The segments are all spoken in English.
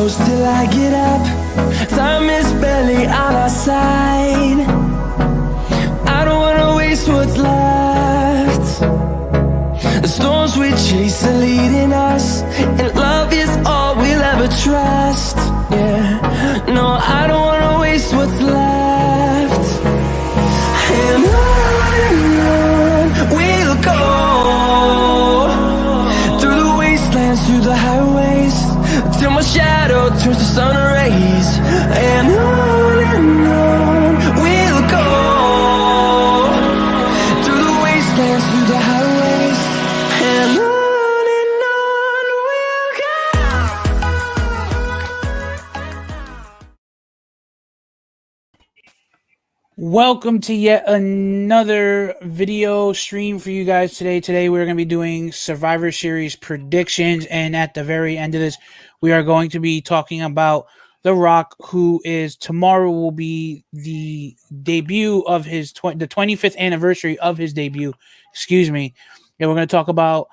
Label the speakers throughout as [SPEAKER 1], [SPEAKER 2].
[SPEAKER 1] close till I get up. Time is barely on our side. I don't wanna waste what's left. The storms we chase are leading us, and love is all we'll ever trust. Yeah, no, I don't wanna waste what's left. And on we'll go, through the wastelands, through the highways, till my shadow turns to sun rays. And on we'll go, through the wastelands, through the highways, and on we'll go.
[SPEAKER 2] Welcome to yet another video stream for you guys today. Today we're going to be doing Survivor Series predictions, and at the very end of this, we are going to be talking about The Rock, who is tomorrow will be the debut of his the 25th anniversary of his debut. Excuse me. And we're going to talk about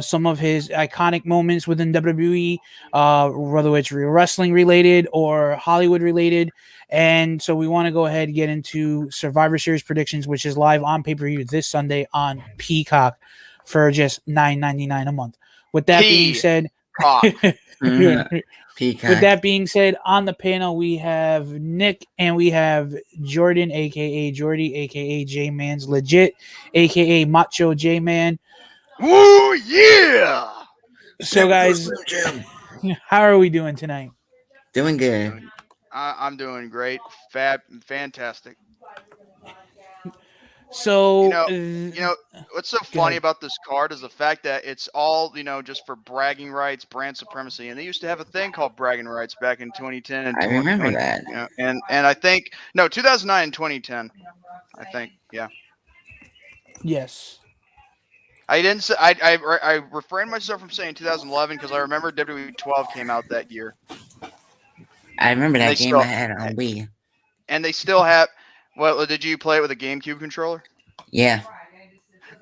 [SPEAKER 2] some of his iconic moments within WWE, whether it's wrestling related or Hollywood related. And so we want to go ahead and get into Survivor Series predictions, which is live on pay-per-view this Sunday on Peacock for just $9.99 a month. With that being said,
[SPEAKER 3] Peacock.
[SPEAKER 2] with that being said, on the panel we have Nick and we have Jordan, aka Jordy, aka JMANzLEGIT, aka Macho J-Man.
[SPEAKER 4] Woo yeah!
[SPEAKER 2] So guys, how are we doing tonight?
[SPEAKER 3] Doing good.
[SPEAKER 4] I'm doing great. Fantastic.
[SPEAKER 2] So
[SPEAKER 4] You know what's so funny about this card is the fact that it's all, just for bragging rights, brand supremacy, and they used to have a thing called bragging rights back in 2010 and
[SPEAKER 3] I remember that.
[SPEAKER 4] and I think 2009 and 2010. I think, yeah.
[SPEAKER 2] yes.
[SPEAKER 4] I didn't say I refrained myself from saying 2011 because I remember WWE 12 came out that year.
[SPEAKER 3] I remember that
[SPEAKER 4] They
[SPEAKER 3] game
[SPEAKER 4] still-
[SPEAKER 3] I had on Wii.
[SPEAKER 4] And they still have. Well, did you play it with a GameCube controller?
[SPEAKER 3] Yeah.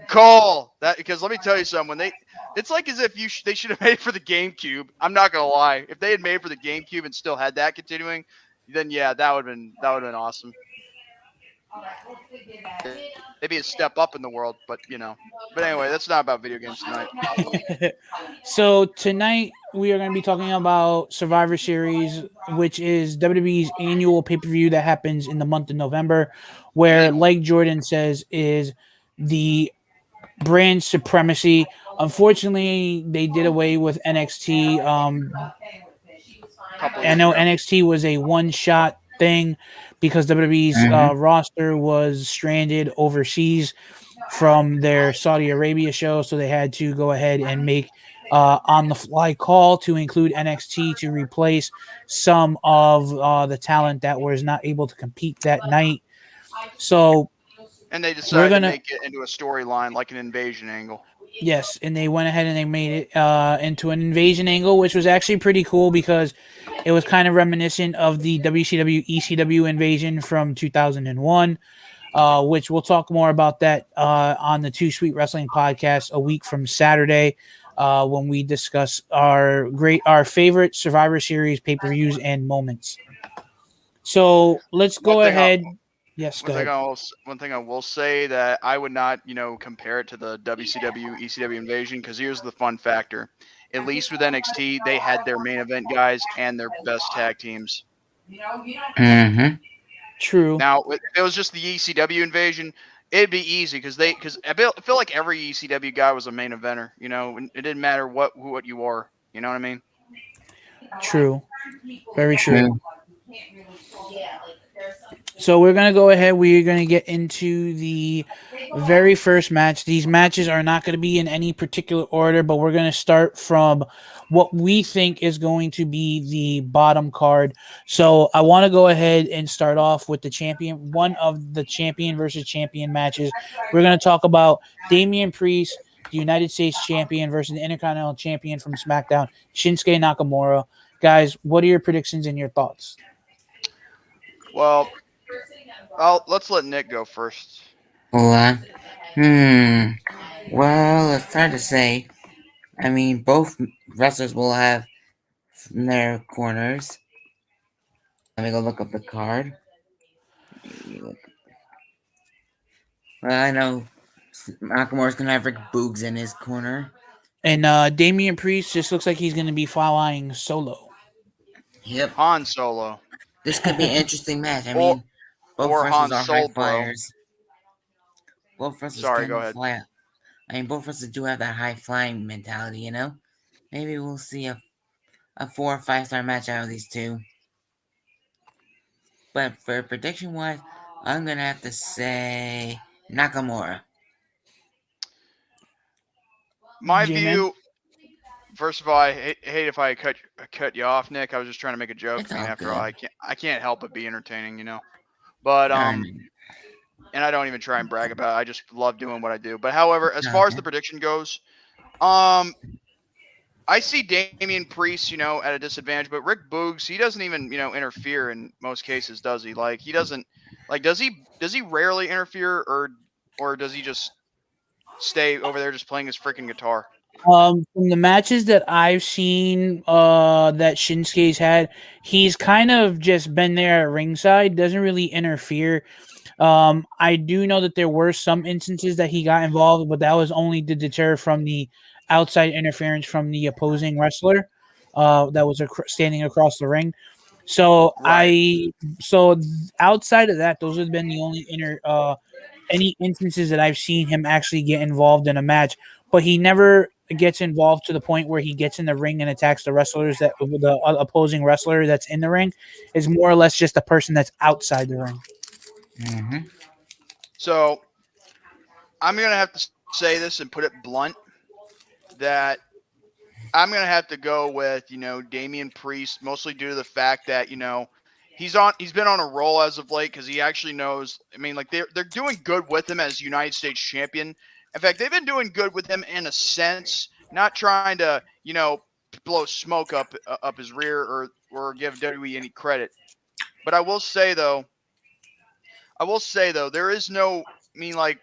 [SPEAKER 4] Cool. That because let me tell you something. It's like as if they should have made it for the GameCube. I'm not gonna lie. If they had made it for the GameCube and still had that continuing, then yeah, that would have been awesome. Maybe a step up in the world, but But anyway, that's not about video games tonight.
[SPEAKER 2] So tonight we are going to be talking about Survivor Series, which is WWE's annual pay-per-view that happens in the month of November, where, like Jordan says, is the brand supremacy. Unfortunately, they did away with NXT. I know NXT was a one-shot thing because WWE's roster was stranded overseas from their Saudi Arabia show, so they had to go ahead and make on-the-fly call to include NXT to replace some of the talent that was not able to compete that night. So,
[SPEAKER 4] and they decided to make it into a storyline, like an invasion angle.
[SPEAKER 2] Yes, and they went ahead and they made it into an invasion angle, which was actually pretty cool because it was kind of reminiscent of the WCW ECW invasion from 2001. Which we'll talk more about that on the Too Sweet Wrestling podcast a week from Saturday when we discuss our favorite Survivor Series pay-per-views and moments. So let's go ahead. Yes, go ahead.
[SPEAKER 4] One thing I will say that I would not, compare it to the WCW ECW invasion because here's the fun factor. At least with NXT, they had their main event guys and their best tag teams.
[SPEAKER 3] Mm-hmm.
[SPEAKER 2] True.
[SPEAKER 4] Now, if it was just the ECW invasion, it'd be easy because I feel like every ECW guy was a main eventer. It didn't matter what you were. You know what I mean?
[SPEAKER 2] True. Very true. So we're going to go ahead. We're going to get into the very first match. These matches are not going to be in any particular order, but we're going to start from what we think is going to be the bottom card. So I want to go ahead and start off with the champion, one of the champion versus champion matches. We're going to talk about Damien Priest, the United States champion, versus the Intercontinental champion from Smackdown, Shinsuke Nakamura. Guys, what are your predictions and your thoughts?
[SPEAKER 4] Well, let's let Nick go first.
[SPEAKER 3] Well, it's hard to say. I mean, both wrestlers will have in their corners. Let me go look up the card. Well, I know Nakamura's gonna have Rick Boogs in his corner.
[SPEAKER 2] And Damien Priest just looks like he's going to be flying solo.
[SPEAKER 3] Yep.
[SPEAKER 4] Han Solo.
[SPEAKER 3] This could be an interesting match. I
[SPEAKER 4] Or-
[SPEAKER 3] mean, both
[SPEAKER 4] or Han
[SPEAKER 3] wrestlers are
[SPEAKER 4] Sol,
[SPEAKER 3] high
[SPEAKER 4] bro.
[SPEAKER 3] flyers. Both wrestlers
[SPEAKER 4] Sorry,
[SPEAKER 3] can
[SPEAKER 4] go ahead.
[SPEAKER 3] fly. I mean, both wrestlers do have that high flying mentality, you know? Maybe we'll see a 4 or 5 star match out of these two. But for prediction wise, I'm gonna have to say Nakamura.
[SPEAKER 4] My
[SPEAKER 2] J-Man?
[SPEAKER 4] view. First of all, I hate if I cut you off, Nick. I was just trying to make a joke.
[SPEAKER 3] It's
[SPEAKER 4] I mean,
[SPEAKER 3] all
[SPEAKER 4] after all,
[SPEAKER 3] good.
[SPEAKER 4] I can't help but be entertaining, you know. But and I don't even try and brag about it. I just love doing what I do. But however, as far as
[SPEAKER 3] Okay.
[SPEAKER 4] the prediction goes, I see Damien Priest, you know, at a disadvantage, but Rick Boogs, he doesn't even, you know, interfere in most cases, does he? Like he doesn't like does he rarely interfere or does he just stay over there just playing his freaking guitar?
[SPEAKER 2] From the matches that I've seen that Shinsuke's had, he's kind of just been there at ringside, doesn't really interfere. I do know that there were some instances that he got involved, but that was only to deter from the outside interference from the opposing wrestler that was standing across the ring. So
[SPEAKER 4] Right.
[SPEAKER 2] outside of that, those have been the only any instances that I've seen him actually get involved in a match, but he never gets involved to the point where he gets in the ring and attacks the wrestlers that the opposing wrestler that's in the ring is more or less just the person that's outside the ring.
[SPEAKER 3] Mm-hmm.
[SPEAKER 4] So I'm gonna have to say this and put it blunt that I'm gonna have to go with, you know, Damien Priest, mostly due to the fact that, you know, he's been on a roll as of late because he actually knows. I mean, like they're doing good with him as United States champion. In fact, they've been doing good with him in a sense, not trying to, you know, blow smoke up his rear or give WWE any credit. But I will say though, there is no. I mean, like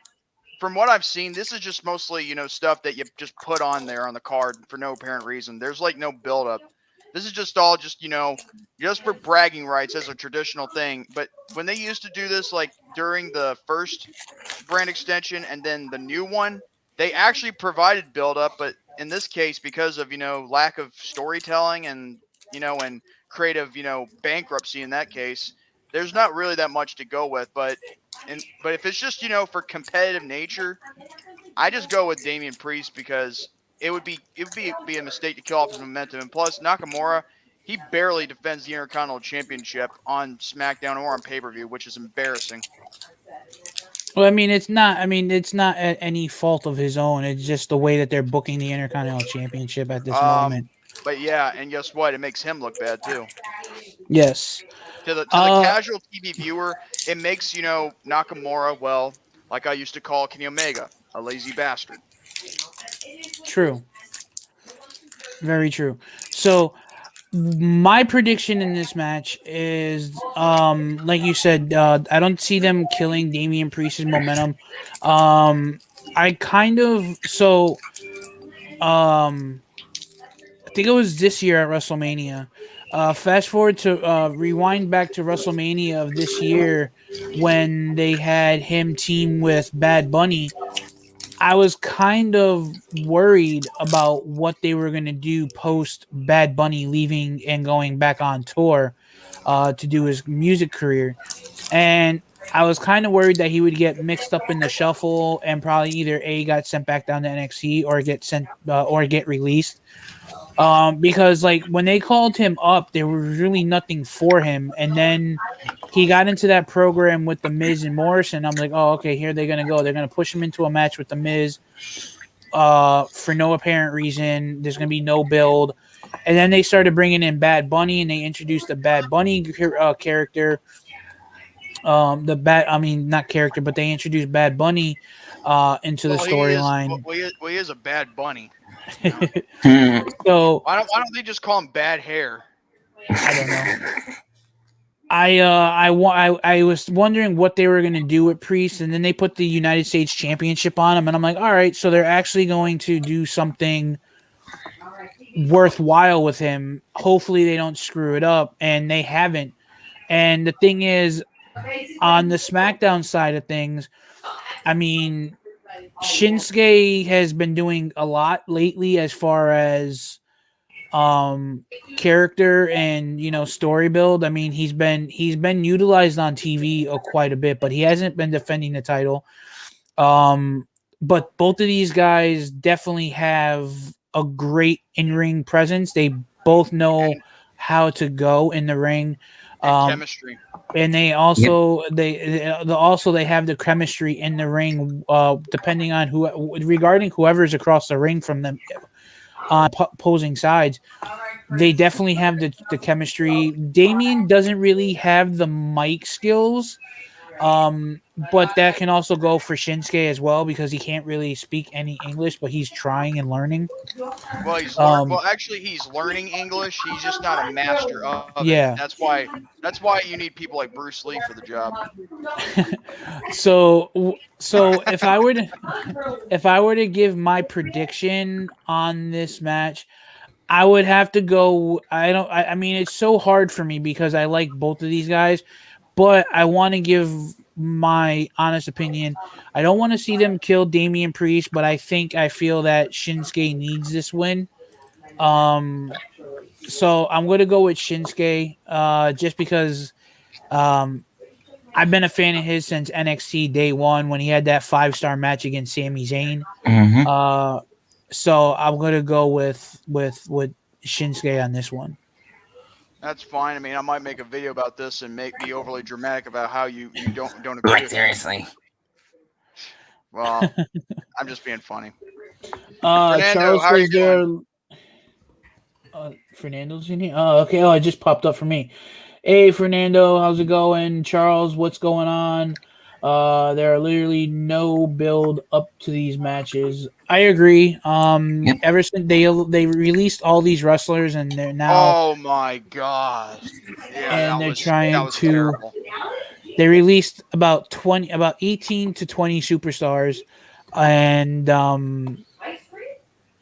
[SPEAKER 4] from what I've seen, this is just mostly, you know, stuff that you just put on there on the card for no apparent reason. There's like no buildup. This is just all just, you know, just for bragging rights as a traditional thing. But when they used to do this, like during the first brand extension and then the new one, they actually provided buildup. But in this case, because of, you know, lack of storytelling and, you know, and creative, you know, bankruptcy in that case, there's not really that much to go with. But if it's just, you know, for competitive nature, I just go with Damien Priest because it would be a mistake to kill off his momentum. And plus Nakamura, he barely defends the Intercontinental Championship on SmackDown or on pay-per-view, which is embarrassing.
[SPEAKER 2] Well, I mean, it's not. I mean, it's not at any fault of his own. It's just the way that they're booking the Intercontinental Championship at this moment.
[SPEAKER 4] But yeah, and guess what? It makes him look bad too.
[SPEAKER 2] Yes.
[SPEAKER 4] To the casual TV viewer, it makes, you know, Nakamura, well, like I used to call Kenny Omega, a lazy bastard.
[SPEAKER 2] True. Very true. So my prediction in this match is like you said, I don't see them killing Damian Priest's momentum. I kind of I think it was this year at WrestleMania. Fast forward to rewind back to WrestleMania of this year when they had him team with Bad Bunny. I was kind of worried about what they were going to do post Bad Bunny leaving and going back on tour to do his music career. And I was kind of worried that he would get mixed up in the shuffle and probably either A, got sent back down to NXT or get sent or get released. Because like when they called him up, there was really nothing for him. And then he got into that program with the Miz and Morrison. I'm like, oh, okay, here they're gonna go. They're gonna push him into a match with the Miz, for no apparent reason. There's gonna be no build, and then they started bringing in Bad Bunny, and they introduced the Bad Bunny character. The bad, I mean, not character, but they introduced Bad Bunny into the storyline.
[SPEAKER 4] He is a bad bunny.
[SPEAKER 2] So
[SPEAKER 4] why don't they just call him Bad Hair?
[SPEAKER 2] I don't know. I was wondering what they were gonna do with Priest, and then they put the United States Championship on him, and I'm like, all right, so they're actually going to do something worthwhile with him. Hopefully they don't screw it up, and they haven't. And the thing is, on the SmackDown side of things, I mean, Shinsuke has been doing a lot lately as far as character and story build. I mean, he's been utilized on TV quite a bit, but he hasn't been defending the title. But both of these guys definitely have a great in-ring presence. They both know how to go in the ring.
[SPEAKER 4] And chemistry.
[SPEAKER 2] And they also they have the chemistry in the ring, depending on regarding whoever's across the ring from them on opposing sides. They definitely have the chemistry. Damien doesn't really have the mic skills, but that can also go for Shinsuke as well because he can't really speak any English, but he's trying and learning.
[SPEAKER 4] Well, actually, he's learning English. He's just not a master of it. That's why you need people like Bruce Lee for the job.
[SPEAKER 2] So if I were to give my prediction on this match, I would have to go. I mean, it's so hard for me because I like both of these guys, but I want to give my honest opinion. I don't want to see them kill Damian Priest, but I feel that Shinsuke needs this win. So I'm going to go with Shinsuke, just because I've been a fan of his since NXT day one when he had that 5-star match against Sami Zayn.
[SPEAKER 3] Mm-hmm.
[SPEAKER 2] So I'm going to go with Shinsuke on this one.
[SPEAKER 4] That's fine. I mean, I might make a video about this and be overly dramatic about how you don't agree.
[SPEAKER 3] Right, seriously.
[SPEAKER 4] Well, I'm just being funny.
[SPEAKER 2] Fernando, Charles, how are you doing? Fernando's in here. Oh, okay. Oh, it just popped up for me. Hey, Fernando, how's it going? Charles, what's going on? There are literally no build up to these matches. I agree. Ever since they released all these wrestlers and they're now.
[SPEAKER 4] Oh my god! Yeah,
[SPEAKER 2] and they're trying to.
[SPEAKER 4] Terrible.
[SPEAKER 2] They released about 18 to 20 superstars, and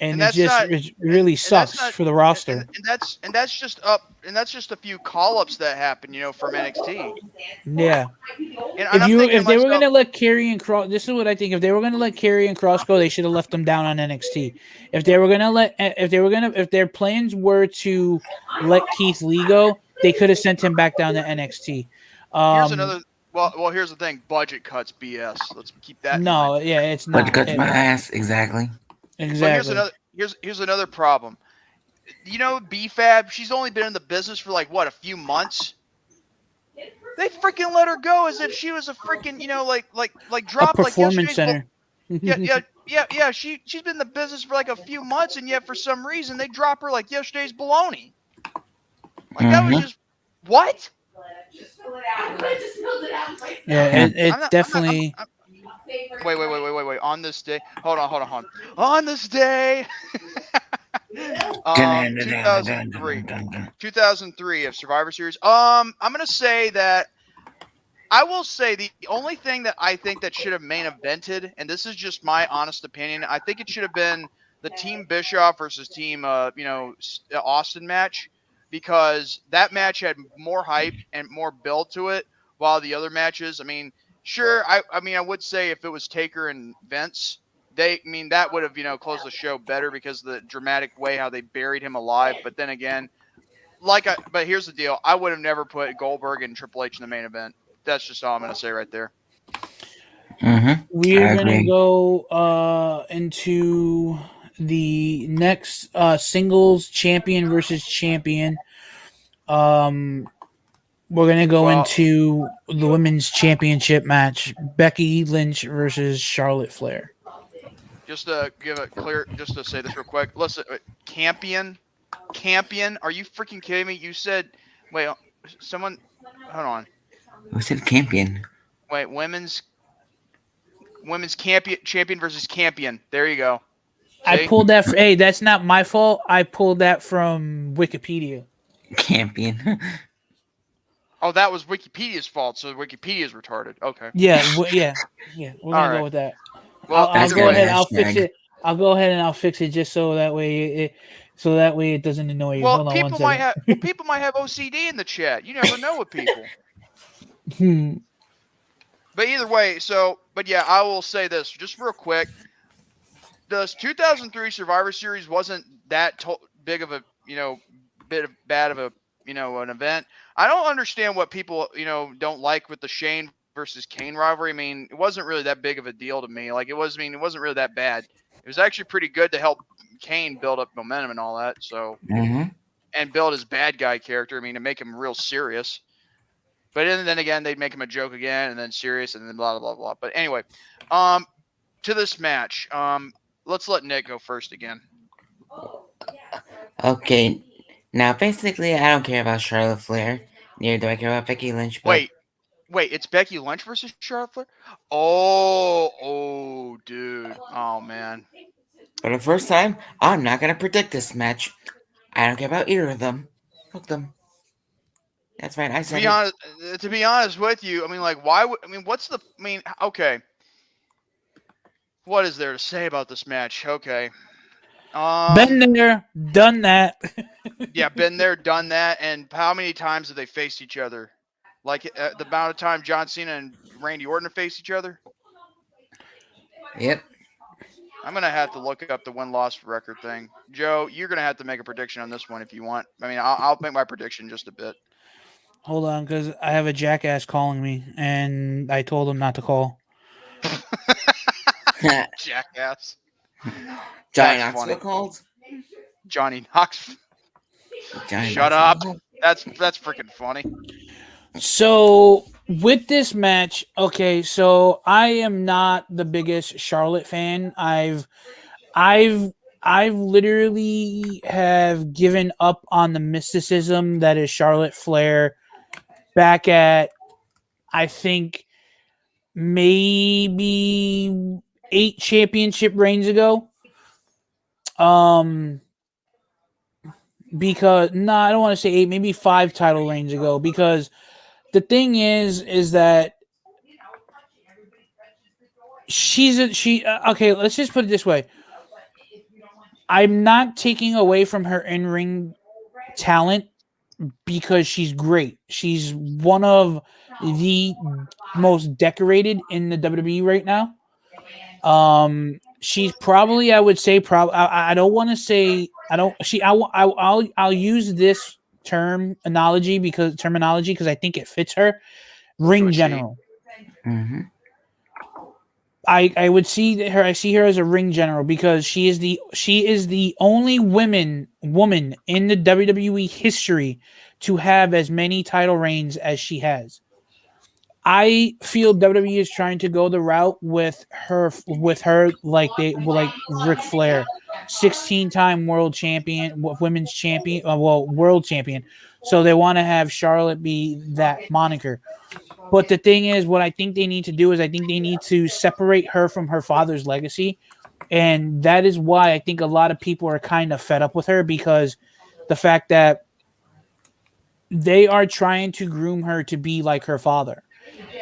[SPEAKER 2] it really sucks for the roster.
[SPEAKER 4] And that's just a few call-ups that happen, from NXT.
[SPEAKER 2] Yeah. If they were going to let Karrion Kross, this is what I think. If they were going to let Karrion Kross go, they should have left them down on NXT. If their plans were to let Keith Lee go, they could have sent him back down to NXT.
[SPEAKER 4] Here's another. Well, here's the thing. Budget cuts, BS. Let's keep that.
[SPEAKER 2] No, yeah, it's not.
[SPEAKER 3] Budget cuts my ass. Exactly.
[SPEAKER 4] Exactly. But here's another problem. B-Fab, she's only been in the business for a few months. They freaking let her go as if she was a freaking, like drop
[SPEAKER 2] a performance center.
[SPEAKER 4] Yeah. She's been in the business for a few months, and yet for some reason they drop her like yesterday's bologna. That was just what?
[SPEAKER 2] Yeah, it's definitely.
[SPEAKER 4] Wait. On this day, hold on. On this day, 2003 of Survivor Series. I'm gonna say that. I will say the only thing that I think that should have main evented, and this is just my honest opinion, I think it should have been the Team Bischoff versus Team Austin match. Because that match had more hype and more build to it, while the other matches, I mean, sure, I would say if it was Taker and Vince, that would have, closed the show better because of the dramatic way how they buried him alive. But then again, but here's the deal. I would have never put Goldberg and Triple H in the main event. That's just all I'm going to say right there.
[SPEAKER 3] Mm-hmm.
[SPEAKER 2] We're going to go into the next singles champion versus champion. We're gonna go into the women's championship match: Becky Lynch versus Charlotte Flair.
[SPEAKER 4] Just to give it clear, just to say this real quick. Listen, Campion, are you freaking kidding me? You said, wait, hold on.
[SPEAKER 3] Who said Campion?
[SPEAKER 4] Wait, women's champion versus Campion. There you go.
[SPEAKER 2] I pulled that. Hey, that's not my fault. I pulled that from Wikipedia.
[SPEAKER 3] Campion.
[SPEAKER 4] Oh, that was Wikipedia's fault. So Wikipedia's retarded. Okay.
[SPEAKER 2] Yeah. We're gonna go with that.
[SPEAKER 4] Well,
[SPEAKER 2] I'll go ahead. I'll fix it. I'll go ahead and I'll fix it just so that way it doesn't annoy you.
[SPEAKER 4] Well,
[SPEAKER 2] Hold on one
[SPEAKER 4] people might
[SPEAKER 2] second.
[SPEAKER 4] have OCD in the chat. You never know with people. But either way, but yeah, I will say this just real quick. The 2003 Survivor Series wasn't that big of a, bad of a, an event. I don't understand what people, don't like with the Shane versus Kane rivalry. I mean, it wasn't really that big of a deal to me. Like it wasn't really that bad. It was actually pretty good to help Kane build up momentum and all that. So, and build his bad guy character. I mean, to make him real serious. But then again, they'd make him a joke again, and then serious, and then blah blah blah. But anyway, to this match, let's let Nick go first again.
[SPEAKER 3] Okay, now basically, I don't care about Charlotte Flair. Neither do I care about Becky Lynch. But
[SPEAKER 4] Wait, it's Becky Lynch versus Charlotte Flair? Oh, dude. Oh, man.
[SPEAKER 3] For the first time, I'm not gonna predict this match. I don't care about either of them. Fuck them. That's right. I said
[SPEAKER 4] to be honest with you, I mean, like, okay. What is there to say about this match? Okay.
[SPEAKER 2] Been there, done that.
[SPEAKER 4] Yeah, been there, done that. And how many times have they faced each other? Like the amount of time John Cena and Randy Orton have faced each other?
[SPEAKER 3] Yep.
[SPEAKER 4] I'm going to have to look up the win-loss record thing. Joe, you're going to have to make a prediction on this one if you want. I mean, I'll make my prediction just a bit.
[SPEAKER 2] Hold on, because I have a jackass calling me, and I told him not to call.
[SPEAKER 4] Jackass.
[SPEAKER 3] Johnny Knoxville called?
[SPEAKER 4] Johnny Knoxville. Shut up. That's freaking funny.
[SPEAKER 2] So with this match, okay, so I am not the biggest Charlotte fan. I've literally have given up on the mysticism that is Charlotte Flair back at, I think, maybe 8 championship reigns ago. Because I don't want to say 8, maybe 5 title reigns ago. Because the thing is that okay, let's just put it this way. I'm not taking away from her in-ring talent because she's great. She's one of the most decorated in the WWE right now. She's probably, I would say, I don't want to say, I'll use this terminology because I think it fits her. Ring general.
[SPEAKER 3] Mm-hmm.
[SPEAKER 2] I would see her. I see her as a ring general because she is the only woman in the WWE history to have as many title reigns as she has. I feel WWE is trying to go the route with her like Ric Flair, 16-time world champion, women's champion, world champion. So they want to have Charlotte be that moniker. But the thing is, what I think they need to do is I think they need to separate her from her father's legacy. And that is why I think a lot of people are kind of fed up with her, because the fact that they are trying to groom her to be like her father.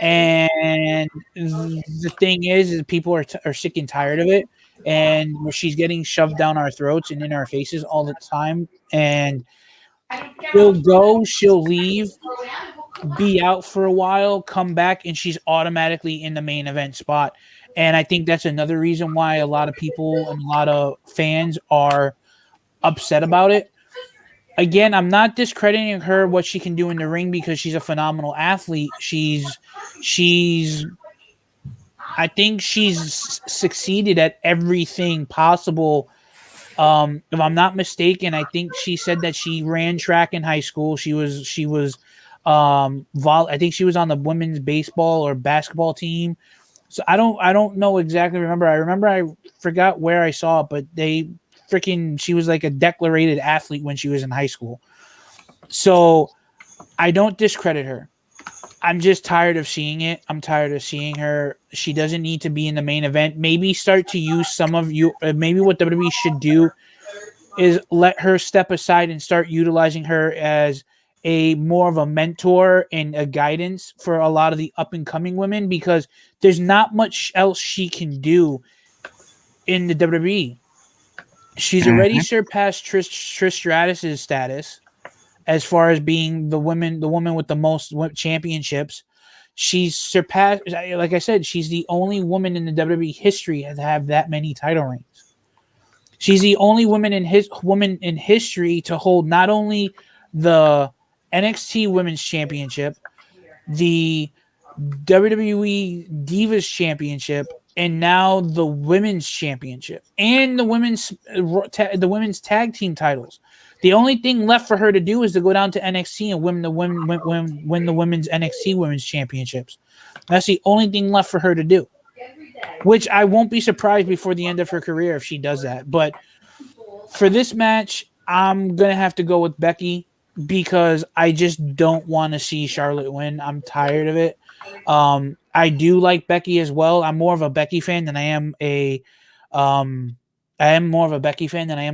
[SPEAKER 2] And the thing is people are sick and tired of it. And she's getting shoved down our throats and in our faces all the time. And she'll leave, be out for a while, come back, and she's automatically in the main event spot. And I think that's another reason why a lot of people and a lot of fans are upset about it. Again, I'm not discrediting her, what she can do in the ring, because she's a phenomenal athlete. I think she's succeeded at everything possible. If I'm not mistaken, I think she said that she ran track in high school. I think she was on the women's baseball or basketball team. So I don't know exactly. I forgot where I saw it, but she was like a declarated athlete when she was in high school. So I don't discredit her. I'm just tired of seeing it. I'm tired of seeing her. She doesn't need to be in the main event. Maybe start to use maybe what WWE should do is let her step aside and start utilizing her as a more of a mentor and a guidance for a lot of the up and coming women, because there's not much else she can do in the WWE. She's already surpassed Trish Stratus's status as far as being the woman with the most championships. She's surpassed, like I said, she's the only woman in the WWE history to have that many title reigns. She's the only woman in history to hold not only the NXT Women's Championship, the WWE Divas Championship, and now the Women's Championship and the women's tag team titles. The only thing left for her to do is to go down to NXT and win the women's NXT Women's Championships. That's the only thing left for her to do. Which I won't be surprised before the end of her career if she does that. But for this match, I'm gonna have to go with Becky because I just don't want to see Charlotte win. I'm tired of it. I do like Becky as well. I'm more of a Becky fan than I am a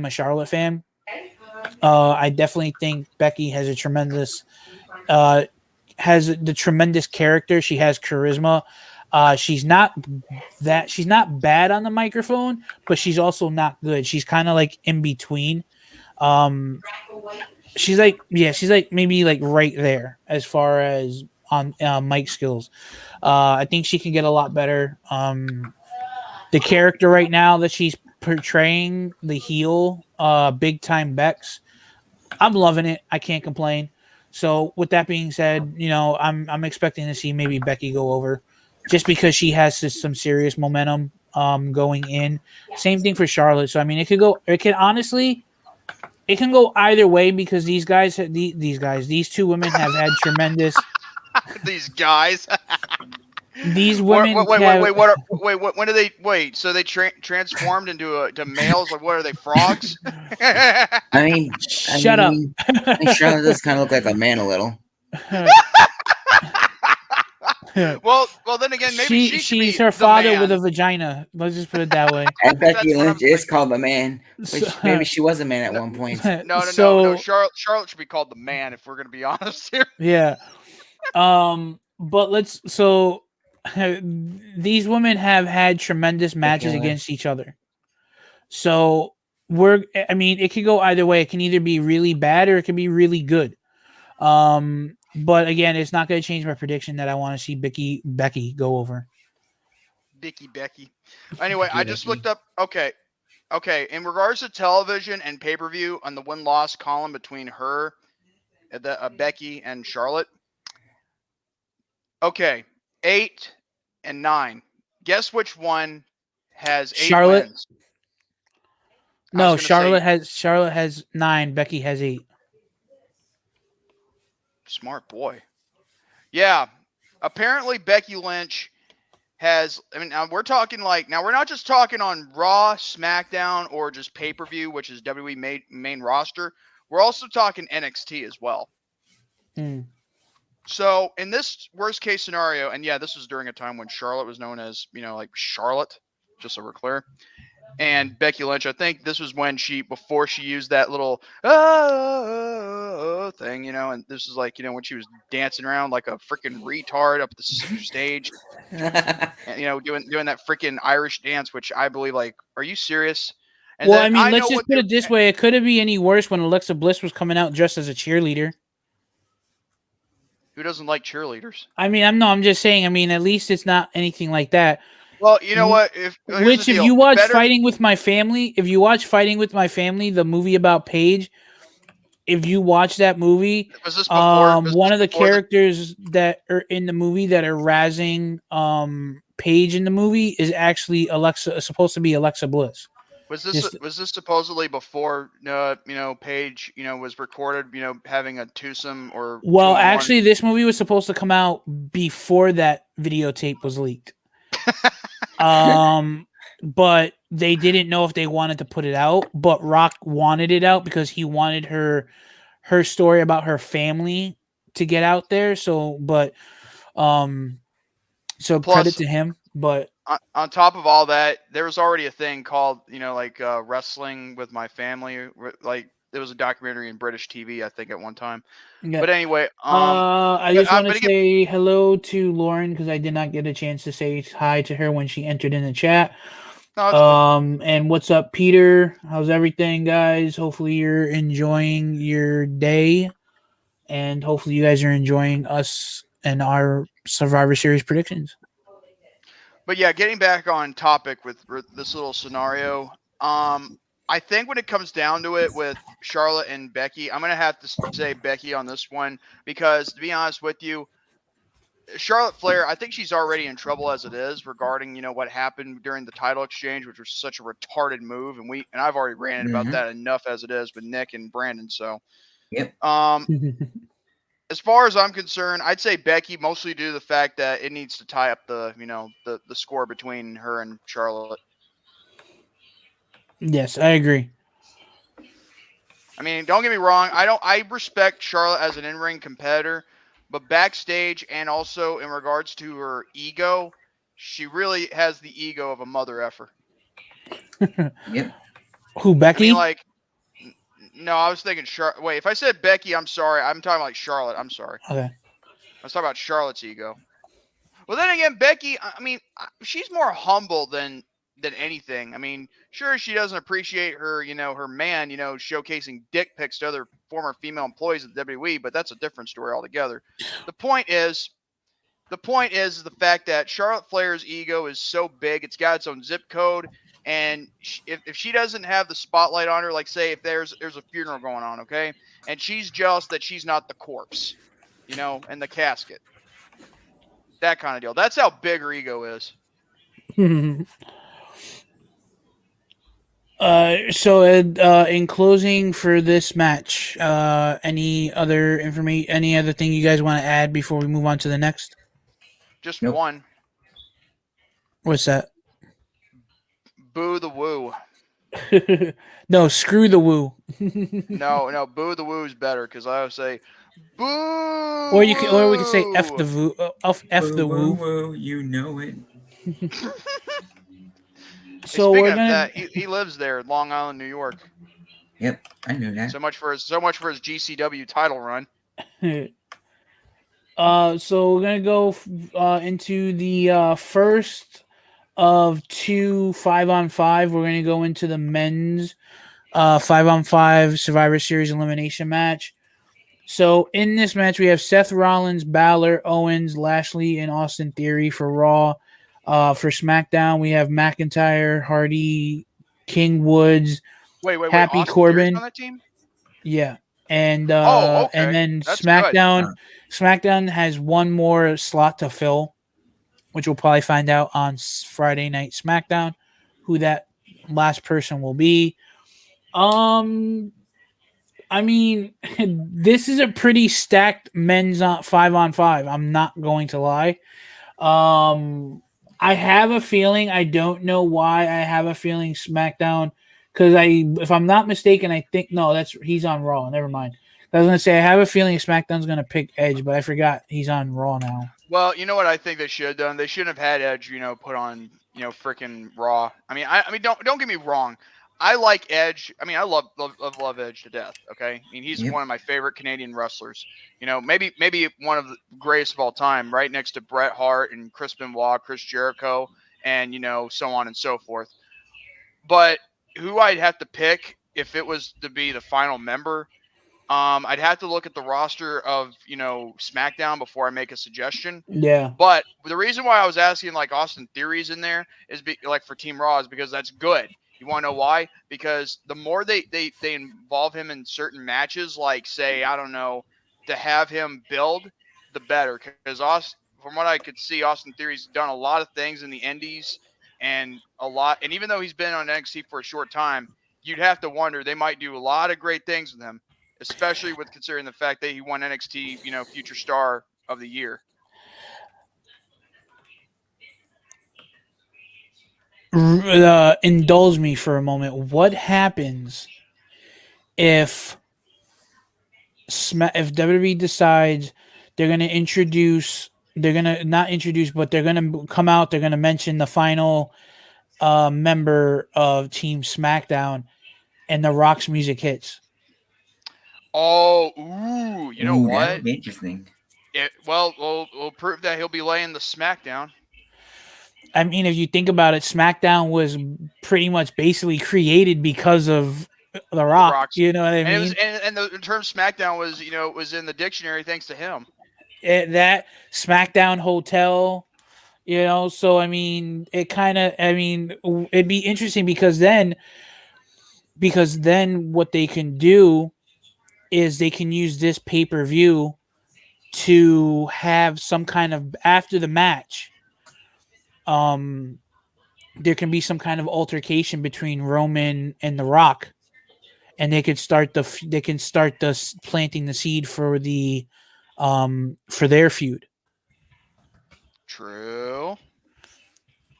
[SPEAKER 2] Charlotte fan. I definitely think Becky has a tremendous character. She has charisma. She's not bad on the microphone, but she's also not good. She's kind of like in between. She's like maybe like right there as far as on mic skills. I think she can get a lot better. The character right now that she's portraying, the heel, big time Bex, I'm loving it. I can't complain. So with that being said, I'm expecting to see maybe Becky go over, just because she has some serious momentum going in. Same thing for Charlotte. So I mean, it can go either way because these two women have had tremendous.
[SPEAKER 4] These guys.
[SPEAKER 2] These women.
[SPEAKER 4] When do they? Wait, so they transformed into males? Like, what are they, frogs?
[SPEAKER 3] I mean,
[SPEAKER 2] shut up.
[SPEAKER 3] I mean, Charlotte does kind of look like a man a little.
[SPEAKER 4] well, then again, maybe
[SPEAKER 2] she's her father with a vagina. Let's just put it that way.
[SPEAKER 3] And Becky Lynch is called the man, which maybe she was a man at one point.
[SPEAKER 4] No. Charlotte should be called the man if we're gonna be honest here.
[SPEAKER 2] Yeah. But these women have had tremendous matches against each other. So it could go either way. It can either be really bad or it can be really good. But again, it's not going to change my prediction that I want to see Becky go over.
[SPEAKER 4] Becky. Anyway, I just looked up. Okay. In regards to television and pay-per-view on the win-loss column between her, Becky and Charlotte. Okay, 8 and 9. Guess which one has 8
[SPEAKER 2] Charlotte
[SPEAKER 4] wins?
[SPEAKER 2] No, Charlotte has 9. Becky has 8.
[SPEAKER 4] Smart boy. Yeah. Apparently Becky Lynch has, now we're talking now we're not just talking on Raw, SmackDown, or just pay-per-view, which is WWE main roster. We're also talking NXT as well. So in this worst case scenario, and yeah, this was during a time when Charlotte was known as, like Charlotte, just so we're clear. And Becky Lynch, I think this was when before she used that little thing, and this is when she was dancing around like a freaking retard up the stage, and, doing that freaking Irish dance, which I believe, are you serious? And
[SPEAKER 2] well, let's just put it this way. It couldn't be any worse when Alexa Bliss was coming out dressed as a cheerleader.
[SPEAKER 4] Who doesn't like cheerleaders?
[SPEAKER 2] I'm just saying, at least it's not anything like that.
[SPEAKER 4] Well, you know what? If
[SPEAKER 2] you watch Fighting with My Family, the movie about Paige, if you watch that movie, one of the characters that are in the movie that are razzing Paige in the movie is actually supposed to be Alexa Bliss.
[SPEAKER 4] Was this supposedly before Paige was recorded having a twosome or?
[SPEAKER 2] Well, actually, this movie was supposed to come out before that videotape was leaked. But they didn't know if they wanted to put it out. But Rock wanted it out because he wanted her story about her family to get out there. So credit to him. But
[SPEAKER 4] on top of all that, there was already a thing called, Wrestling with My Family. There was a documentary in British TV, I think, at one time. Yeah. But anyway,
[SPEAKER 2] I just want to say hello to Lauren because I did not get a chance to say hi to her when she entered in the chat.
[SPEAKER 4] No, it's cool.
[SPEAKER 2] And what's up, Peter? How's everything, guys? Hopefully you're enjoying your day, and hopefully you guys are enjoying us and our Survivor Series predictions.
[SPEAKER 4] But yeah, getting back on topic with this little scenario, I think when it comes down to it with Charlotte and Becky, I'm gonna have to say Becky on this one because, to be honest with you, Charlotte Flair, I think she's already in trouble as it is regarding what happened during the title exchange, which was such a retarded move, and I've already ranted about that enough as it is with Nick and Brandon. So,
[SPEAKER 3] Yep.
[SPEAKER 4] as far as I'm concerned, I'd say Becky, mostly due to the fact that it needs to tie up the score between her and Charlotte.
[SPEAKER 2] Yes, I agree.
[SPEAKER 4] I mean, don't get me wrong. I respect Charlotte as an in-ring competitor, but backstage and also in regards to her ego, she really has the ego of a mother effer.
[SPEAKER 3] Yep.
[SPEAKER 2] Who, Becky?
[SPEAKER 4] I mean, like, no, I was thinking Charlotte. Wait, if I said Becky, I'm sorry. I'm talking like Charlotte. I'm sorry.
[SPEAKER 2] Okay.
[SPEAKER 4] I was talking about Charlotte's ego. Well, then again, Becky, I mean, she's more humble than anything. I mean, sure, she doesn't appreciate her, her man, showcasing dick pics to other former female employees at the WWE, but that's a different story altogether. The point is the fact that Charlotte Flair's ego is so big, it's got its own zip code, and if she doesn't have the spotlight on her, like say if there's a funeral going on, okay, and she's jealous that she's not the corpse, and the casket. That kind of deal. That's how big her ego is.
[SPEAKER 2] So in closing for this match, any other information, any other thing you guys want to add before we move on to the next?
[SPEAKER 4] Just
[SPEAKER 3] Nope.
[SPEAKER 4] one.
[SPEAKER 2] What's that?
[SPEAKER 4] Boo the woo.
[SPEAKER 2] No, screw the woo.
[SPEAKER 4] No, boo the woo is better because I would say boo.
[SPEAKER 2] Or we could say f the woo. F the woo.
[SPEAKER 3] Woo, you know it.
[SPEAKER 2] So
[SPEAKER 4] Speaking
[SPEAKER 2] we're
[SPEAKER 4] of
[SPEAKER 2] gonna.
[SPEAKER 4] that, he lives there, in Long Island, New York.
[SPEAKER 3] Yep, I knew that.
[SPEAKER 4] So much for his GCW title run.
[SPEAKER 2] So we're gonna go into the first of 2 5-on-5. We're gonna go into the men's 5-on-5 Survivor Series elimination match. So in this match, we have Seth Rollins, Balor, Owens, Lashley, and Austin Theory for Raw. For SmackDown, we have McIntyre, Hardy, King Woods,
[SPEAKER 4] Wait.
[SPEAKER 2] Happy
[SPEAKER 4] Austin
[SPEAKER 2] Corbin.
[SPEAKER 4] Theory's on that team?
[SPEAKER 2] Yeah, and
[SPEAKER 4] okay.
[SPEAKER 2] and then
[SPEAKER 4] That's
[SPEAKER 2] SmackDown.
[SPEAKER 3] good.
[SPEAKER 2] SmackDown has one more slot to fill, which we'll probably find out on Friday Night SmackDown who that last person will be. I mean, this is a pretty stacked men's 5-on-5. I'm not going to lie. I have a feeling. I don't know why. I have a feeling SmackDown, because if I'm not mistaken, I think he's on Raw. Never mind. I was gonna say I have a feeling SmackDown's gonna pick Edge, but I forgot he's on Raw now.
[SPEAKER 4] Well, you know what I think they should have done? They shouldn't have had Edge, put on, freaking Raw. I mean, don't get me wrong. I like Edge. I mean, I love Edge to death. Okay, I mean, he's one of my favorite Canadian wrestlers. Maybe one of the greatest of all time, right next to Bret Hart and Chris Benoit, Chris Jericho, and so on and so forth. But who I'd have to pick if it was to be the final member, I'd have to look at the roster of SmackDown before I make a suggestion.
[SPEAKER 2] Yeah.
[SPEAKER 4] But the reason why I was asking like Austin Theory's in there is like for Team Raw is because that's good. You want to know why? Because the more they involve him in certain matches, like say, I don't know, to have him build, the better. Because from what I could see, Austin Theory's done a lot of things in the Indies and even though he's been on NXT for a short time, you'd have to wonder they might do a lot of great things with him, especially with considering the fact that he won NXT, Future Star of the Year.
[SPEAKER 2] Indulge me for a moment. What happens if WWE decides they're going to introduce? They're going to not introduce, but they're going to come out. They're going to mention the final member of Team SmackDown, and The Rock's music hits.
[SPEAKER 4] Oh, ooh, you know what?
[SPEAKER 3] That would be interesting.
[SPEAKER 4] We'll prove that he'll be laying the SmackDown.
[SPEAKER 2] I mean, if you think about it, SmackDown was pretty much basically created because of The Rock.
[SPEAKER 4] Rock's.
[SPEAKER 2] You know what I
[SPEAKER 4] And
[SPEAKER 2] mean?
[SPEAKER 4] it was, and the term SmackDown was, was in the dictionary thanks to him.
[SPEAKER 2] That SmackDown Hotel, so I mean, it'd be interesting because then what they can do is they can use this pay-per-view to have some kind of, after the match, there can be some kind of altercation between Roman and The Rock, and they can start planting the seed for their feud.
[SPEAKER 4] True.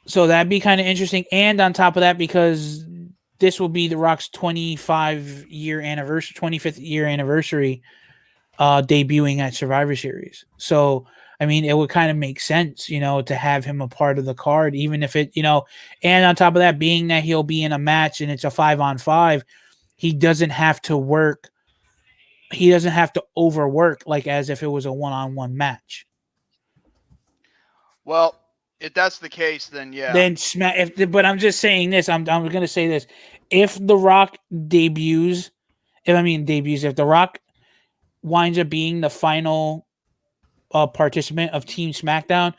[SPEAKER 2] So that'd be kind of interesting. And on top of that, because this will be The Rock's 25th year anniversary debuting at Survivor Series. So, I mean, it would kind of make sense, to have him a part of the card, even if it, and on top of that, being that he'll be in a match and it's a 5-on-5, he doesn't have to work. He doesn't have to overwork like as if it was a 1-on-1 match.
[SPEAKER 4] Well, if that's the case, then yeah.
[SPEAKER 2] Then but I'm just saying this. I'm going to say this. If The Rock debuts, if The Rock winds up being the final participant of Team SmackDown,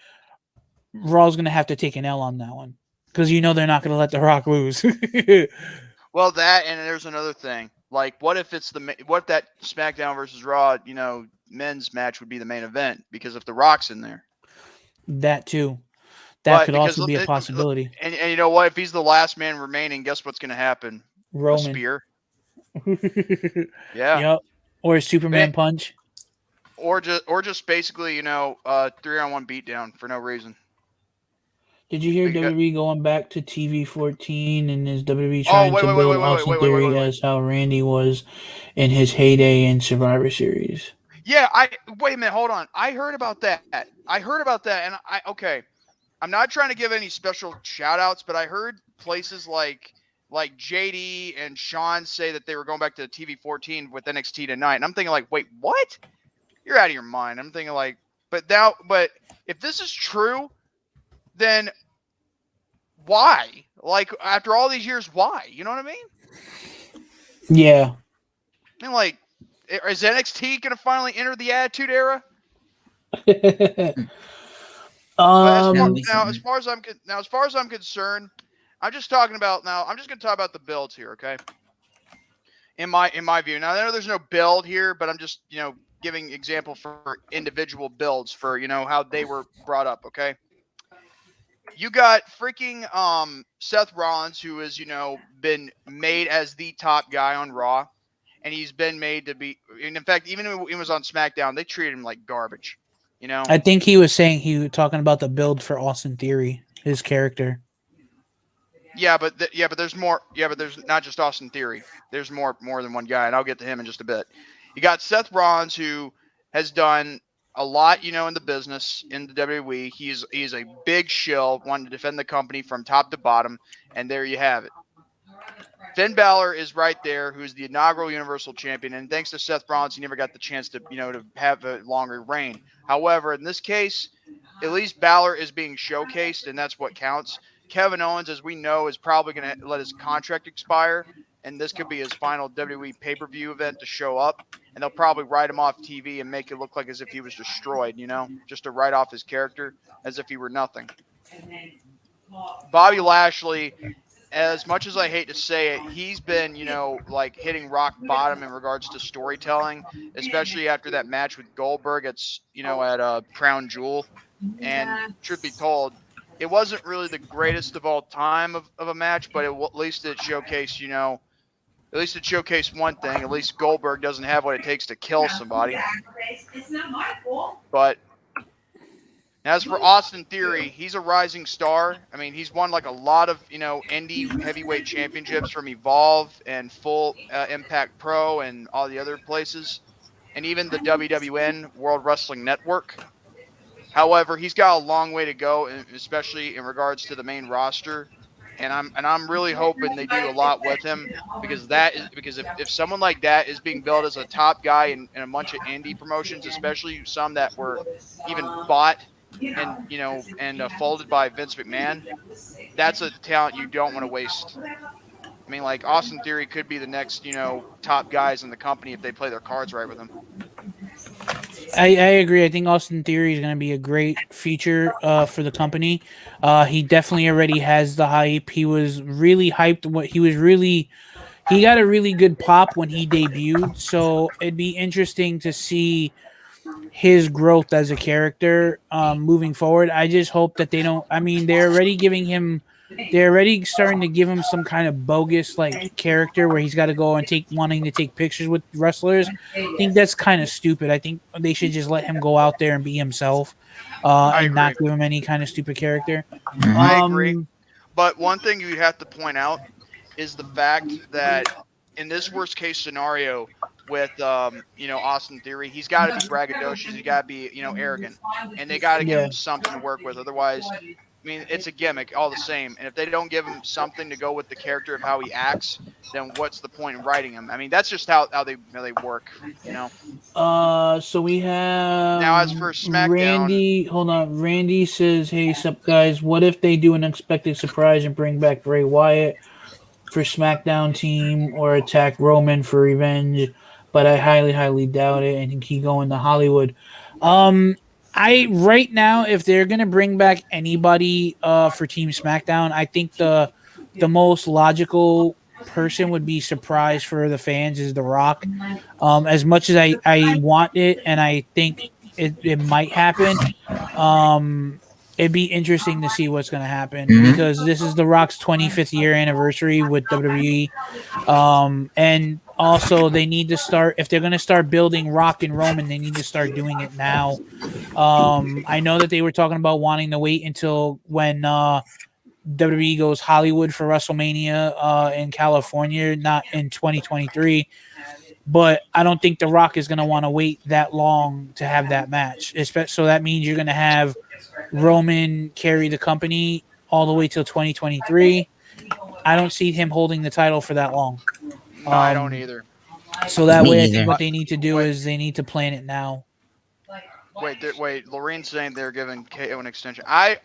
[SPEAKER 2] Raw's going to have to take an L on that one because they're not going to let The Rock lose.
[SPEAKER 4] Well, that, and there's another thing. Like, what if that SmackDown versus Raw, men's match would be the main event? Because if The Rock's in there,
[SPEAKER 2] that too, that could also be a possibility.
[SPEAKER 4] And you know what? If he's the last man remaining, guess what's going to happen?
[SPEAKER 2] Roman.
[SPEAKER 4] A spear.
[SPEAKER 2] Yeah. Yep. Or a Superman punch.
[SPEAKER 4] Or just basically, 3-on-1 beatdown for no reason.
[SPEAKER 2] Did you hear WWE going back to TV 14 and is WWE trying to build Austin Theory as how Randy was in his heyday in Survivor Series?
[SPEAKER 4] Yeah, wait a minute, hold on. I heard about that, and I'm not trying to give any special shout outs, but I heard places like JD and Sean say that they were going back to TV 14 with NXT tonight, and I'm thinking like, wait, what? You're out of your mind. I'm thinking like, but if this is true, then why? Like, after all these years, why? You know what I mean?
[SPEAKER 2] Yeah.
[SPEAKER 4] And like, is NXT going to finally enter the Attitude Era? As far as I'm concerned, I'm just going to talk about the builds here, okay? In my view. Now, I know there's no build here, but I'm just, giving example for individual builds for, how they were brought up, okay? You got freaking Seth Rollins, who has, been made as the top guy on Raw, and he's been made to be. And in fact, even when he was on SmackDown, they treated him like garbage.
[SPEAKER 2] I think he was talking about the build for Austin Theory, his character.
[SPEAKER 4] Yeah, but there's more. Yeah, but there's not just Austin Theory. There's more than one guy, and I'll get to him in just a bit. You got Seth Rollins, who has done a lot, in the business, in the WWE. He's a big shill, wanting to defend the company from top to bottom, and there you have it. Finn Balor is right there, who's the inaugural Universal Champion, and thanks to Seth Rollins, he never got the chance to, to have a longer reign. However, in this case, at least Balor is being showcased, and that's what counts. Kevin Owens, as we know, is probably going to let his contract expire, and this could be his final WWE pay-per-view event to show up, and they'll probably write him off TV and make it look like as if he was destroyed, just to write off his character as if he were nothing. Bobby Lashley, as much as I hate to say it, he's been, like hitting rock bottom in regards to storytelling, especially after that match with Goldberg at Crown Jewel. And truth be told, it wasn't really the greatest of all time of a match, but at least it showcased, one thing. At least Goldberg doesn't have what it takes to kill somebody.
[SPEAKER 5] It's not my fault.
[SPEAKER 4] But as for Austin Theory, he's a rising star. I mean, he's won like a lot of, indie heavyweight championships from Evolve and Full Impact Pro and all the other places, and even the WWN World Wrestling Network. However, he's got a long way to go, especially in regards to the main roster. And I'm really hoping they do a lot with him because if someone like that is being billed as a top guy in a bunch of indie promotions, especially some that were even bought, and folded by Vince McMahon, that's a talent you don't want to waste. I mean, like Austin Theory could be the next, top guys in the company if they play their cards right with him.
[SPEAKER 2] I agree. I think Austin Theory is going to be a great feature for the company. He definitely already has the hype. He was really hyped. He got a really good pop when he debuted. So it'd be interesting to see his growth as a character moving forward. I just hope that they don't. I mean, they're already starting to give him some kind of bogus like character where he's got to go and wanting to take pictures with wrestlers. I think that's kind of stupid. I think they should just let him go out there and be himself,
[SPEAKER 4] I
[SPEAKER 2] and not
[SPEAKER 4] agree.
[SPEAKER 2] give him any kind of stupid character.
[SPEAKER 4] I agree.
[SPEAKER 2] Um,
[SPEAKER 4] But one thing you have to point out is the fact that in this worst case scenario with Austin Theory, he's got to be braggadocious, he's got to be arrogant, and they got to give
[SPEAKER 2] yeah.
[SPEAKER 4] him something to work with. Otherwise, I mean, it's a gimmick all the same. And if they don't give him something to go with the character of how he acts, then what's the point in writing him? I mean, that's just how they work.
[SPEAKER 2] So we have
[SPEAKER 4] Now, as for SmackDown,
[SPEAKER 2] Randy. Hold on. Randy says, "Hey, sup guys? What if they do an unexpected surprise and bring back Bray Wyatt for SmackDown team or attack Roman for revenge?" But I highly, highly doubt it. I think he going to Hollywood. Um, I right now, if they're gonna bring back anybody for Team SmackDown, I think the most logical person would be surprise for the fans is The Rock. As much as I want it and I think it might happen, um, it'd be interesting to see what's going to happen because this is The Rock's 25th year anniversary with WWE. And also they need to start, if they're going to start building Rock and Roman, they need to start doing it now. I know that they were talking about wanting to wait until when WWE goes Hollywood for WrestleMania in California, not in 2023. But I don't think The Rock is going to want to wait that long to have that match. So that means you're going to have Roman carry the company all the way till 2023. I don't see him holding the title for that long.
[SPEAKER 4] no, I don't either.
[SPEAKER 2] So that
[SPEAKER 3] Me
[SPEAKER 2] way, I think
[SPEAKER 3] either.
[SPEAKER 2] what they need to do is they need to plan it now.
[SPEAKER 4] Wait. Lorraine's saying they're giving KO an extension. I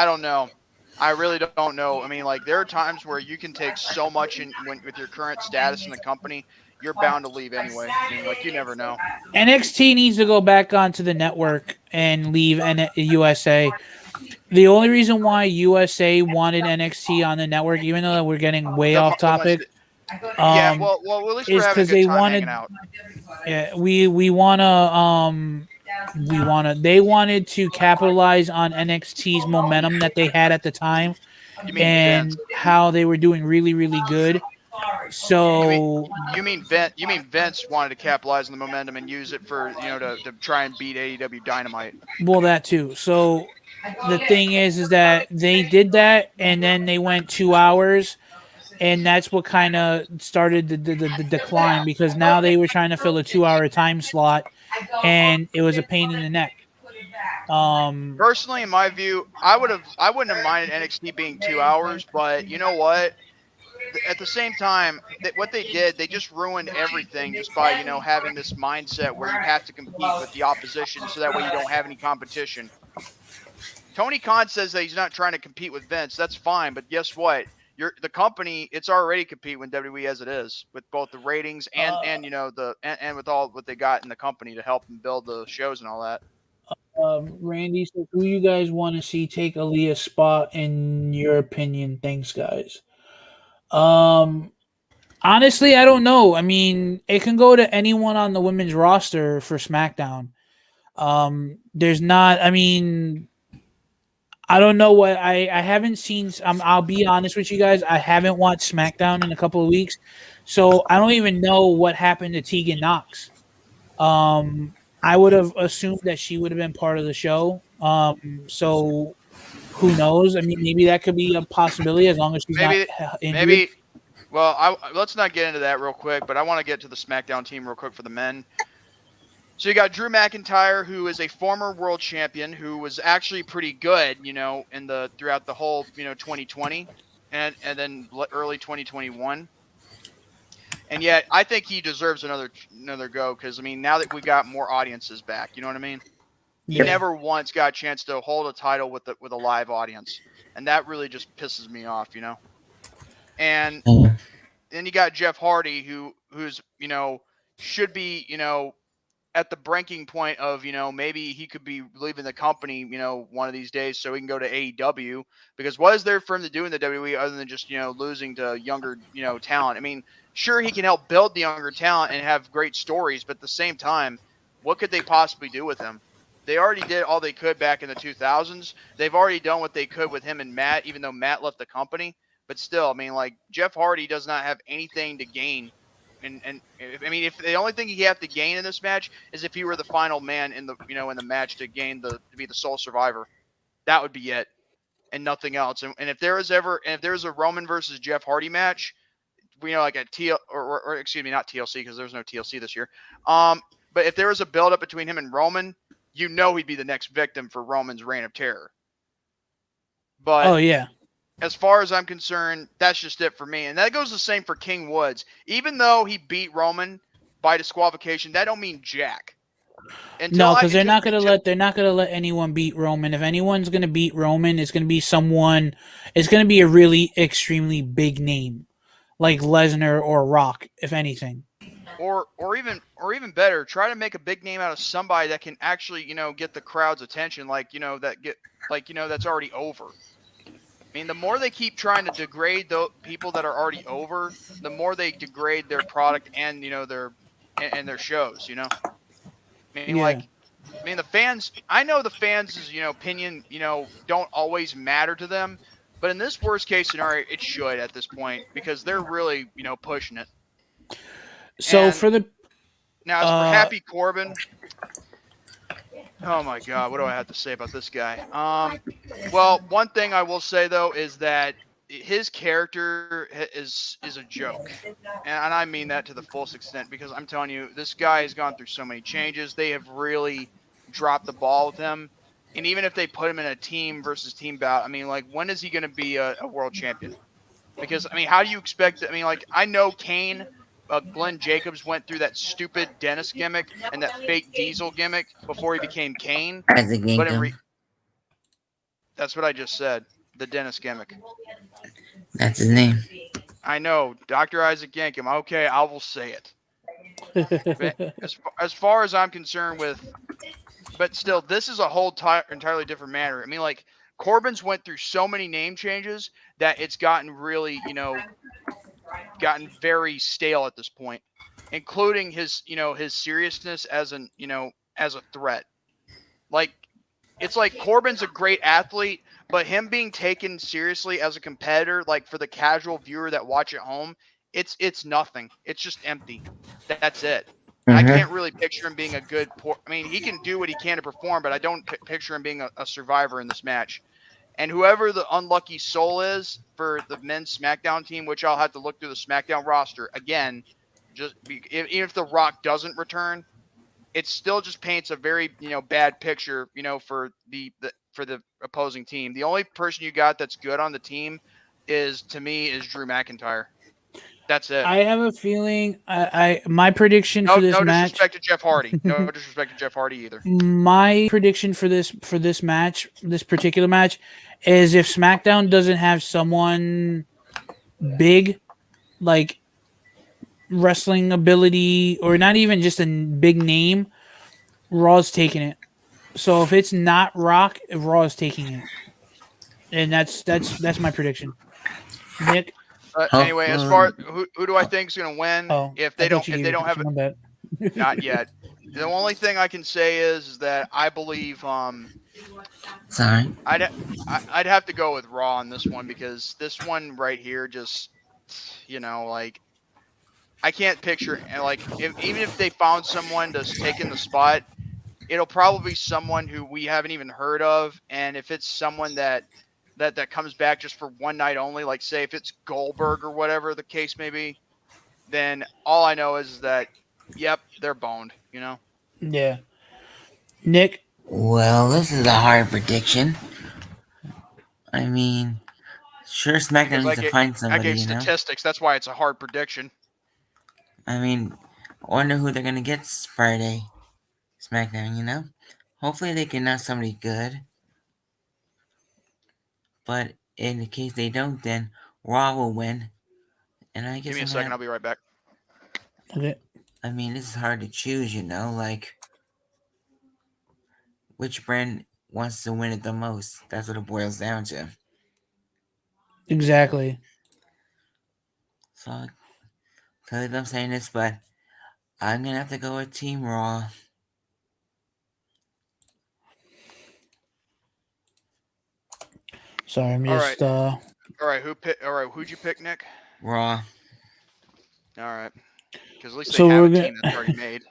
[SPEAKER 4] don't know. I really don't know. I mean, like there are times where you can take so much with your current status in the company, you're bound to leave anyway. I mean, like you never know.
[SPEAKER 2] NXT needs to go back onto the network and leave USA. The only reason why USA wanted NXT on the network, even though we're getting way
[SPEAKER 4] The,
[SPEAKER 2] off
[SPEAKER 4] the ones
[SPEAKER 2] topic,
[SPEAKER 4] that, yeah, well, at least we're
[SPEAKER 2] is
[SPEAKER 4] having a
[SPEAKER 2] because
[SPEAKER 4] good
[SPEAKER 2] they
[SPEAKER 4] time
[SPEAKER 2] wanted.
[SPEAKER 4] hanging out.
[SPEAKER 2] Yeah, they wanted to capitalize on NXT's momentum that they had at the time
[SPEAKER 4] You mean Vince?
[SPEAKER 2] and how they were doing really, really good. So
[SPEAKER 4] You mean Vince wanted to capitalize on the momentum and use it for to try and beat AEW Dynamite.
[SPEAKER 2] well, that too. So the thing is that they did that and then they went 2 hours, and that's what kind of started the decline because now they were trying to fill a 2 hour time slot, and it was a pain in the neck.
[SPEAKER 4] Personally, in my view, I wouldn't have minded NXT being 2 hours, but you know what? At the same time, what they did, they just ruined everything just by having this mindset where you have to compete with the opposition, so that way you don't have any competition. Tony Khan says that he's not trying to compete with Vince. That's fine, but guess what? The company, it's already competing with WWE as it is, with both the ratings and with all what they got in the company to help them build the shows and all that.
[SPEAKER 2] Randy said, "Who you guys want to see take Aaliyah's spot in your opinion?" Thanks, guys. Um, Honestly, I don't know. I mean, it can go to anyone on the women's roster for SmackDown. There's not. I mean, I don't know what I haven't seen. I'll be honest with you guys. I haven't watched SmackDown in a couple of weeks, so I don't even know what happened to Tegan Knox. I would have assumed that she would have been part of the show. So who knows? I mean, maybe that could be a possibility as long as she's not
[SPEAKER 4] Maybe,
[SPEAKER 2] injured.
[SPEAKER 4] maybe. Well, let's not get into that real quick, but I want to get to the SmackDown team real quick for the men. So you got Drew McIntyre, who is a former world champion, who was actually pretty good, throughout the whole 2020, and then early 2021. And yet, I think he deserves another go because I mean, now that we got more audiences back, you know what I mean? He
[SPEAKER 2] Yeah.
[SPEAKER 4] never once got a chance to hold a title with a live audience, and that really just pisses me off, you know. And
[SPEAKER 3] Yeah.
[SPEAKER 4] then you got Jeff Hardy, who's should be at the breaking point of maybe he could be leaving the company one of these days so he can go to AEW, because what is there for him to do in the WWE other than just losing to younger talent? I mean, sure, he can help build the younger talent and have great stories, but at the same time, what could they possibly do with him? They already did all they could back in the 2000s. They've already done what they could with him and Matt, even though Matt left the company. But still, I mean, like, Jeff Hardy does not have anything to gain. And I mean, if the only thing he have to gain in this match is if he were the final man in the in the match to be the sole survivor, that would be it, and nothing else. And if there is a Roman versus Jeff Hardy match, like a TL or excuse me, not TLC, because there's no TLC this year. But if there was a build up between him and Roman, he'd be the next victim for Roman's reign of terror. But
[SPEAKER 2] Oh yeah.
[SPEAKER 4] as far as I'm concerned, that's just it for me. And that goes the same for King Woods. Even though he beat Roman by disqualification, that don't mean jack.
[SPEAKER 2] No, because they're not gonna let anyone beat Roman. If anyone's gonna beat Roman, it's gonna be someone. It's gonna be a really extremely big name, like Lesnar or Rock, if anything.
[SPEAKER 4] Or even better, try to make a big name out of somebody that can actually get the crowd's attention, that's already over. I mean, the more they keep trying to degrade the people that are already over, the more they degrade their product and their shows. I mean, the fans. I know the fans' opinion don't always matter to them, but in this worst case scenario, it should at this point, because they're really pushing it.
[SPEAKER 2] So
[SPEAKER 4] And
[SPEAKER 2] for the
[SPEAKER 4] now, as for Happy Corbin, oh my God, what do I have to say about this guy? Well, one thing I will say though is that his character is a joke, and I mean that to the fullest extent, because I'm telling you, this guy has gone through so many changes. They have really dropped the ball with him, and even if they put him in a team versus team bout, I mean, like, when is he going to be a world champion? Because I mean, how do you expect? I mean, like, I know Kane. Glenn Jacobs went through that stupid Dennis gimmick and that fake Diesel gimmick before he became Kane.
[SPEAKER 3] As a game.
[SPEAKER 4] But that's what I just said. The Dennis gimmick.
[SPEAKER 3] That's his name.
[SPEAKER 4] I know, Dr. Isaac Yankem. Okay, I will say it. As far as I'm concerned but still, this is a whole entirely different matter. I mean, like, Corbin's went through so many name changes that it's gotten really, gotten very stale at this point, including his seriousness as a threat. Like, it's like Corbin's a great athlete, but him being taken seriously as a competitor, like, for the casual viewer that watch at home, it's nothing. It's just empty. That's it. I can't really picture him being a good. I mean, he can do what he can to perform, but I don't picture him being a survivor in this match. And whoever the unlucky soul is for the men's SmackDown team, which I'll have to look through the SmackDown roster again, even if The Rock doesn't return, it still just paints a very bad picture for the opposing team. The only person you got that's good on the team is Drew McIntyre. That's it.
[SPEAKER 2] I have a feeling. My prediction for this match.
[SPEAKER 4] No disrespect to Jeff Hardy. No disrespect to Jeff Hardy either.
[SPEAKER 2] My prediction for this match, this particular match, is if SmackDown doesn't have someone big, like wrestling ability, or not even just a big name, Raw's taking it. So if it's not Rock, Raw is taking it, and that's my prediction. Nick.
[SPEAKER 4] Anyway, as far who do I think is going to win if they don't have it? Not yet. The only thing I can say is that I believe
[SPEAKER 3] Sorry.
[SPEAKER 4] I'd have to go with Raw on this one, because this one right here just like, I can't picture, like, even if they found someone to take in the spot, it'll probably be someone who we haven't even heard of, and if it's someone that comes back just for one night only, like, say if it's Goldberg or whatever the case may be, then all I know is that, yep, they're boned,
[SPEAKER 2] Yeah. Nick?
[SPEAKER 3] Well, this is a hard prediction. I mean, sure, SmackDown needs to find somebody,
[SPEAKER 4] I gave statistics, that's why it's a hard prediction.
[SPEAKER 3] I mean, I wonder who they're going to get Friday. SmackDown, Hopefully they can announce somebody good. But in the case they don't, then Raw will win. And I guess
[SPEAKER 4] Give me a second. I'll be right back.
[SPEAKER 2] Okay.
[SPEAKER 3] I mean, this is hard to choose, like which brand wants to win it the most. That's what it boils down to.
[SPEAKER 2] Exactly.
[SPEAKER 3] So, tell you I'm saying this, but I'm gonna have to go with Team Raw.
[SPEAKER 2] Sorry, I'm
[SPEAKER 4] All
[SPEAKER 2] just
[SPEAKER 4] right. All right. Who'd you pick, Nick?
[SPEAKER 3] Raw.
[SPEAKER 4] All right. Because at least they
[SPEAKER 2] So
[SPEAKER 4] have
[SPEAKER 2] we're
[SPEAKER 4] a
[SPEAKER 2] gonna-
[SPEAKER 4] team that's already made.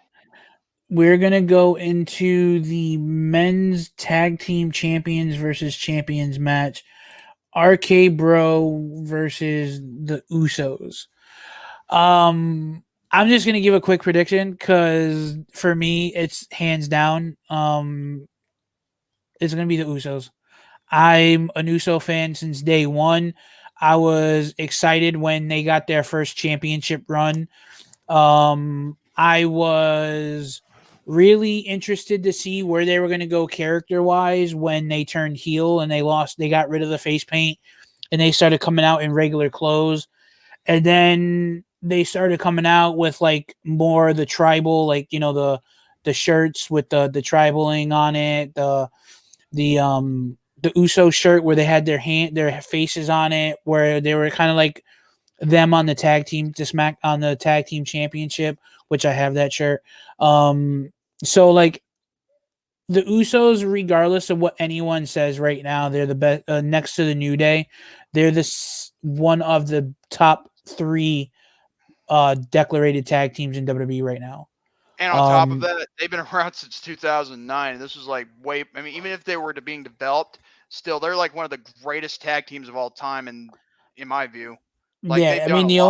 [SPEAKER 2] We're gonna go into the men's tag team champions versus champions match. RK Bro versus the Usos. I'm just gonna give a quick prediction because for me, it's hands down. It's gonna be the Usos. I'm an Uso fan since day one. I was excited when they got their first championship run. I was really interested to see where they were going to go character wise when they turned heel and they got rid of the face paint and they started coming out in regular clothes. And then they started coming out with like more the tribal, like, the shirts with the tribaling on it, the Uso shirt where they had their faces on it, where they were kind of like them on the tag team on the tag team championship, which I have that shirt. So like the Usos, regardless of what anyone says right now, they're the best next to the New Day. They're one of the top 3 declarated tag teams in WWE right now.
[SPEAKER 4] And on top of that, they've been around since 2009. This was like I mean, even if they were being developed, still they're like one of the greatest tag teams of all time, and in my view, like
[SPEAKER 2] Yeah,
[SPEAKER 4] they've
[SPEAKER 2] I
[SPEAKER 4] done
[SPEAKER 2] mean
[SPEAKER 4] a
[SPEAKER 2] the
[SPEAKER 4] lot.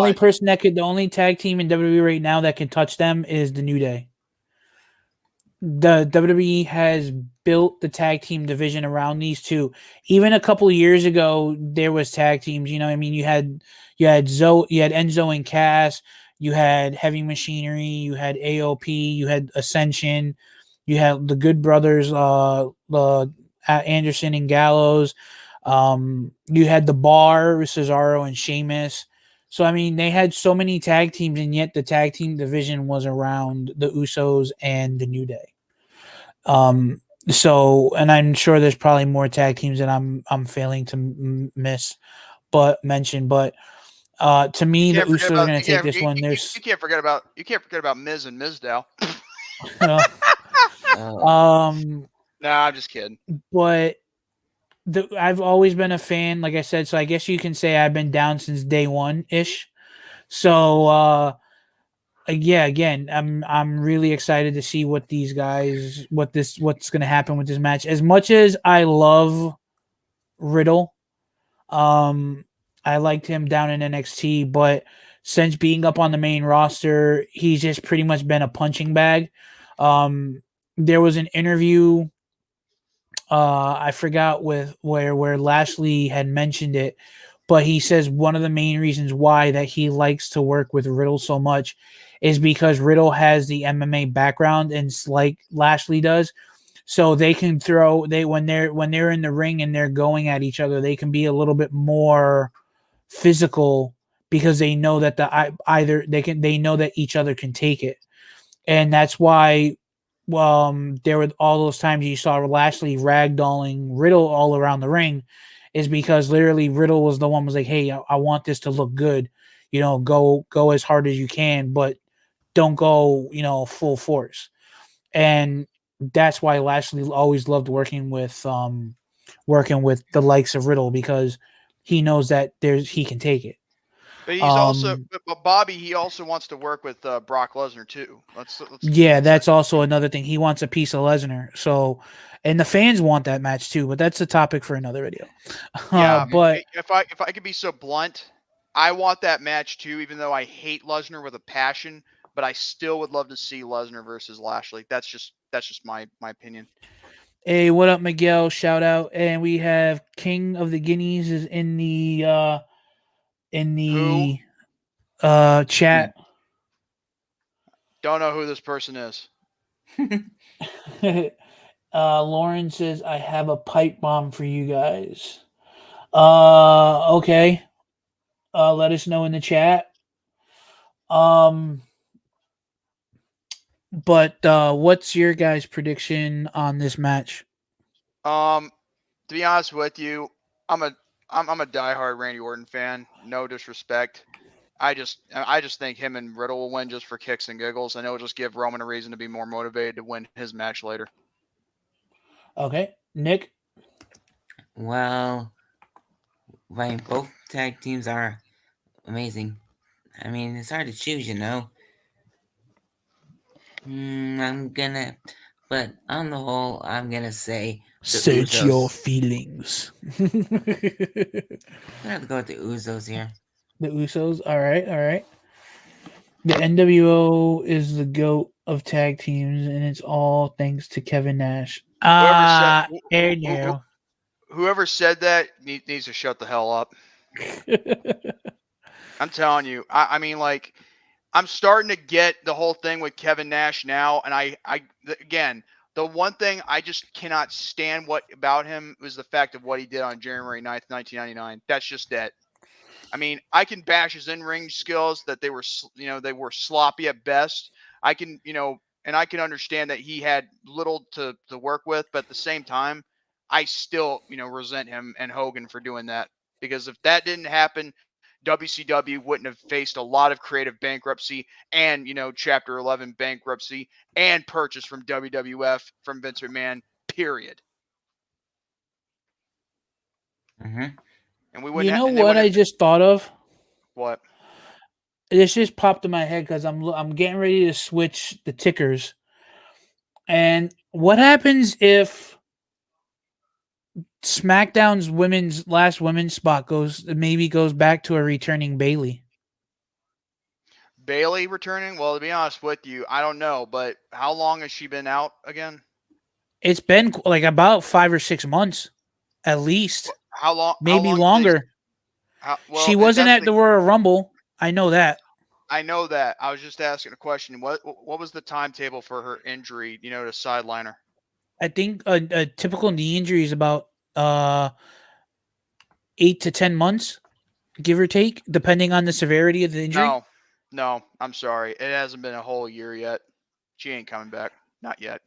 [SPEAKER 2] only tag team in WWE right now that can touch them is the New Day. The WWE has built the tag team division around these two. Even a couple of years ago, there was tag teams. You know, I mean, you had Enzo and Cass, you had Heavy Machinery, you had AOP, you had Ascension, you had the Good Brothers, Anderson and Gallows. You had the Bar, Cesaro and Sheamus. So I mean, they had so many tag teams, and yet the tag team division was around the Usos and the New Day. So, and I'm sure there's probably more tag teams that I'm failing to mention, but to me, the Usos are going to take this one.
[SPEAKER 4] You can't forget about Miz and Mizdow. No, I'm just kidding.
[SPEAKER 2] But I've always been a fan, like I said, so I guess you can say I've been down since day one ish. So yeah, again, I'm really excited to see what these guys, what's going to happen with this match. As much as I love Riddle, I liked him down in NXT, but since being up on the main roster, he's just pretty much been a punching bag. There was an interview, I forgot where Lashley had mentioned it, but he says one of the main reasons why that he likes to work with Riddle so much is because Riddle has the MMA background and like Lashley does. So they can when they're in the ring and they're going at each other, they can be a little bit more physical because they know that they know that each other can take it. And that's why there were all those times you saw Lashley ragdolling Riddle all around the ring is because literally Riddle was the one was like, hey, I want this to look good. Go as hard as you can, but don't go, full force. And that's why Lashley always loved working with the likes of Riddle because he knows that he can take it.
[SPEAKER 4] But he's but Bobby, he also wants to work with Brock Lesnar too.
[SPEAKER 2] That's also another thing. He wants a piece of Lesnar. So, and the fans want that match too, but that's a topic for another video.
[SPEAKER 4] Yeah,
[SPEAKER 2] but
[SPEAKER 4] if I could be so blunt, I want that match too, even though I hate Lesnar with a passion, but I still would love to see Lesnar versus Lashley. That's just my opinion.
[SPEAKER 2] Hey, what up, Miguel? Shout out. And we have King of the Guineas is in the chat.
[SPEAKER 4] Don't know who this person is.
[SPEAKER 2] Lauren says, I have a pipe bomb for you guys. Okay. Let us know in the chat. But what's your guys' prediction on this match?
[SPEAKER 4] To be honest with you, I'm a diehard Randy Orton fan. No disrespect. I just think him and Riddle will win just for kicks and giggles, and it'll just give Roman a reason to be more motivated to win his match later.
[SPEAKER 2] Okay, Nick.
[SPEAKER 3] Well, both tag teams are amazing. I mean, it's hard to choose, you know. But on the whole, I'm gonna say the
[SPEAKER 2] Search
[SPEAKER 3] Usos.
[SPEAKER 2] your feelings.
[SPEAKER 3] I'm gonna have to go with the Usos here.
[SPEAKER 2] The Usos. All right. The NWO is the GOAT of tag teams, and it's all thanks to Kevin Nash.
[SPEAKER 4] Whoever said that needs to shut the hell up. I'm telling you. I mean, like, I'm starting to get the whole thing with Kevin Nash now, and again, the one thing I just cannot stand about him was the fact of what he did on January 9th, 1999. That's just it. I mean, I can bash his in-ring skills, that they were sloppy at best. I can, and I can understand that he had little to work with, but at the same time, I still, resent him and Hogan for doing that, because if that didn't happen, WCW wouldn't have faced a lot of creative bankruptcy and, Chapter 11 bankruptcy and purchase from WWF from Vince McMahon, period.
[SPEAKER 3] Mm-hmm.
[SPEAKER 4] And we wouldn't.
[SPEAKER 2] You know what I just thought of?
[SPEAKER 4] What?
[SPEAKER 2] This just popped in my head because I'm getting ready to switch the tickers. And what happens if SmackDown's last women's spot goes back to a returning Bayley?
[SPEAKER 4] Bayley returning? Well, to be honest with you, I don't know. But how long has she been out again?
[SPEAKER 2] It's been like about 5 or 6 months, at least.
[SPEAKER 4] How long?
[SPEAKER 2] Maybe longer. She wasn't at the Royal Rumble. I know that.
[SPEAKER 4] I know that. I was just asking a question. What was the timetable for her injury? To sideline her.
[SPEAKER 2] I think a typical knee injury is about 8 to 10 months, give or take, depending on the severity of the injury.
[SPEAKER 4] No, I'm sorry. It hasn't been a whole year yet. She ain't coming back. Not yet.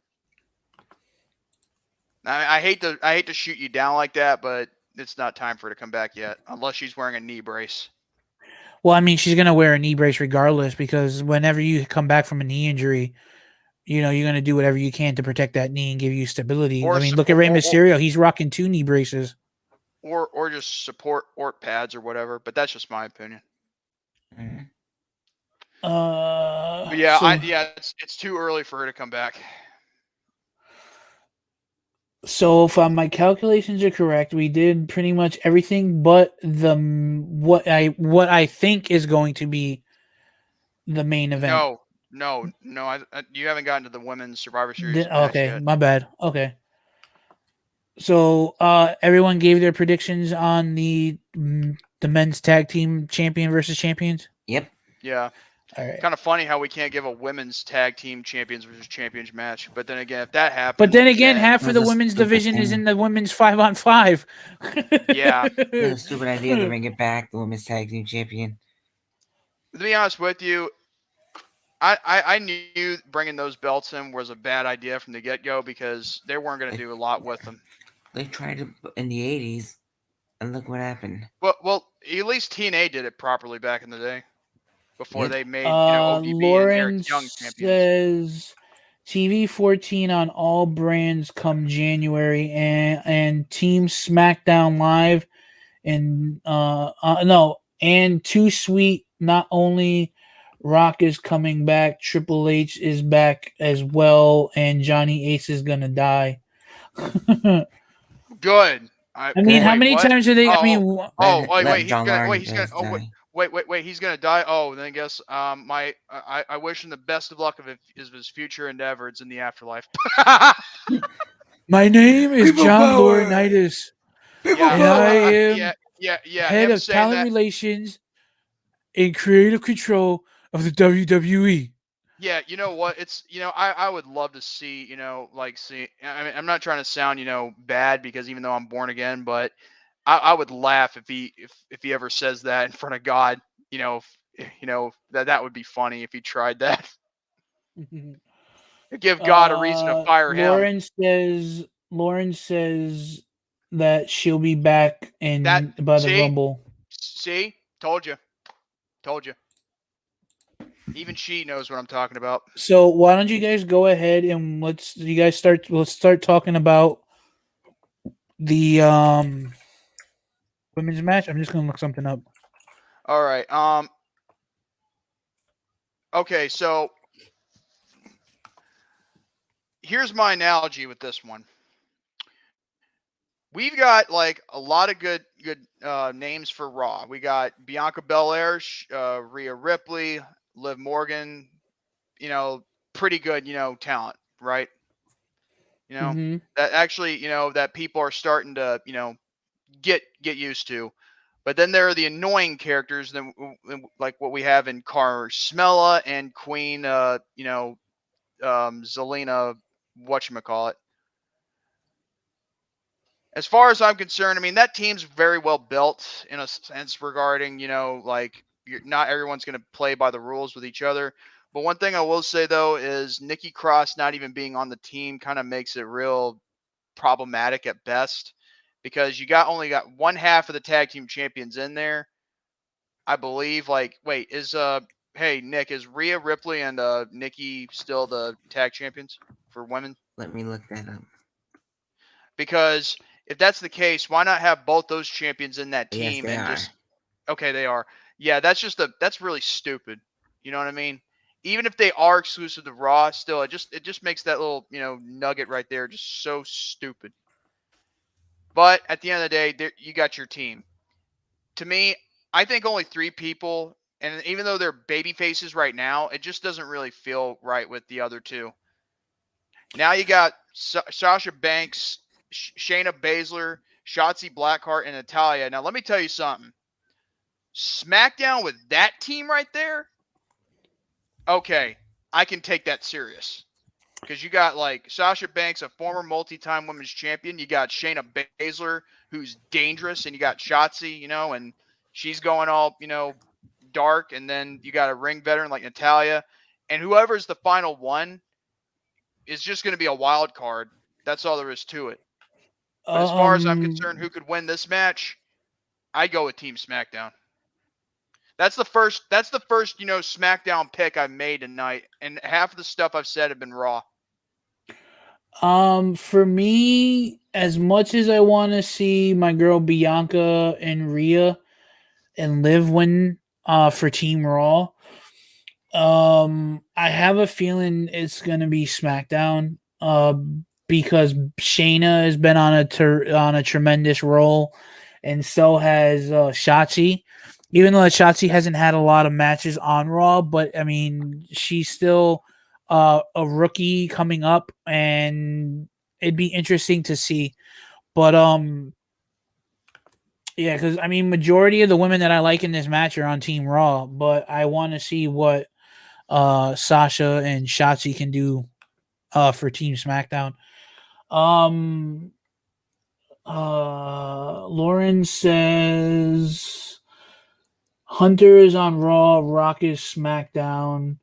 [SPEAKER 4] I hate to shoot you down like that, but it's not time for her to come back yet, unless she's wearing a knee brace.
[SPEAKER 2] Well, I mean, she's going to wear a knee brace regardless, because whenever you come back from a knee injury, you're going to do whatever you can to protect that knee and give you stability. Look at Rey Mysterio. He's rocking 2 knee braces.
[SPEAKER 4] Or just support or pads or whatever, but that's just my opinion.
[SPEAKER 3] Mm-hmm.
[SPEAKER 4] It's too early for her to come back.
[SPEAKER 2] So if my calculations are correct, we did pretty much everything but what I think is going to be the main event.
[SPEAKER 4] No. You haven't gotten to the women's Survivor Series match
[SPEAKER 2] Okay,
[SPEAKER 4] yet.
[SPEAKER 2] my bad. Okay. So everyone gave their predictions on the men's tag team champion versus champions?
[SPEAKER 3] Yep.
[SPEAKER 4] Yeah.
[SPEAKER 2] All right.
[SPEAKER 4] Kind of funny how we can't give a women's tag team champions versus champions match, but then again, if that happens,
[SPEAKER 2] but then again, half of the women's division is in the women's 5-on-5.
[SPEAKER 4] Yeah,
[SPEAKER 3] it's a stupid idea to bring it back, the women's tag team champion.
[SPEAKER 4] To be honest with you, I knew bringing those belts in was a bad idea from the get-go, because they weren't going to do a lot with them.
[SPEAKER 3] They tried it in the 80s, and look what happened.
[SPEAKER 4] Well, at least TNA did it properly back in the day. Before they made ODB
[SPEAKER 2] Lauren
[SPEAKER 4] and Young champions.
[SPEAKER 2] Says TV 14 on all brands come January, and Team SmackDown Live and and Too Sweet. Not only Rock is coming back, Triple H is back as well, and Johnny Ace is gonna die.
[SPEAKER 4] Good.
[SPEAKER 2] I mean, how many times are they?
[SPEAKER 4] He's gonna die. Oh, then I guess I wish him the best of luck of his future endeavors in the afterlife.
[SPEAKER 2] My name is John Laurinaitis, and I am head of talent relations and creative control of the WWE.
[SPEAKER 4] Yeah, you know what? It's I would love to see I mean I'm not trying to sound bad because even though I'm born again, but I would laugh if he ever says that in front of God. That would be funny if he tried that. Give God a reason to fire him.
[SPEAKER 2] Lauren says that she'll be back
[SPEAKER 4] That
[SPEAKER 2] by the
[SPEAKER 4] see
[SPEAKER 2] Rumble.
[SPEAKER 4] see told you told you. Even she knows what I'm talking about.
[SPEAKER 2] So why don't you guys go ahead and let's start talking about the women's match. I'm just gonna look something up.
[SPEAKER 4] All right. Okay, so here's my analogy with this one. We've got like a lot of good names for Raw. We got Bianca Belair, Rhea Ripley, Liv Morgan. Pretty good talent, right?
[SPEAKER 2] Mm-hmm.
[SPEAKER 4] That actually that people are starting to get used to. But then there are the annoying characters, like what we have in Carmella and Queen, Zelina, whatchamacallit. As far as I'm concerned, I mean, that team's very well built in a sense regarding, like not everyone's going to play by the rules with each other. But one thing I will say, though, is Nikki Cross not even being on the team kind of makes it real problematic at best because you only got one half of the tag team champions in there. I believe, like, wait, hey, Nick, is Rhea Ripley and Nikki still the tag champions for women?
[SPEAKER 3] Let me look that up.
[SPEAKER 4] Because if that's the case, why not have both those champions in that team
[SPEAKER 3] Yes,
[SPEAKER 4] okay, they are. Yeah, that's really stupid. You know what I mean? Even if they are exclusive to Raw, still it just makes that little, nugget right there just so stupid. But at the end of the day, you got your team. To me, I think only 3 people, and even though they're baby faces right now, it just doesn't really feel right with the other 2. Now you got Sasha Banks, Shayna Baszler, Shotzi Blackheart, and Natalya. Now let me tell you something. SmackDown with that team right there, okay, I can take that serious. Because you got like Sasha Banks, a former multi-time women's champion. You got Shayna Baszler, who's dangerous, and you got Shotzi, and she's going all, dark. And then you got a ring veteran like Natalya. And whoever's the final one is just going to be a wild card. That's all there is to it. But as far as I'm concerned, who could win this match, I go with Team SmackDown. That's the first, SmackDown pick I've made tonight, and half of the stuff I've said have been Raw.
[SPEAKER 2] For me, as much as I want to see my girl Bianca and Rhea and Liv win for Team Raw, I have a feeling it's gonna be SmackDown. Because Shayna has been on a tremendous roll, and so has Shotzi. Even though Shotzi hasn't had a lot of matches on Raw, but I mean she's still a rookie coming up, and it'd be interesting to see. But yeah, because I mean majority of the women that I like in this match are on Team Raw, but I want to see what Sasha and Shotzi can do for Team SmackDown. Lauren says Hunter is on Raw, Rock is SmackDown,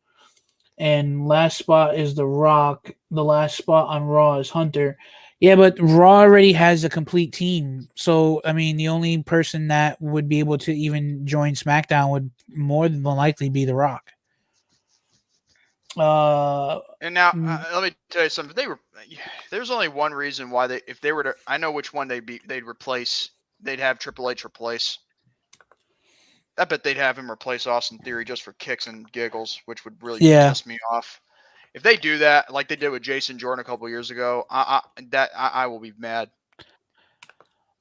[SPEAKER 2] and last spot is The Rock. The last spot on Raw is Hunter. Yeah, but Raw already has a complete team. So, I mean, the only person that would be able to even join SmackDown would more than likely be The Rock.
[SPEAKER 4] And now let me tell you something. There's only one reason why if they were to, I know which one they'd replace. They'd have Triple H replace. I bet they'd have him replace Austin Theory just for kicks and giggles, which would really piss me off. If they do that, like they did with Jason Jordan a couple years ago, I will be mad.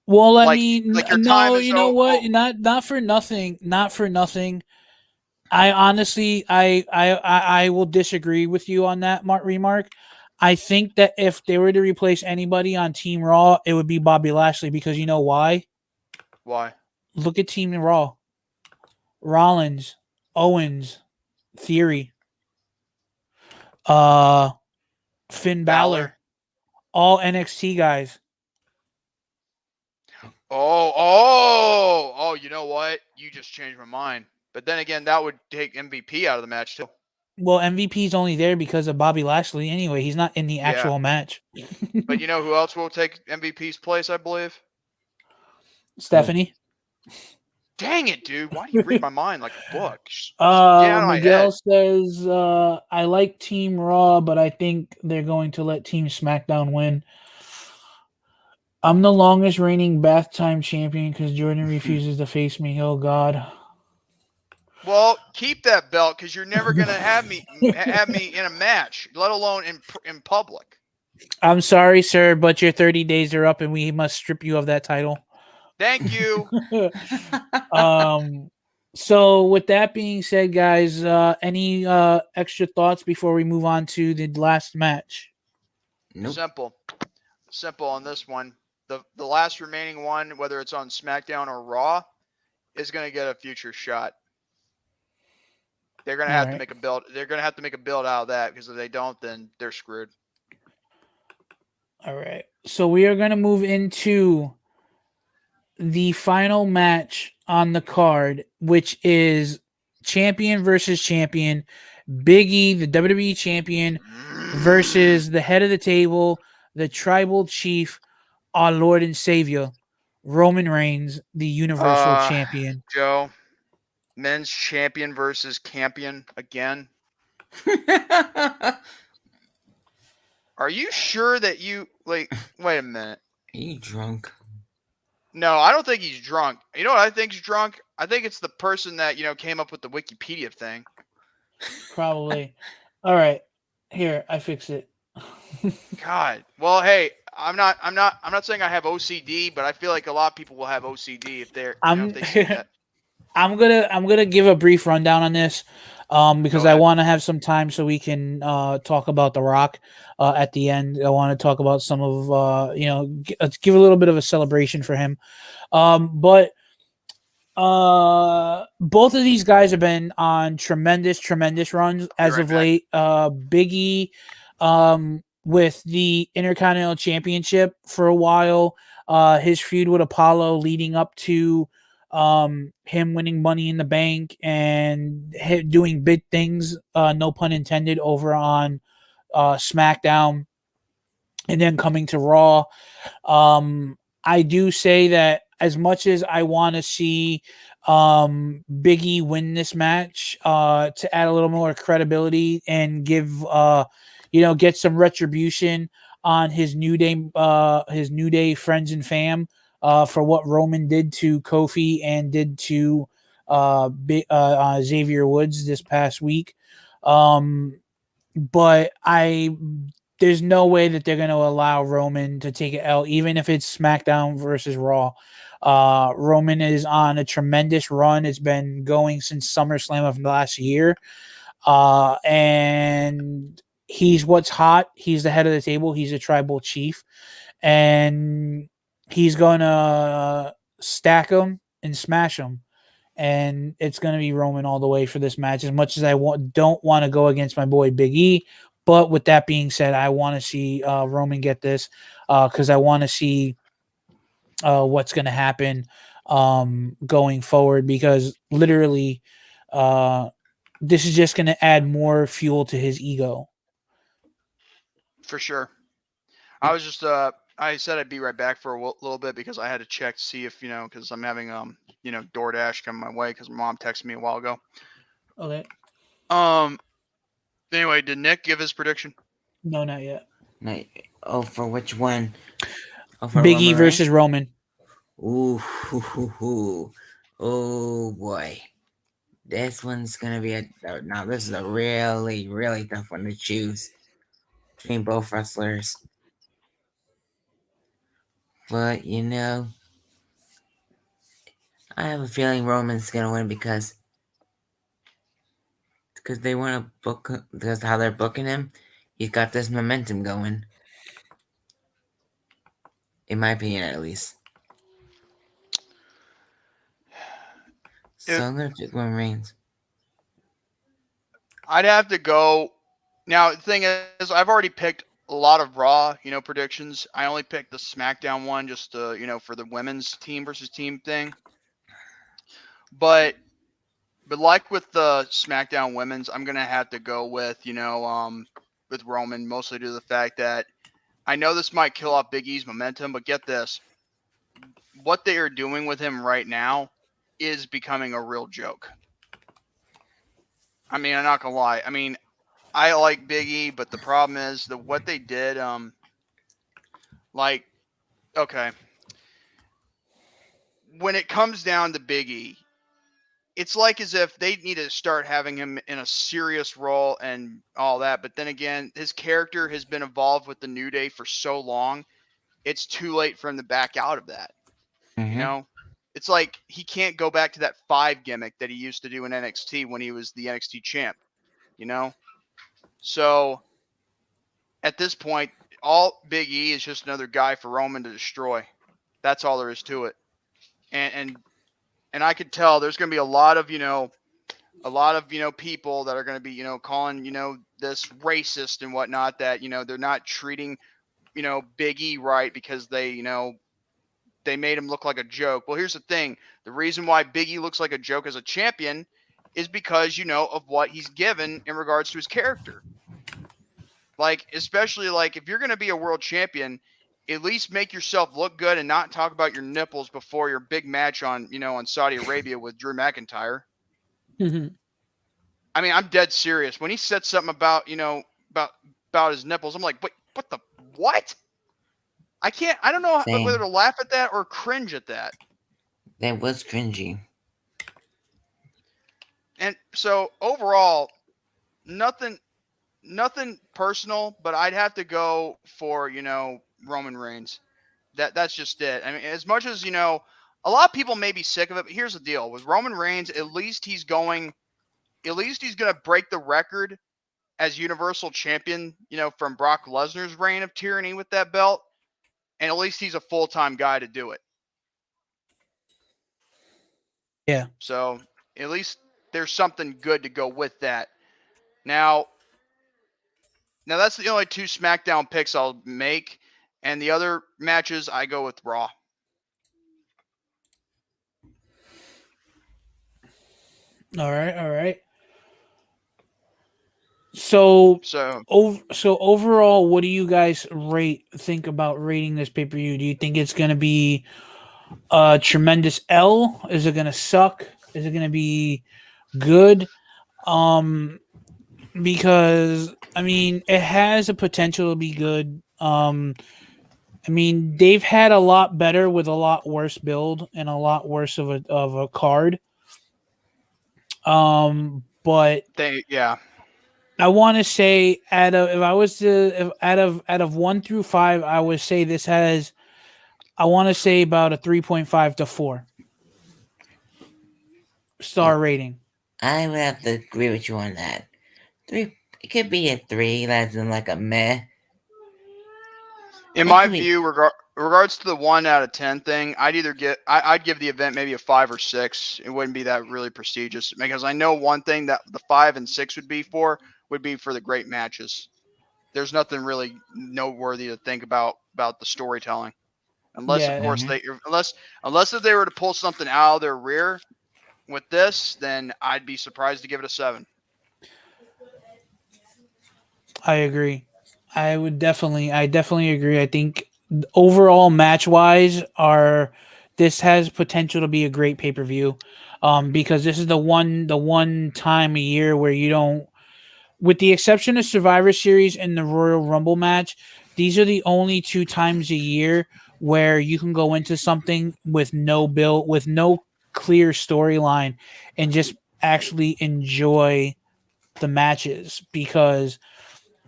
[SPEAKER 2] Well, I mean,
[SPEAKER 4] no,
[SPEAKER 2] you know what? Not for nothing. Not for nothing. I honestly, I will disagree with you on that remark. I think that if they were to replace anybody on Team Raw, it would be Bobby Lashley, because you know why?
[SPEAKER 4] Why?
[SPEAKER 2] Look at Team Raw. Rollins, Owens, Theory. Finn Balor.
[SPEAKER 4] Balor.
[SPEAKER 2] All NXT guys.
[SPEAKER 4] Oh, you know what? You just changed my mind. But then again, that would take MVP out of the match too.
[SPEAKER 2] Well, MVP's only there because of Bobby Lashley anyway. He's not in the actual match.
[SPEAKER 4] But you know who else will take MVP's place, I believe?
[SPEAKER 2] Stephanie.
[SPEAKER 4] Dang it, dude. Why do you read my mind like a book? Just get out of my
[SPEAKER 2] Miguel
[SPEAKER 4] head.
[SPEAKER 2] says, I like Team Raw, but I think they're going to let Team SmackDown win. I'm the longest reigning bath time champion because Jordan refuses to face me. Oh, God.
[SPEAKER 4] Well, keep that belt because you're never going to have me in a match, let alone in public.
[SPEAKER 2] I'm sorry, sir, but your 30 days are up and we must strip you of that title.
[SPEAKER 4] Thank you.
[SPEAKER 2] So with that being said, guys, any extra thoughts before we move on to the last match?
[SPEAKER 3] Nope.
[SPEAKER 4] Simple on this one. The last remaining one, whether it's on SmackDown or Raw, is going to get a future shot. They're going to have to make a build. They're going to have to make a build out of that because if they don't, then they're screwed.
[SPEAKER 2] All right. So we are going to move into the final match on the card, which is champion versus champion. Biggie, the WWE champion, versus the head of the table, the tribal chief, our Lord and Savior, Roman Reigns, the Universal Champion.
[SPEAKER 4] Joe, men's champion versus campion again. Are you sure that you wait a minute?
[SPEAKER 3] Are you drunk?
[SPEAKER 4] No, I don't think he's drunk. You know what I think's drunk? I think it's the person that, came up with the Wikipedia thing.
[SPEAKER 2] Probably. All right. Here, I fix it.
[SPEAKER 4] God. Well, hey, I'm not saying I have OCD, but I feel like a lot of people will have OCD if they're if they see that.
[SPEAKER 2] I'm gonna give a brief rundown on this, because I want to have some time so we can talk about The Rock at the end. I want to talk about some of let's give a little bit of a celebration for him. But both of these guys have been on tremendous runs as of late. Biggie, with the Intercontinental Championship for a while. His feud with Apollo leading up to him winning Money in the Bank and doing big things, no pun intended, over on SmackDown, and then coming to Raw. I do say that as much as I want to see Biggie win this match to add a little more credibility and give get some retribution on his New Day friends and fam for what Roman did to Kofi and did to Xavier Woods this past week. But there's no way that they're going to allow Roman to take an L, even if it's SmackDown versus Raw. Roman is on a tremendous run. It's been going since SummerSlam of last year. And he's what's hot. He's the head of the table. He's a tribal chief. And he's going to stack him and smash him. And it's going to be Roman all the way for this match, as much as I don't want to go against my boy Big E. But with that being said, I want to see Roman get this because I want to see what's going to happen going forward, because literally this is just going to add more fuel to his ego.
[SPEAKER 4] For sure. I was just I said I'd be right back for a little bit because I had to check to see if because I'm having DoorDash come my way because my mom texted me a while ago.
[SPEAKER 2] Okay.
[SPEAKER 4] Anyway, did Nick give his prediction?
[SPEAKER 2] No, not yet.
[SPEAKER 3] No. Oh, for which one?
[SPEAKER 2] Oh, for Biggie versus Roman.
[SPEAKER 3] Ooh, oh boy, this one's gonna be now. This is a really, really tough one to choose between both wrestlers. But I have a feeling Roman's gonna win because they want to book, because how they're booking him, he's got this momentum going. In my opinion, at least. So I'm gonna pick Roman Reigns.
[SPEAKER 4] I'd have to go Now the thing is, I've already picked a lot of Raw, predictions. I only picked the SmackDown one just for the women's team versus team thing. But like with the SmackDown women's, I'm gonna have to go with with Roman, mostly due to the fact that I know this might kill off Big E's momentum, but get this: what they are doing with him right now is becoming a real joke. I mean, I'm not gonna lie. I mean, I like Big E, but the problem is what they did. Okay, when it comes down to Big E, it's like as if they need to start having him in a serious role and all that. But then again, his character has been involved with the New Day for so long, it's too late for him to back out of that.
[SPEAKER 3] Mm-hmm.
[SPEAKER 4] It's like he can't go back to that 5 gimmick that he used to do in NXT when he was the NXT champ. So at this point, all Big E is just another guy for Roman to destroy. That's all there is to it. And I could tell there's going to be a lot of people that are going to be calling this racist and whatnot, that they're not treating Big E right because they made him look like a joke. Well, here's the thing: the reason why Big E looks like a joke as a champion is because of what he's given in regards to his character. Like, especially like if you're going to be a world champion, at least make yourself look good and not talk about your nipples before your big match on Saudi Arabia with Drew McIntyre.
[SPEAKER 2] Mm-hmm.
[SPEAKER 4] I mean, I'm dead serious. When he said something about about his nipples, I'm like, what the what? I don't know whether to laugh at that or cringe at that.
[SPEAKER 3] That was cringy.
[SPEAKER 4] And so overall, nothing personal, but I'd have to go for Roman Reigns. That's just it. I mean, as much as a lot of people may be sick of it, but here's the deal: with Roman Reigns, at least he's going to break the record as Universal Champion, from Brock Lesnar's reign of tyranny with that belt, and at least he's a full-time guy to do it.
[SPEAKER 2] Yeah.
[SPEAKER 4] So at least there's something good to go with that. Now that's the only 2 SmackDown picks I'll make, and the other matches I go with Raw.
[SPEAKER 2] All right. So overall, what do you guys think about rating this pay-per-view? Do you think it's going to be a tremendous L? Is it going to suck? Is it going to be good? Because I mean, it has a potential to be good. I mean, they've had a lot better with a lot worse build and a lot worse of a card. But I want to say out of 1 through 5, I would say this has, I want to say about a 3.5 to 4 star rating.
[SPEAKER 3] I would have to agree with you on that. 3, it could be a 3, as in like a meh.
[SPEAKER 4] In my view, regards to the 1 out of 10 thing, I'd give the event maybe a 5 or 6. It wouldn't be that really prestigious, because I know one thing that the 5 and 6 would be for the great matches. There's nothing really noteworthy to think about the storytelling, unless of course unless if they were to pull something out of their rear with this, then I'd be surprised to give it a 7.
[SPEAKER 2] I agree. I definitely agree. I think overall match wise, this has potential to be a great pay-per-view, because this is the one time a year where you don't, with the exception of Survivor Series and the Royal Rumble match, these are the only 2 times a year where you can go into something with no build, with no clear storyline, and just actually enjoy the matches, because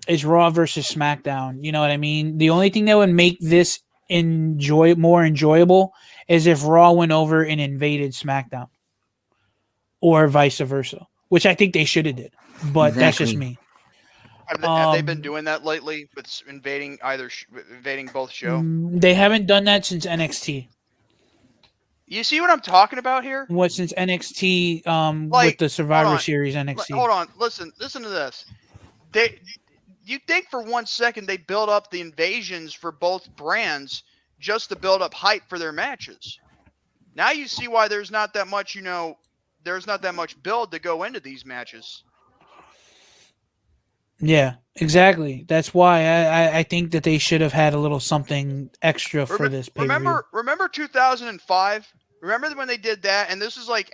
[SPEAKER 2] it's Raw versus SmackDown. You know what I mean? The only thing that would make this more enjoyable is if Raw went over and invaded SmackDown, or vice versa, which I think they should have did. But that's just me.
[SPEAKER 4] Have they been doing that lately with invading both shows?
[SPEAKER 2] They haven't done that since NXT.
[SPEAKER 4] You see what I'm talking about here?
[SPEAKER 2] What, since NXT, with the Survivor Series NXT?
[SPEAKER 4] Hold on, listen to this. you think for 1 second they build up the invasions for both brands just to build up hype for their matches. Now you see why there's not that much, there's not that much build to go into these matches.
[SPEAKER 2] Yeah, exactly. That's why I think that they should have had a little something extra for this pay-per-view.
[SPEAKER 4] Remember 2005? Remember when they did that? And this is like,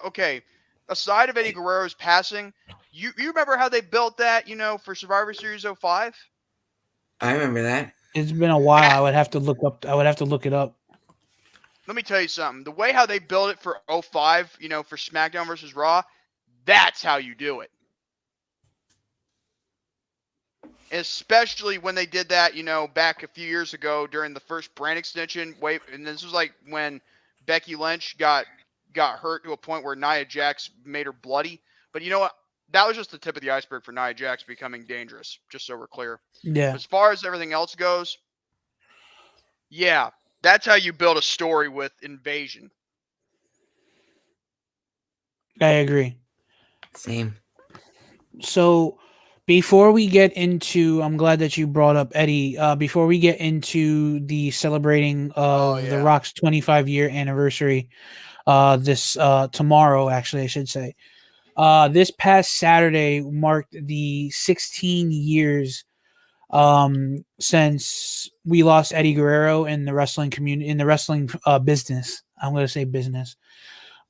[SPEAKER 4] okay, aside of Eddie Guerrero's passing, you remember how they built that, for Survivor Series 05?
[SPEAKER 3] I remember that.
[SPEAKER 2] It's been a while. I would have to look it up.
[SPEAKER 4] Let me tell you something. The way how they built it for 05, for SmackDown versus Raw, that's how you do it. Especially when they did that, back a few years ago during the first brand extension. And this was like when Becky Lynch got hurt to a point where Nia Jax made her bloody. But you know what? That was just the tip of the iceberg for Nia Jax becoming dangerous, just so we're clear.
[SPEAKER 2] Yeah.
[SPEAKER 4] As far as everything else goes, yeah, that's how you build a story with Invasion.
[SPEAKER 2] I agree.
[SPEAKER 3] Same.
[SPEAKER 2] So before we get into, I'm glad that you brought up Eddie. Before we get into the celebrating of The Rock's 25-year anniversary, this tomorrow, actually, I should say, this past Saturday marked the 16 years since we lost Eddie Guerrero in the wrestling community, in the wrestling business. I'm going to say business.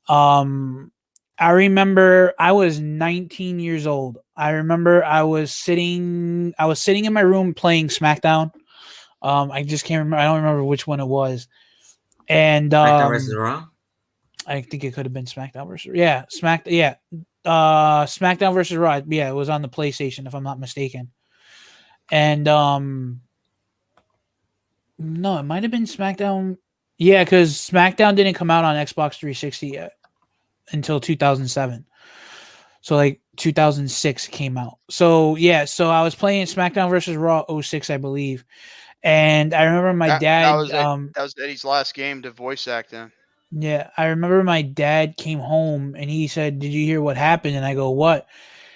[SPEAKER 2] I remember I was 19 years old. I remember I was sitting in my room playing Smackdown. I just can't remember. I don't remember which one it was. And
[SPEAKER 3] SmackDown versus Raw?
[SPEAKER 2] I think it could have been SmackDown versus SmackDown versus Raw. Yeah, it was on the PlayStation, if I'm not mistaken. And no, it might have been SmackDown. Yeah, because SmackDown didn't come out on Xbox 360 yet until 2007. So like 2006 came out. So yeah, so I was playing SmackDown versus Raw 06, I believe. And I remember my dad.
[SPEAKER 4] That was Eddie's last game to voice act in.
[SPEAKER 2] Yeah, I remember my dad came home and he said, "Did you hear what happened?" And I go, "What?"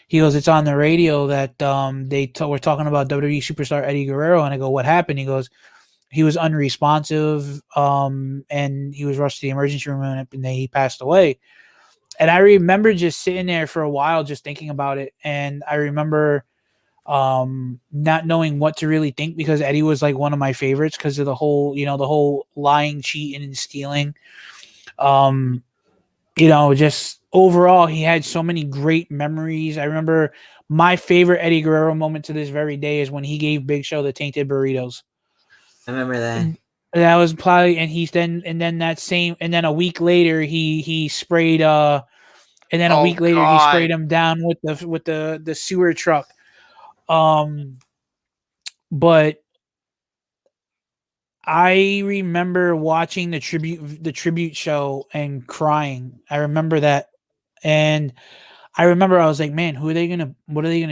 [SPEAKER 2] He goes, "It's on the radio that we're talking about WWE superstar Eddie Guerrero." And I go, "What happened?" He goes, "He was unresponsive, and he was rushed to the emergency room, and then he passed away." And I remember just sitting there for a while, just thinking about it. And I remember not knowing what to really think, because Eddie was like one of my favorites because of the whole lying, cheating, and stealing. Just overall, he had so many great memories. I remember my favorite Eddie Guerrero moment to this very day is when he gave Big Show the tainted burritos.
[SPEAKER 3] I remember that.
[SPEAKER 2] That was probably, and then a week later he sprayed he sprayed him down with the sewer truck. But I remember watching the tribute show and crying. I remember that. And I remember I was like, man, what are they gonna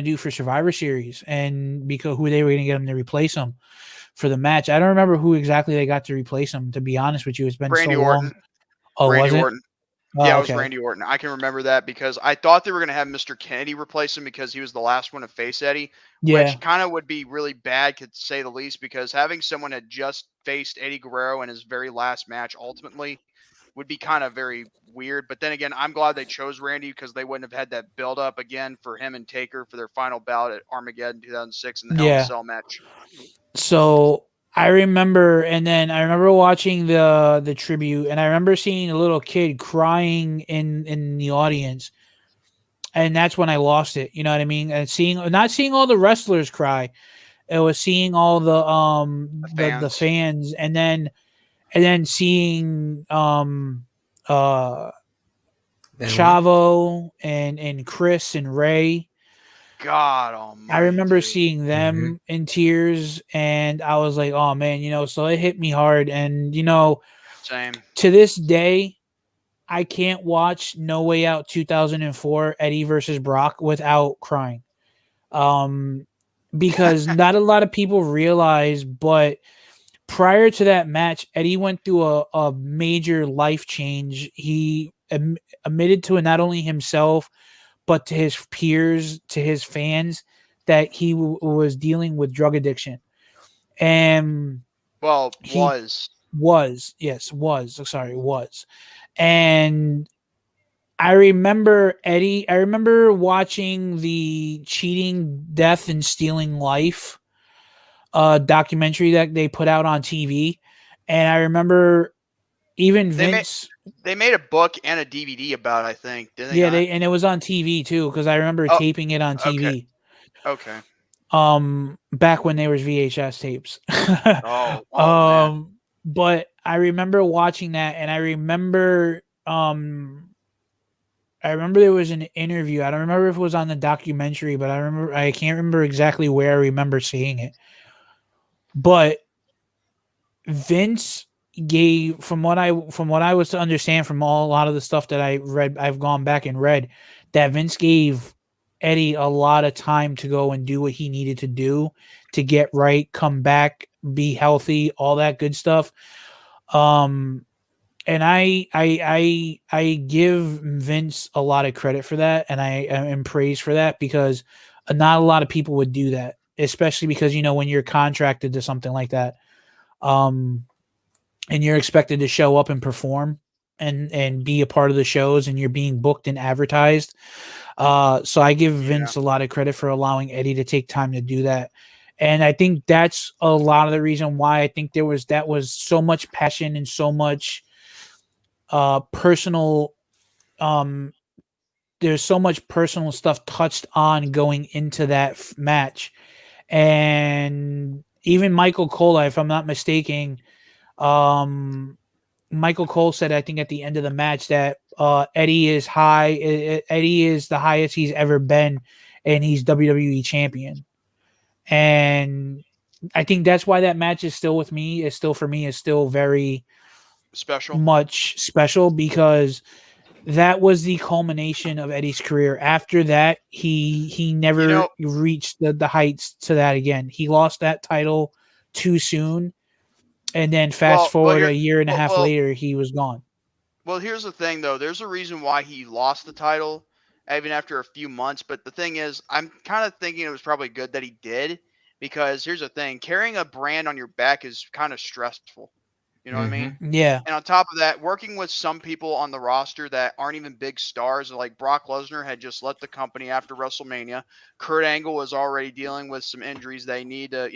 [SPEAKER 2] do for Survivor Series? And because who they were gonna get him to replace him for the match. I don't remember who exactly they got to replace him, to be honest with you. It's been
[SPEAKER 4] Randy
[SPEAKER 2] so
[SPEAKER 4] Orton.
[SPEAKER 2] long. Oh,
[SPEAKER 4] Randy
[SPEAKER 2] was it?
[SPEAKER 4] Orton. Yeah, it was Randy Orton. I can remember that because I thought they were going to have Mr. Kennedy replace him because he was the last one to face Eddie, which kind of would be really bad, to say the least, because having someone that just faced Eddie Guerrero in his very last match ultimately would be kind of very weird. But then again, I'm glad they chose Randy because they wouldn't have had that build up again for him and Taker for their final bout at Armageddon 2006 in the Hell in a Cell match.
[SPEAKER 2] So I remember watching the tribute, and I remember seeing a little kid crying in the audience, and that's when I lost it. You know what I mean? And not seeing all the wrestlers cry, it was seeing all the fans, and then seeing Chavo and Chris and Ray.
[SPEAKER 4] God almighty.
[SPEAKER 2] I remember seeing them in tears, and I was like, oh man, so it hit me hard. And
[SPEAKER 4] same.
[SPEAKER 2] To this day, I can't watch No Way Out 2004 Eddie versus Brock without crying. Because not a lot of people realize, but prior to that match, Eddie went through a major life change. He admitted to it, not only himself, but to his peers, to his fans, that he was dealing with drug addiction, and
[SPEAKER 4] Well,
[SPEAKER 2] he
[SPEAKER 4] was.
[SPEAKER 2] was and I remember Eddie. I remember watching the Cheating, Death, and Stealing Life documentary that they put out on TV, and I remember even Vince.
[SPEAKER 4] They made a book and a DVD about it, I think. Did they
[SPEAKER 2] Yeah,
[SPEAKER 4] not?
[SPEAKER 2] and it was on TV too because I remember
[SPEAKER 4] Oh,
[SPEAKER 2] taping it on TV.
[SPEAKER 4] okay.
[SPEAKER 2] Back when there was VHS tapes.
[SPEAKER 4] Oh, man.
[SPEAKER 2] But I remember watching that, and I remember there was an interview. I don't remember if it was on the documentary, but I can't remember exactly where I remember seeing it. But Vince gave, from what I was to understand from a lot of the stuff that I read, I've gone back and read, that Vince gave Eddie a lot of time to go and do what he needed to do to get right, come back, be healthy, all that good stuff. And I give Vince a lot of credit for that, and I am praised for that, because not a lot of people would do that, especially because, you know, when you're contracted to something like that, and you're expected to show up and perform and be a part of the shows, and you're being booked and advertised. So I give Vince a lot of credit for allowing Eddie to take time to do that. And I think that's a lot of the reason why I think that was so much passion and so much personal. There's so much personal stuff touched on going into that match. And even Michael Cole, if I'm not mistaken, Michael Cole said, I think at the end of the match, that Eddie is Eddie is the highest he's ever been, and he's WWE champion. And I think that's why that match is still with me. Is still, for me, is still very much special, because that was the culmination of Eddie's career. After that, he never reached the heights to that again. He lost that title too soon. And then fast forward a year and a half later, he was gone.
[SPEAKER 4] Well, here's the thing, though. There's a reason why he lost the title, even after a few months. But the thing is, I'm kind of thinking it was probably good that he did, because here's the thing. Carrying a brand on your back is kind of stressful. You know what I mean?
[SPEAKER 2] Yeah.
[SPEAKER 4] And on top of that, working with some people on the roster that aren't even big stars, like Brock Lesnar had just left the company after WrestleMania. Kurt Angle was already dealing with some injuries they need to,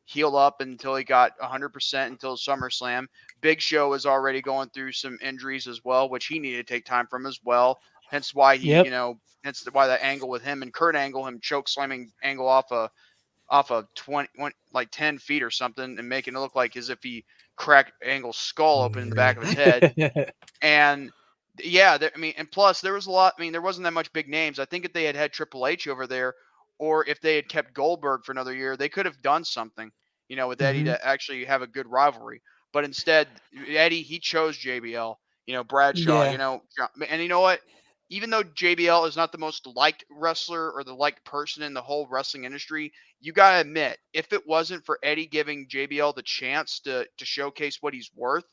[SPEAKER 4] heal up until he got 100% until SummerSlam. Big Show was already going through some injuries as well, which he needed to take time from as well. Hence why he, hence why that angle with him and Kurt Angle, him choke slamming Angle off of 10 feet or something, and making it look like as if he cracked Angle's skull open in the back of his head. And yeah, and plus there was a lot. There wasn't that much big names. I think if they had Triple H over there, or if they had kept Goldberg for another year, they could have done something, with Eddie to actually have a good rivalry. But instead, Eddie, he chose JBL, Bradshaw, and you know what? Even though JBL is not the most liked wrestler or the liked person in the whole wrestling industry, you got to admit, if it wasn't for Eddie giving JBL the chance to showcase what he's worth,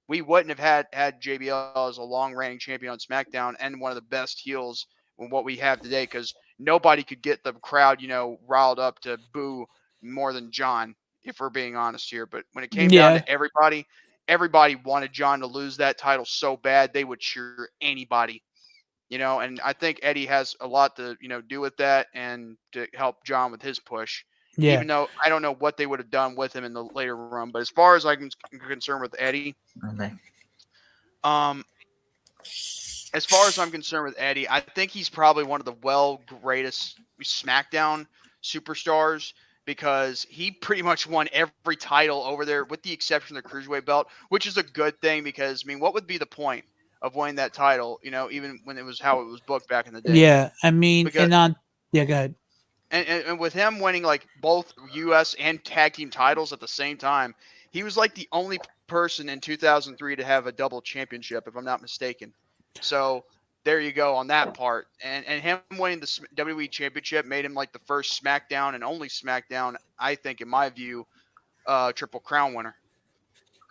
[SPEAKER 4] we wouldn't have had JBL as a long-reigning champion on SmackDown and one of the best heels in what we have today, because nobody could get the crowd, riled up to boo more than John, if we're being honest here. But when it came down to everybody wanted John to lose that title so bad they would cheer anybody. And I think Eddie has a lot to, do with that, and to help John with his push.
[SPEAKER 2] Yeah.
[SPEAKER 4] Even though I don't know what they would have done with him in the later run, but as far as I'm concerned with Eddie, as far as I'm concerned with Eddie, I think he's probably one of the greatest SmackDown superstars, because he pretty much won every title over there, with the exception of the Cruiserweight belt, which is a good thing, because what would be the point of winning that title, even when it was how it was booked back in the day?
[SPEAKER 2] Yeah, go ahead.
[SPEAKER 4] And with him winning like both U.S. and tag team titles at the same time, he was like the only person in 2003 to have a double championship, if I'm not mistaken. So there you go on that part. And him winning the WWE championship made him like the first SmackDown and only SmackDown, I think, in my view, Triple Crown winner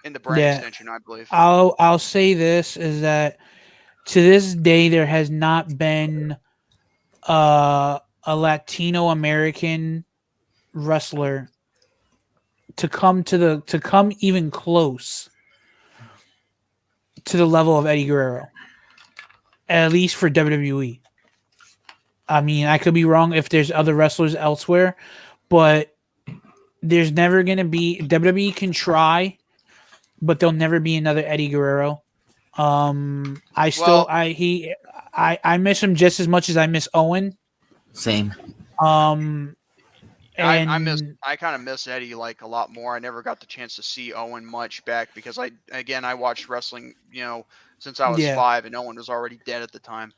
[SPEAKER 4] in the brand extension, I believe.
[SPEAKER 2] I'll say this, is that to this day there has not been a a Latino American wrestler to come even close to the level of Eddie Guerrero, at least for WWE. I mean, I could be wrong if there's other wrestlers elsewhere, but there's never going to be. WWE can try, but there'll never be another Eddie Guerrero. I miss him just as much as I miss Owen.
[SPEAKER 3] Same.
[SPEAKER 2] And
[SPEAKER 4] I kind of miss Eddie like a lot more. I never got the chance to see Owen much back because I watched wrestling, since I was 5, and Owen was already dead at the time.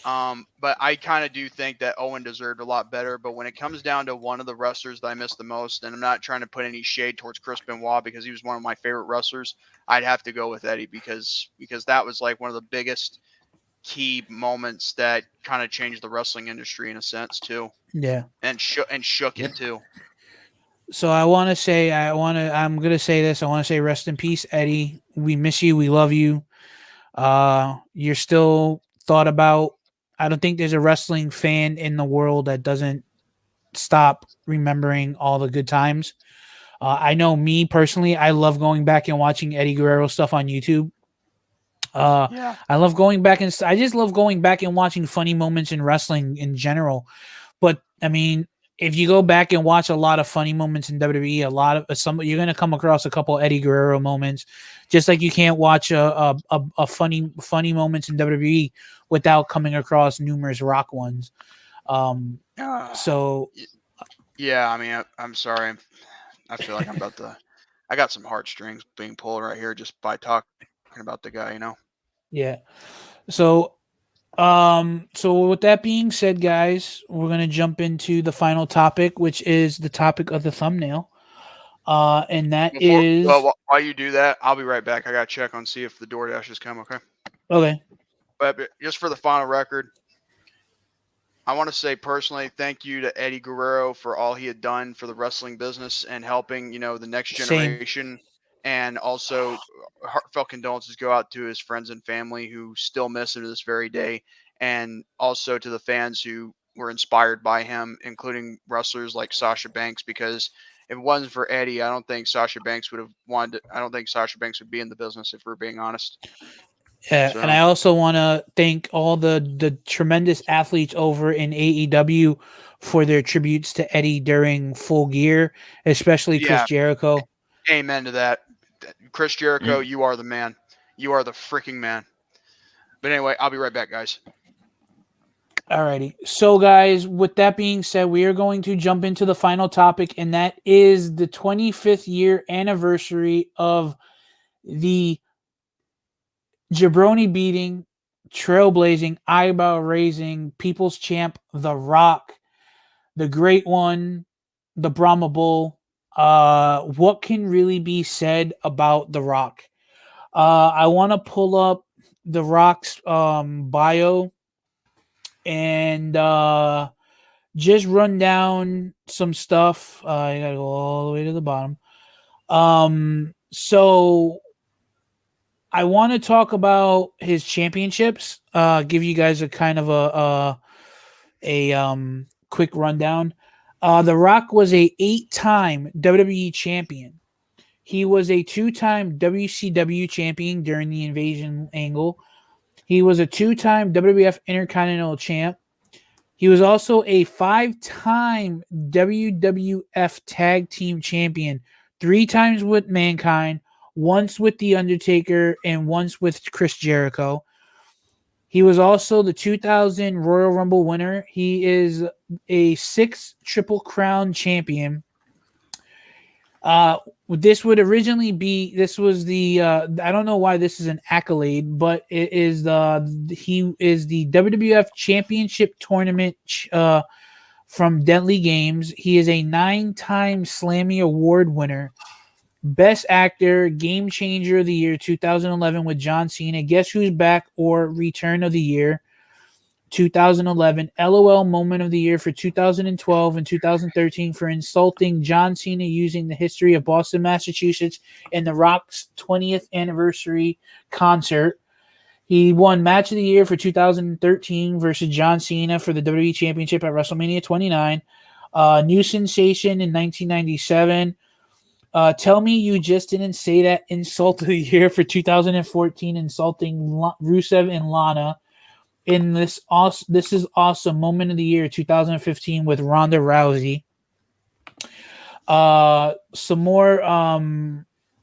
[SPEAKER 4] But I kind of do think that Owen deserved a lot better. But when it comes down to one of the wrestlers that I miss the most, and I'm not trying to put any shade towards Chris Benoit because he was one of my favorite wrestlers, I'd have to go with Eddie because that was like one of the biggest key moments that kind of changed the wrestling industry in a sense too.
[SPEAKER 2] Yeah.
[SPEAKER 4] And shook it too.
[SPEAKER 2] So I'm going to say this. I want to say rest in peace, Eddie. We miss you. We love you. You're still thought about. I don't think there's a wrestling fan in the world that doesn't stop remembering all the good times. I know me personally, I love going back and watching Eddie Guerrero stuff on YouTube. I love going back and I just love going back and watching funny moments in wrestling in general. But I mean, if you go back and watch a lot of funny moments in WWE, you're going to come across a couple Eddie Guerrero moments, just like you can't watch a funny moments in WWE without coming across numerous Rock ones. So
[SPEAKER 4] yeah, I mean, I'm sorry. I feel like I got some heartstrings being pulled right here just by talking about the guy,
[SPEAKER 2] Yeah. So with that being said, guys, we're going to jump into the final topic, which is the topic of the thumbnail. And that is...
[SPEAKER 4] Well, while you do that, I'll be right back. I got to check on see if the DoorDash has come, okay?
[SPEAKER 2] Okay.
[SPEAKER 4] But just for the final record, I want to say personally, thank you to Eddie Guerrero for all he had done for the wrestling business and helping, the next generation. And also, heartfelt condolences go out to his friends and family who still miss him to this very day. And also to the fans who were inspired by him, including wrestlers like Sasha Banks, because if it wasn't for Eddie, I don't think Sasha Banks would be in the business, if we're being honest.
[SPEAKER 2] Yeah, and I also want to thank all the tremendous athletes over in AEW for their tributes to Eddie during Full Gear, especially Chris Jericho.
[SPEAKER 4] Amen to that. Chris Jericho, you are the man. You are the freaking man. But anyway, I'll be right back, guys.
[SPEAKER 2] Alrighty. So, guys, with that being said, we are going to jump into the final topic, and that is the 25th year anniversary of the jabroni beating, trailblazing, eyebrow raising, people's champ, The Rock, the great one, the Brahma Bull. What can really be said about The Rock? I want to pull up The Rock's bio and just run down some stuff. I gotta go all the way to the bottom. So I want to talk about his championships. Give you guys a kind of a quick rundown. The Rock was a 8-time WWE champion. He was a 2-time WCW champion during the Invasion angle. He was a 2-time WWF Intercontinental champ. He was also a 5-time WWF Tag Team champion, 3 times with Mankind, once with The Undertaker, and once with Chris Jericho. He was also the 2000 Royal Rumble winner. He is a 6 Triple Crown champion. This was the I don't know why this is an accolade, but it is he is the WWF Championship Tournament from Deadly Games. He is a 9-time Slammy Award winner. Best Actor, Game Changer of the Year 2011 with John Cena, Guess Who's Back or Return of the Year 2011, LOL Moment of the Year for 2012 and 2013 for insulting John Cena using the history of Boston, Massachusetts in The Rock's 20th anniversary concert. He won Match of the Year for 2013 versus John Cena for the WWE Championship at WrestleMania 29. New Sensation in 1997. Tell me you just didn't say that insult of the year for 2014, insulting Rusev and Lana. In this is awesome moment of the year 2015 with Ronda Rousey. Some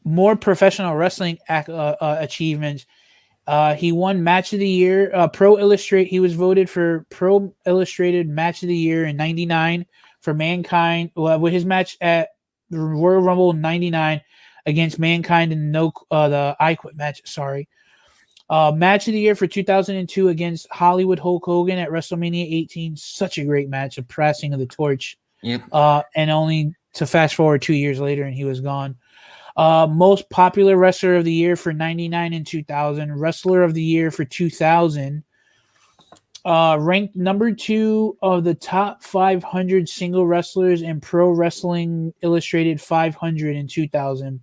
[SPEAKER 2] more professional wrestling achievements. He won Match of the Year. He was voted for Pro Illustrated Match of the Year in '99 for Mankind with his match at the Royal Rumble '99 against Mankind in the I Quit match. Sorry. Match of the Year for 2002 against Hollywood Hulk Hogan at WrestleMania 18. Such a great match, a passing of the torch.
[SPEAKER 3] Yep.
[SPEAKER 2] And only to fast forward 2 years later, and he was gone. Most popular wrestler of the year for 99 and 2000. Wrestler of the year for 2000. Ranked number 2 of the top 500 single wrestlers in Pro Wrestling Illustrated 500 in 2000.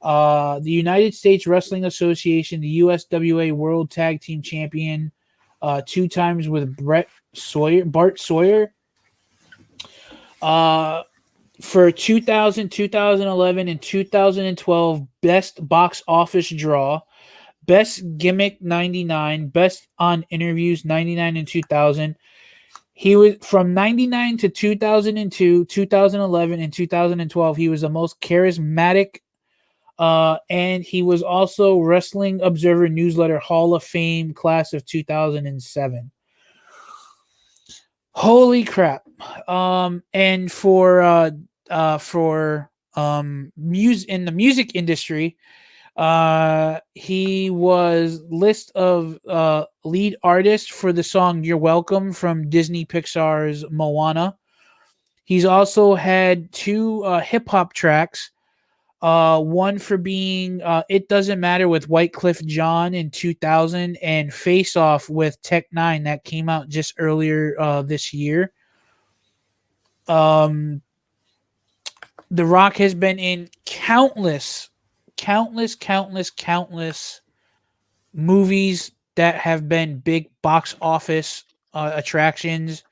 [SPEAKER 2] The United States Wrestling Association, the USWA World Tag Team Champion, 2 times with Bart Sawyer. For 2000, 2011, and 2012, Best Box Office Draw, Best Gimmick 99, Best on Interviews 99 and 2000. He was from 99 to 2002, 2011, and 2012. He was the most charismatic, and he was also Wrestling Observer Newsletter Hall of Fame class of 2007. Holy crap. And for music in the music industry, he was list of lead artist for the song You're Welcome from Disney Pixar's Moana. He's also had 2 hip-hop tracks, one for being It Doesn't Matter with Wyclef Jean in 2000 and Face Off with Tech 9 that came out just earlier this year. The Rock has been in countless movies that have been big box office attractions.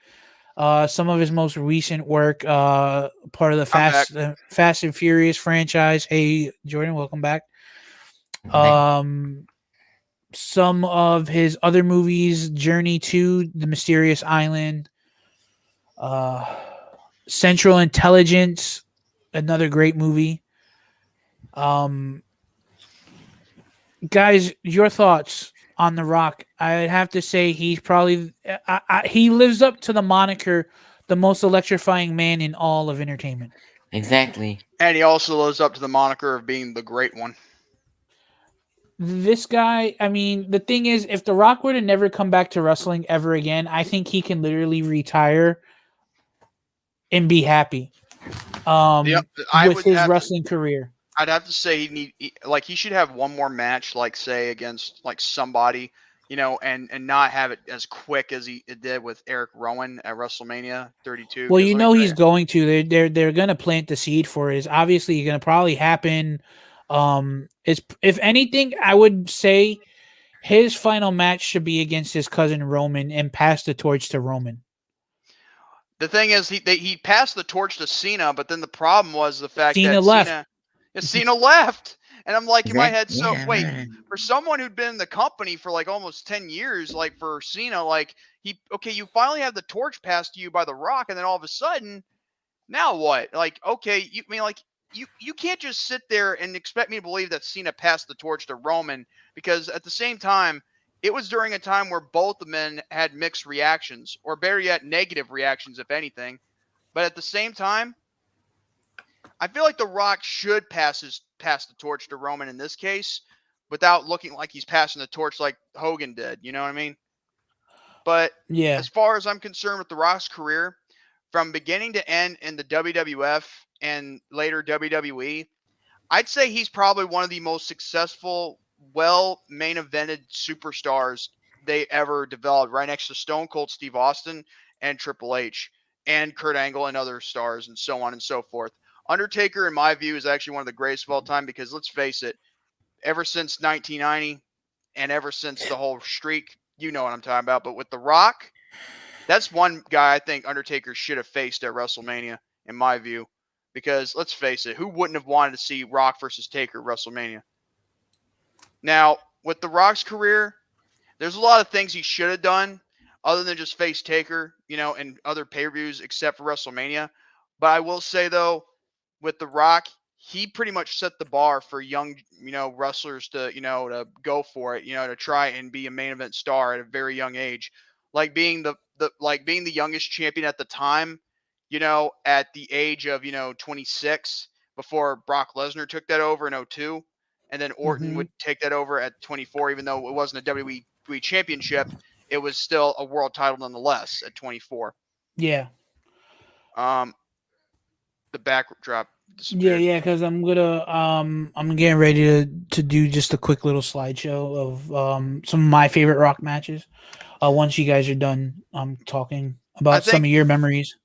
[SPEAKER 2] Some of his most recent work, part of the Fast and Furious franchise. Hey, Jordan, welcome back. Some of his other movies, Journey to the Mysterious Island, Central Intelligence, another great movie. Guys, your thoughts on The Rock? I'd have to say he's probably he lives up to the moniker, the most electrifying man in all of entertainment.
[SPEAKER 3] Exactly.
[SPEAKER 4] And he also lives up to the moniker of being the great one.
[SPEAKER 2] This guy, I mean, the thing is, if The Rock were to never come back to wrestling ever again, I think he can literally retire and be happy with his wrestling career.
[SPEAKER 4] I'd have to say he should have one more match, like say against like somebody, and not have it as quick as he did with Eric Rowan at WrestleMania 32.
[SPEAKER 2] Well, he's going to. They're going to plant the seed for it. It's obviously going to probably happen. It's, if anything, I would say his final match should be against his cousin Roman and pass the torch to Roman.
[SPEAKER 4] The thing is, he passed the torch to Cena, but then the problem was the fact
[SPEAKER 2] Cena
[SPEAKER 4] that
[SPEAKER 2] left.
[SPEAKER 4] Cena left. And I'm like, in my head,
[SPEAKER 3] Yeah,
[SPEAKER 4] wait,
[SPEAKER 3] right.
[SPEAKER 4] for someone who'd been in the company for like almost 10 years, like for Cena, like you finally have the torch passed to you by The Rock, and then all of a sudden, now what? Like, okay, you can't just sit there and expect me to believe that Cena passed the torch to Roman, because at the same time, it was during a time where both the men had mixed reactions, or better yet, negative reactions, if anything. But at the same time, I feel like The Rock should pass the torch to Roman in this case, without looking like he's passing the torch like Hogan did. You know what I mean? But
[SPEAKER 2] Yeah,
[SPEAKER 4] as far as I'm concerned with The Rock's career, from beginning to end in the WWF and later WWE, I'd say he's probably one of the most successful, well main evented superstars they ever developed, right next to Stone Cold Steve Austin and Triple H and Kurt Angle and other stars and so on and so forth. Undertaker, in my view, is actually one of the greatest of all time, because let's face it, ever since 1990 and ever since the whole streak, you know what I'm talking about. But with The Rock, that's one guy I think Undertaker should have faced at WrestleMania, in my view. Because let's face it, who wouldn't have wanted to see Rock versus Taker at WrestleMania? Now, with The Rock's career, there's a lot of things he should have done other than just face Taker, in other pay-per-views except for WrestleMania. But I will say, though, with The Rock, he pretty much set the bar for young, wrestlers to go for it, to try and be a main event star at a very young age. Like being being the youngest champion at the time, at the age of, 26 before Brock Lesnar took that over in 2002. And then Orton would take that over at 24, even though it wasn't a WWE championship. It was still a world title nonetheless at 24.
[SPEAKER 2] Yeah.
[SPEAKER 4] The backdrop disappeared.
[SPEAKER 2] Yeah, because I'm getting ready to do just a quick little slideshow of some of my favorite Rock matches. Once you guys are done talking about some of your memories.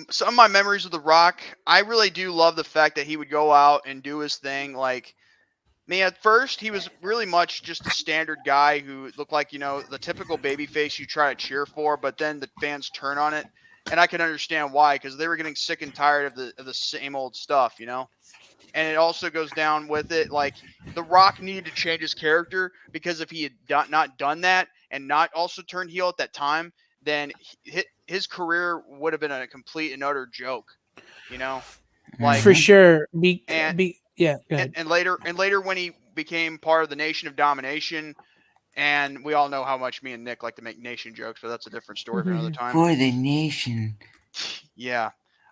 [SPEAKER 4] Some of my memories of The Rock, I really do love the fact that he would go out and do his thing. Like, at first, he was really much just a standard guy who looked like, the typical babyface you try to cheer for, but then the fans turn on it. And I can understand why, because they were getting sick and tired of the same old stuff, And it also goes down with it, like, The Rock needed to change his character, because if he had not done that and not also turned heel at that time, then his career would have been a complete and utter joke, Like,
[SPEAKER 2] for sure. Yeah, go ahead.
[SPEAKER 4] And later when he became part of the Nation of Domination, and we all know how much me and Nick like to make nation jokes, but that's a different story for another time.
[SPEAKER 3] For the nation.
[SPEAKER 4] Yeah,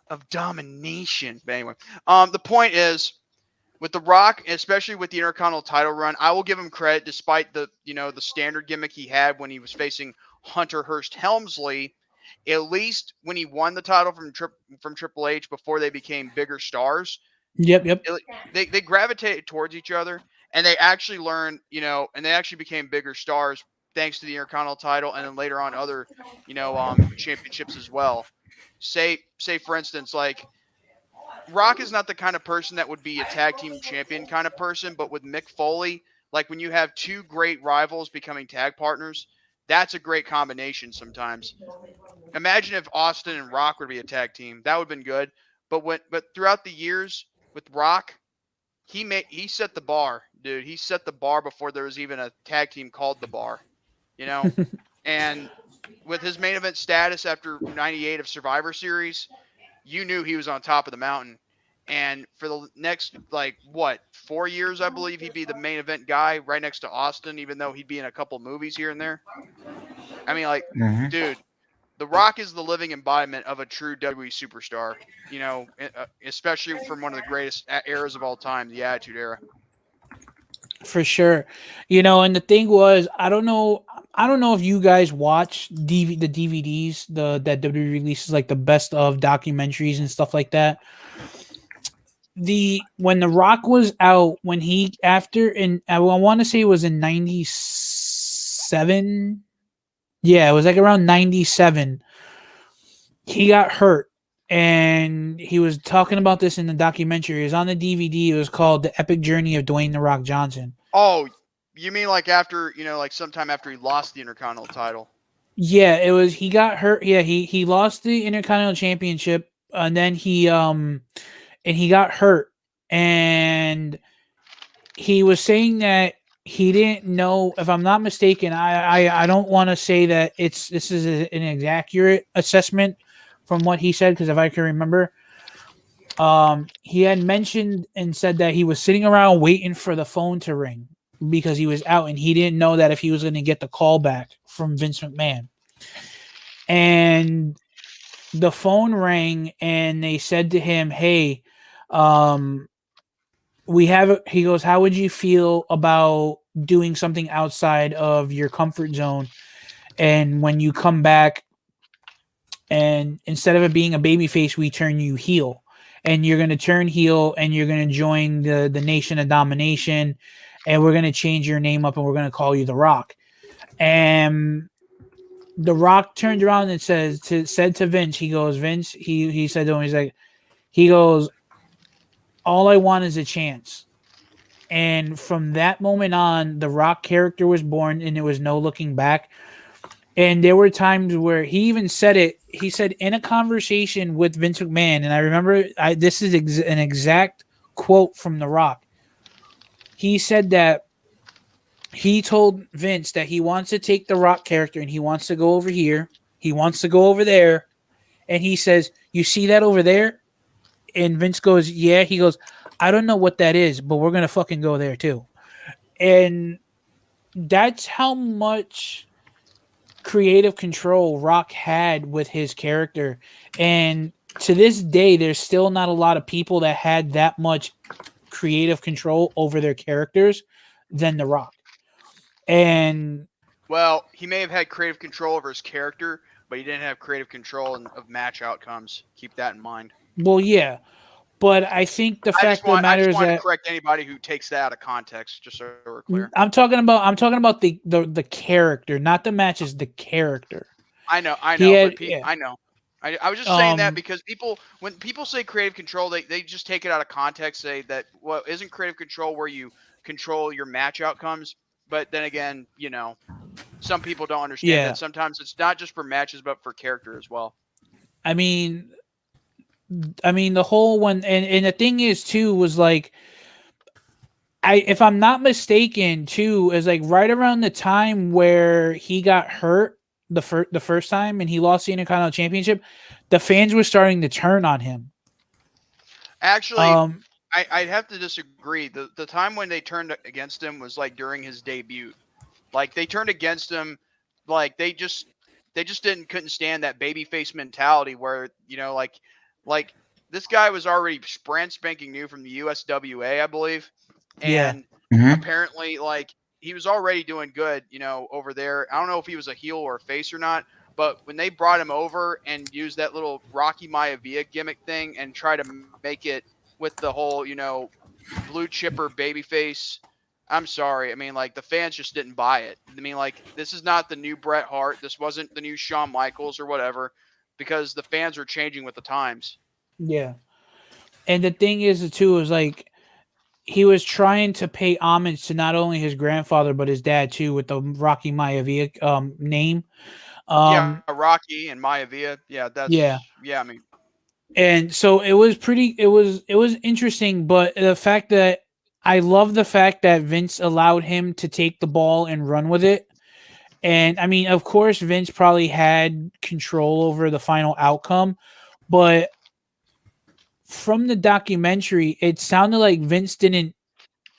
[SPEAKER 4] of domination. But anyway, the point is, with The Rock, especially with the Intercontinental title run, I will give him credit, despite the the standard gimmick he had when he was facing Hunter Hearst Helmsley. At least when he won the title from Triple H before they became bigger stars.
[SPEAKER 2] Yep.
[SPEAKER 4] They gravitated towards each other, and they actually learned, and they actually became bigger stars thanks to the Intercontinental title, and then later on other, championships as well. Say for instance, like, Rock is not the kind of person that would be a tag team champion kind of person, but with Mick Foley, like when you have two great rivals becoming tag partners, that's a great combination sometimes. Imagine if Austin and Rock would be a tag team. That would have been good. But throughout the years with Rock, he set the bar, dude. He set the bar before there was even a tag team called The Bar, And with his main event status after 98 of Survivor Series, you knew he was on top of the mountain. And for the next, 4 years, I believe he'd be the main event guy right next to Austin, even though he'd be in a couple movies here and there. I mean, dude, The Rock is the living embodiment of a true WWE superstar, especially from one of the greatest eras of all time, the Attitude Era.
[SPEAKER 2] For sure. And the thing was, I don't know if you guys watch the DVDs, that WWE releases, like the best of documentaries and stuff like that. When The Rock was out, I want to say it was in 97. Yeah, it was like around 97. He got hurt, and he was talking about this in the documentary. It was on the DVD. It was called The Epic Journey of Dwayne The Rock Johnson.
[SPEAKER 4] Oh, you mean like after, sometime after he lost the Intercontinental title?
[SPEAKER 2] Yeah, it was, he got hurt. Yeah, he lost the Intercontinental Championship, and then he got hurt, and he was saying that he didn't know, if I'm not mistaken, I don't want to say that this is an inaccurate assessment from what he said, because if I can remember, he had mentioned and said that he was sitting around waiting for the phone to ring because he was out, and he didn't know that if he was going to get the call back from Vince McMahon. And the phone rang, and they said to him, "Hey, he goes, how would you feel about doing something outside of your comfort zone? And when you come back, and instead of it being a babyface, we turn you heel, and you're going to turn heel, and you're going to join the Nation of Domination, and we're going to change your name up, and we're going to call you The Rock." And The Rock turned around and said to Vince, he goes, Vince, he said to him, he goes, "All I want is a chance." And from that moment on, the Rock character was born, and there was no looking back. And there were times where he even said it. He said in a conversation with Vince McMahon, and I remember this is an exact quote from The Rock. He said that he told Vince that he wants to take the Rock character and he wants to go over here. He wants to go over there. And he says, "You see that over there?" And Vince goes, "Yeah." He goes, "I don't know what that is, but we're going to fucking go there too." And that's how much creative control Rock had with his character. And to this day, there's still not a lot of people that had that much creative control over their characters than The Rock. And
[SPEAKER 4] Well, he may have had creative control over his character, but he didn't have creative control of match outcomes. Keep that in mind.
[SPEAKER 2] well, yeah, but I think the fact of the matter
[SPEAKER 4] I
[SPEAKER 2] is
[SPEAKER 4] just want
[SPEAKER 2] that
[SPEAKER 4] to correct anybody who takes that out of context, just so we're clear.
[SPEAKER 2] I'm talking about the character, not the matches, the character.
[SPEAKER 4] I know,
[SPEAKER 2] He had,
[SPEAKER 4] but
[SPEAKER 2] yeah.
[SPEAKER 4] I know. I was just saying that
[SPEAKER 2] Um,
[SPEAKER 4] because when people say creative control, they just take it out of context. Say that, well, isn't creative control where you control your match outcomes? But then again, some people don't understand
[SPEAKER 2] Yeah.
[SPEAKER 4] that sometimes it's not just for matches, but for character as well.
[SPEAKER 2] I mean, the whole one, and the thing is too was like, if I'm not mistaken, too, is like right around the time where he got hurt the first time and he lost the Intercontinental Championship, the fans were starting to turn on him.
[SPEAKER 4] Actually,
[SPEAKER 2] Um,
[SPEAKER 4] I'd have to disagree. The time when they turned against him was like during his debut. Like they turned against him, like they just couldn't stand that babyface mentality where like this guy was already brand spanking new from the USWA, I believe,
[SPEAKER 2] Yeah.
[SPEAKER 4] and
[SPEAKER 3] Mhm.
[SPEAKER 4] apparently like he was already doing good, over there. I don't know if he was a heel or a face or not, but when they brought him over and used that little Rocky Maivia gimmick thing and try to make it with the whole, blue chipper babyface. I'm sorry. I mean, like the fans just didn't buy it. I mean, like this is not the new Bret Hart. This wasn't the new Shawn Michaels or whatever, because the fans are changing with the times.
[SPEAKER 2] yeah. And the thing is, too, is like he was trying to pay homage to not only his grandfather but his dad too, with the Rocky Maivia name.
[SPEAKER 4] Yeah, Rocky and Maivia. Yeah,
[SPEAKER 2] Yeah.
[SPEAKER 4] I mean,
[SPEAKER 2] And so it was interesting, but the fact that I love the fact that Vince allowed him to take the ball and run with it. And I mean, of course, Vince probably had control over the final outcome, but from the documentary, it sounded like Vince didn't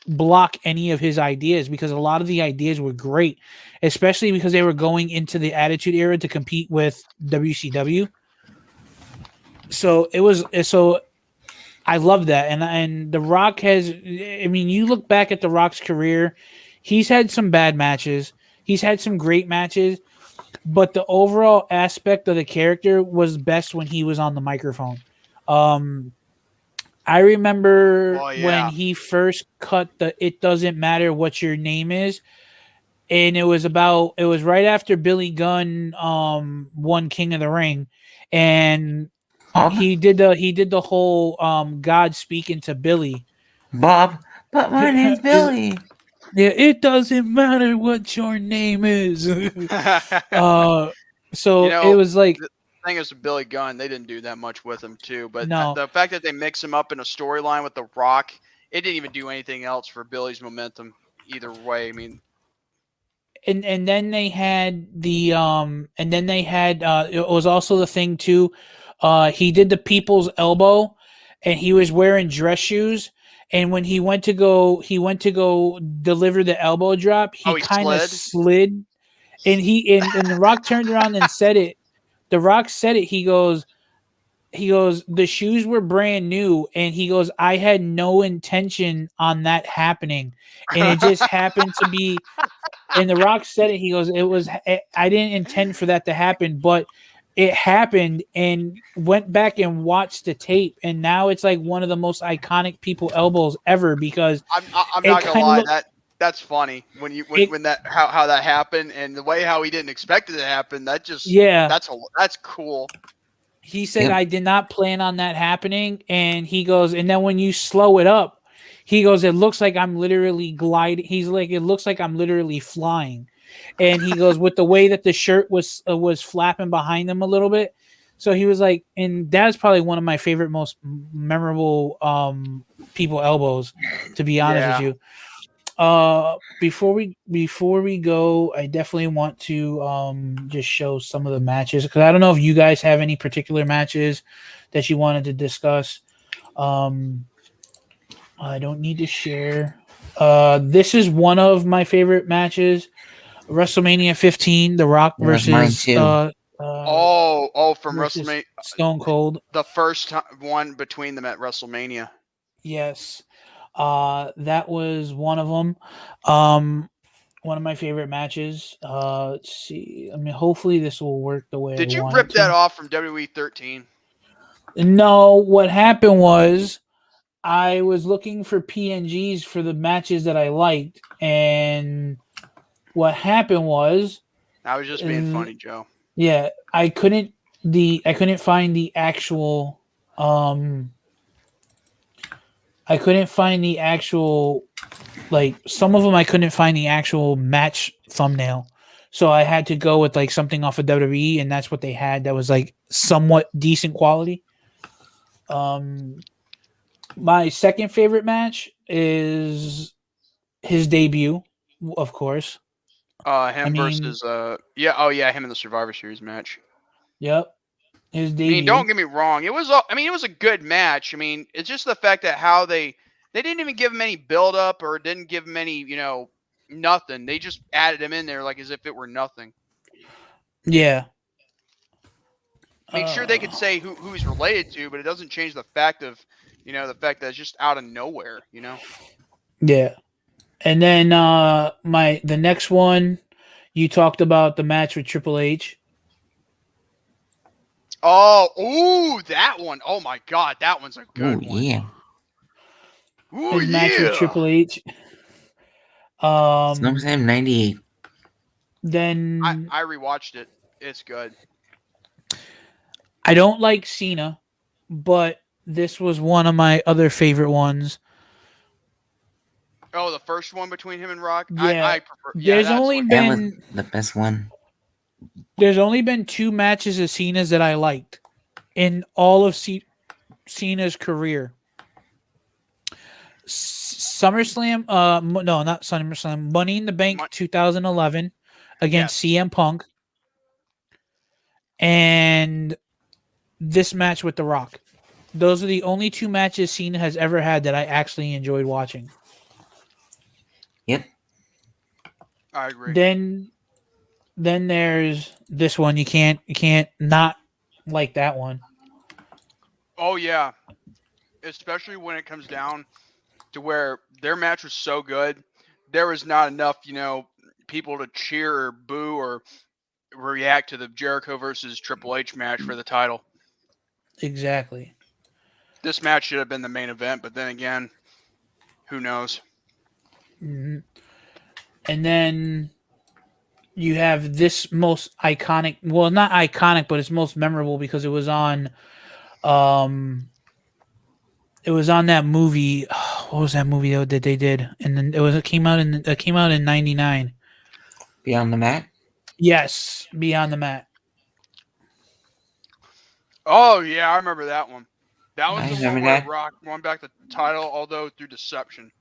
[SPEAKER 2] block any of his ideas because a lot of the ideas were great, especially because they were going into the Attitude Era to compete with WCW. So I love that. And The Rock has, I mean, you look back at The Rock's career, he's had some bad matches. He's had some great matches, but the overall aspect of the character was best when he was on the microphone. I remember when he first cut the "It Doesn't Matter What Your Name Is," and it was right after Billy Gunn won King of the Ring, and
[SPEAKER 3] Bob,
[SPEAKER 2] he did the whole God speaking to Billy.
[SPEAKER 3] Bob, but my name's Billy.
[SPEAKER 2] Yeah, it doesn't matter what your name is. So it was like,
[SPEAKER 4] the thing is with Billy Gunn, they didn't do that much with him too. But
[SPEAKER 2] No.
[SPEAKER 4] the fact that they mix him up in a storyline with The Rock, it didn't even do anything else for Billy's momentum either way. I mean,
[SPEAKER 2] and then they had it was also the thing too. He did the people's elbow, and he was wearing dress shoes. And when he went to go deliver the elbow drop, he
[SPEAKER 4] he
[SPEAKER 2] kind of
[SPEAKER 4] slid?
[SPEAKER 2] slid, and The Rock turned around and said it. The Rock said it. He goes, the shoes were brand new, and he goes, I had no intention on that happening, and it just happened to be. And The Rock said it. He goes, I didn't intend for that to happen, but it happened, and went back and watched the tape, and now it's like one of the most iconic people elbows ever because
[SPEAKER 4] I'm not gonna lie, that's funny when how that happened and the way how he didn't expect it to happen. That just that's cool.
[SPEAKER 2] He said, I did not plan on that happening, and he goes, and then when you slow it up, He goes, it looks like I'm literally gliding. He's like, it looks like I'm literally flying. And he goes, with the way that the shirt was flapping behind him a little bit. So he was like, and that's probably one of my favorite, most memorable people elbows, to be honest with you. Before we go, I definitely want to just show some of the matches, because I don't know if you guys have any particular matches that you wanted to discuss. I don't need to share. This is one of my favorite matches. WrestleMania 15, The Rock versus
[SPEAKER 4] from
[SPEAKER 2] versus
[SPEAKER 4] WrestleMania,
[SPEAKER 2] Stone Cold.
[SPEAKER 4] the first one between them at WrestleMania.
[SPEAKER 2] Yes. That was one of them. One of my favorite matches. Let's see. I mean, hopefully this will work the way
[SPEAKER 4] Did
[SPEAKER 2] I
[SPEAKER 4] you
[SPEAKER 2] want
[SPEAKER 4] rip
[SPEAKER 2] it to.
[SPEAKER 4] that off from WWE 13?
[SPEAKER 2] No, what happened was I was looking for PNGs for the matches that I liked, and what happened was
[SPEAKER 4] I was just being funny, Joe.
[SPEAKER 2] yeah, I couldn't find the actual like, some of them I couldn't find the actual match thumbnail. So I had to go with like something off of WWE, and that's what they had that was like somewhat decent quality. My second favorite match is his debut, of course.
[SPEAKER 4] Him versus him in the Survivor Series match.
[SPEAKER 2] Yep. His
[SPEAKER 4] I
[SPEAKER 2] debut.
[SPEAKER 4] mean, don't get me wrong. It was a good match. I mean, it's just the fact that how they didn't even give him any build up or didn't give him any, nothing. They just added him in there like as if it were nothing.
[SPEAKER 2] Yeah.
[SPEAKER 4] I mean, sure they could say who he's related to, but it doesn't change the fact of, the fact that it's just out of nowhere,
[SPEAKER 2] Yeah. And then the next one, you talked about the match with Triple H.
[SPEAKER 4] That one. Oh my God, that one's a good one.
[SPEAKER 3] Yeah.
[SPEAKER 2] His match with Triple H.
[SPEAKER 3] SummerSlam 98.
[SPEAKER 2] Then
[SPEAKER 4] I rewatched it. It's good.
[SPEAKER 2] I don't like Cena, but this was one of my other favorite ones.
[SPEAKER 4] Oh, the first one between him and Rock?
[SPEAKER 2] Yeah.
[SPEAKER 4] I prefer. Yeah,
[SPEAKER 2] That was
[SPEAKER 3] the best one.
[SPEAKER 2] There's only been 2 matches of Cena's that I liked in all of Cena's career. SummerSlam, no, not SummerSlam, Money in the Bank 2011 against CM Punk, and this match with The Rock. Those are the only 2 matches Cena has ever had that I actually enjoyed watching.
[SPEAKER 3] Yep.
[SPEAKER 4] I agree.
[SPEAKER 2] Then there's this one. You can't not like that one.
[SPEAKER 4] Oh yeah, especially when it comes down to where their match was so good, there was not enough, people to cheer or boo or react to the Jericho versus Triple H match for the title.
[SPEAKER 2] Exactly.
[SPEAKER 4] This match should have been the main event, but then again, who knows?
[SPEAKER 2] Mm-hmm. And then you have this most iconic, well, not iconic, but it's most memorable because it was on that movie. What was that movie that they did? And then it came out in 99.
[SPEAKER 3] Beyond the Mat?
[SPEAKER 2] Yes, Beyond the Mat.
[SPEAKER 4] Oh yeah, I remember that one. That was
[SPEAKER 3] I
[SPEAKER 4] the one
[SPEAKER 3] remember
[SPEAKER 4] where
[SPEAKER 3] that.
[SPEAKER 4] Rock won back the title, although through deception.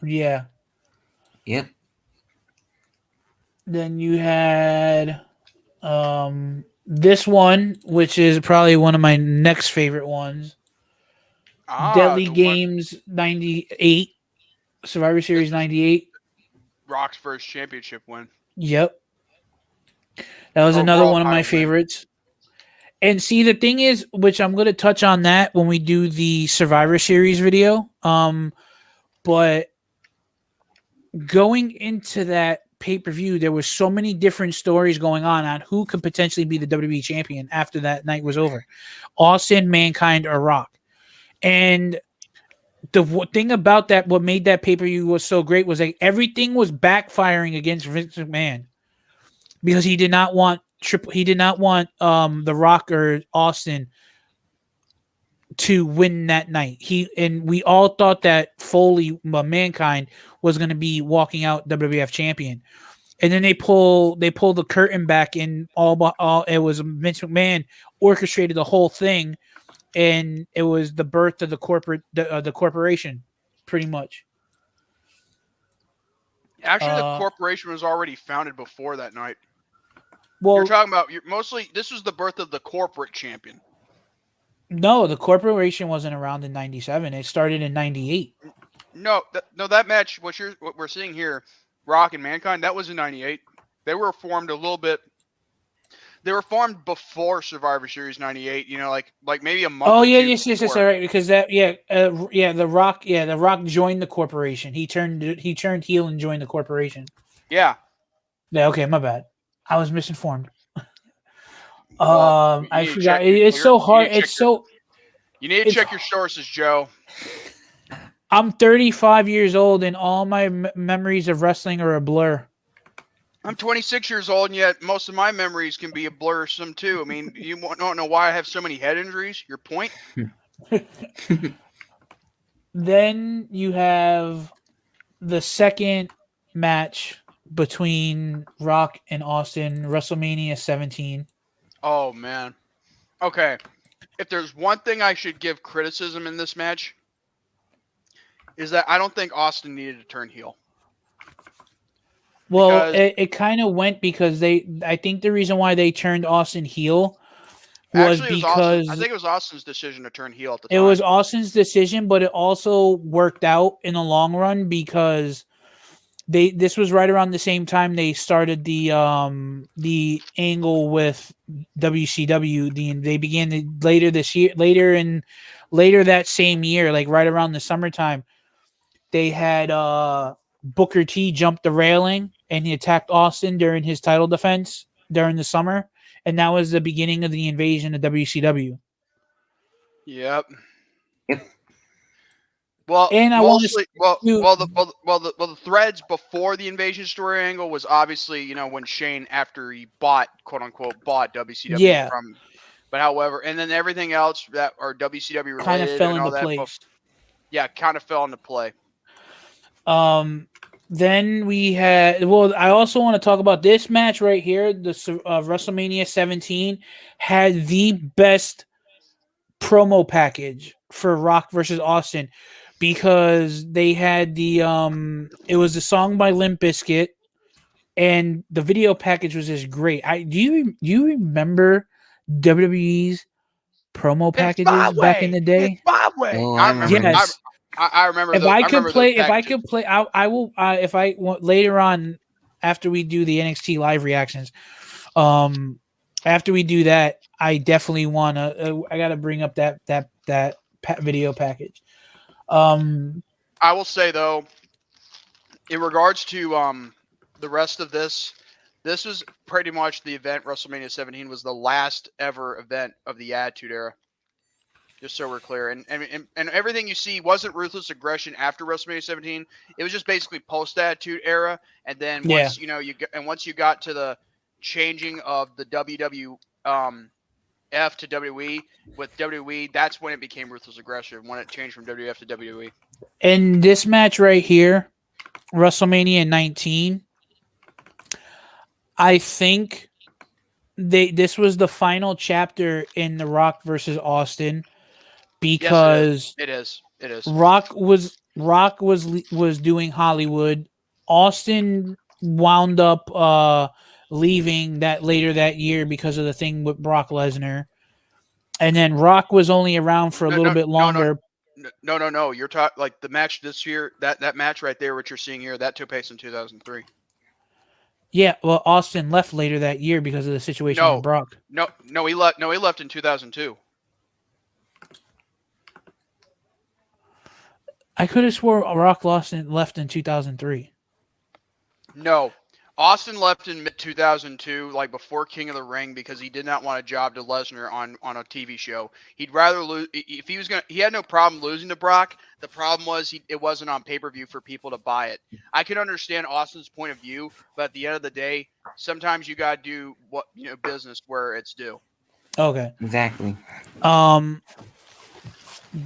[SPEAKER 2] Yeah.
[SPEAKER 3] Yep.
[SPEAKER 2] Then you had this one, which is probably one of my next favorite ones. Deadly Games 98, Survivor Series 98.
[SPEAKER 4] Rock's first championship win.
[SPEAKER 2] Yep. That was another one of my favorites. And see, the thing is, which I'm going to touch on that when we do the Survivor Series video. But going into that pay-per-view, there was so many different stories going on who could potentially be the WWE champion after that night was over. Austin, Mankind, or Rock. And the thing about that, what made that pay-per-view was so great was like everything was backfiring against Vince McMahon because he did not want The Rock or Austin to win that night. We all thought that Foley, Mankind, was going to be walking out WWF champion. And then they pull the curtain back, and all it was Vince McMahon orchestrated the whole thing, and it was the birth of the corporation, pretty much.
[SPEAKER 4] Actually, the corporation was already founded before that night.
[SPEAKER 2] Well,
[SPEAKER 4] You're talking about mostly this was the birth of the corporate champion.
[SPEAKER 2] no, the corporation wasn't around in '97. It started in '98.
[SPEAKER 4] No, that match, what we're seeing here, Rock and Mankind, that was in '98. They were formed a little bit. They were formed before Survivor Series '98. You know, like maybe a month.
[SPEAKER 2] Oh
[SPEAKER 4] or
[SPEAKER 2] yeah,
[SPEAKER 4] two
[SPEAKER 2] yes,
[SPEAKER 4] before.
[SPEAKER 2] right. Because the Rock joined the corporation. He turned heel and joined the corporation.
[SPEAKER 4] Yeah.
[SPEAKER 2] Yeah. Okay, my bad. I was misinformed.
[SPEAKER 4] Well,
[SPEAKER 2] I forgot. It's so hard.
[SPEAKER 4] You need to check your sources, Joe.
[SPEAKER 2] I'm 35 years old, and all my memories of wrestling are a blur.
[SPEAKER 4] I'm 26 years old, and yet most of my memories can be a blurrsome too. I mean, you don't know why I have so many head injuries? Your point?
[SPEAKER 2] Then you have the second match between Rock and Austin, WrestleMania 17.
[SPEAKER 4] Oh, man. Okay. If there's one thing I should give criticism in this match, is that I don't think Austin needed to turn heel.
[SPEAKER 2] Well, it kind of went because I think the reason why they turned Austin heel was because
[SPEAKER 4] I think it was Austin's decision to turn heel at the time.
[SPEAKER 2] It was Austin's decision, but it also worked out in the long run because this was right around the same time they started the angle with WCW. They began later that same year, like right around the summertime. They had Booker T jump the railing and he attacked Austin during his title defense during the summer, and that was the beginning of the invasion of WCW.
[SPEAKER 4] Yep. Well,
[SPEAKER 2] and I
[SPEAKER 4] mostly, the threads before the invasion story angle was obviously, when Shane, after he quote unquote bought WCW from, but however, and then everything else that are WCW related
[SPEAKER 2] kind of fell
[SPEAKER 4] and all
[SPEAKER 2] into
[SPEAKER 4] that,
[SPEAKER 2] place.
[SPEAKER 4] Kind of fell into play.
[SPEAKER 2] Then we had, I also want to talk about this match right here. The WrestleMania 17 had the best promo package for Rock versus Austin because they had it was a song by Limp Bizkit, and the video package was just great. Do you remember WWE's promo packages back in the day?
[SPEAKER 4] It's my way.
[SPEAKER 3] Oh,
[SPEAKER 4] I remember.
[SPEAKER 2] Yes.
[SPEAKER 4] I remember.
[SPEAKER 2] If I could play, I will. If I want later on, after we do the NXT live reactions, after we do that, I definitely want to. I got to bring up that video package.
[SPEAKER 4] I will say though, in regards to the rest of this was pretty much the event. WrestleMania 17 was the last ever event of the Attitude Era. Just so we're clear, and everything you see wasn't Ruthless Aggression after WrestleMania 17. It was just basically post-Attitude Era, and then once once you got to the changing of the WWF to WWE with WWE, that's when it became Ruthless Aggression, when it changed from WWF to WWE.
[SPEAKER 2] And this match right here, WrestleMania 19, I think this was the final chapter in the Rock versus Austin. Because
[SPEAKER 4] yes, it is.
[SPEAKER 2] Rock was doing Hollywood. Austin wound up leaving later that year because of the thing with Brock Lesnar, and then Rock was only around for a little bit longer.
[SPEAKER 4] No. You're talking like the match this year. That match right there, what you're seeing here, that took place in 2003.
[SPEAKER 2] Yeah, well, Austin left later that year because of the situation with Brock.
[SPEAKER 4] No, he left. No, he left in 2002.
[SPEAKER 2] I could have swore Rock left in 2003.
[SPEAKER 4] No. Austin left in mid-2002, like before King of the Ring, because he did not want a job to Lesnar on a TV show. He'd rather lose. If he was gonna, he had no problem losing to Brock. The problem was it wasn't on pay-per-view for people to buy it. I can understand Austin's point of view, but at the end of the day, sometimes you gotta do business where it's due.
[SPEAKER 2] Okay.
[SPEAKER 3] Exactly.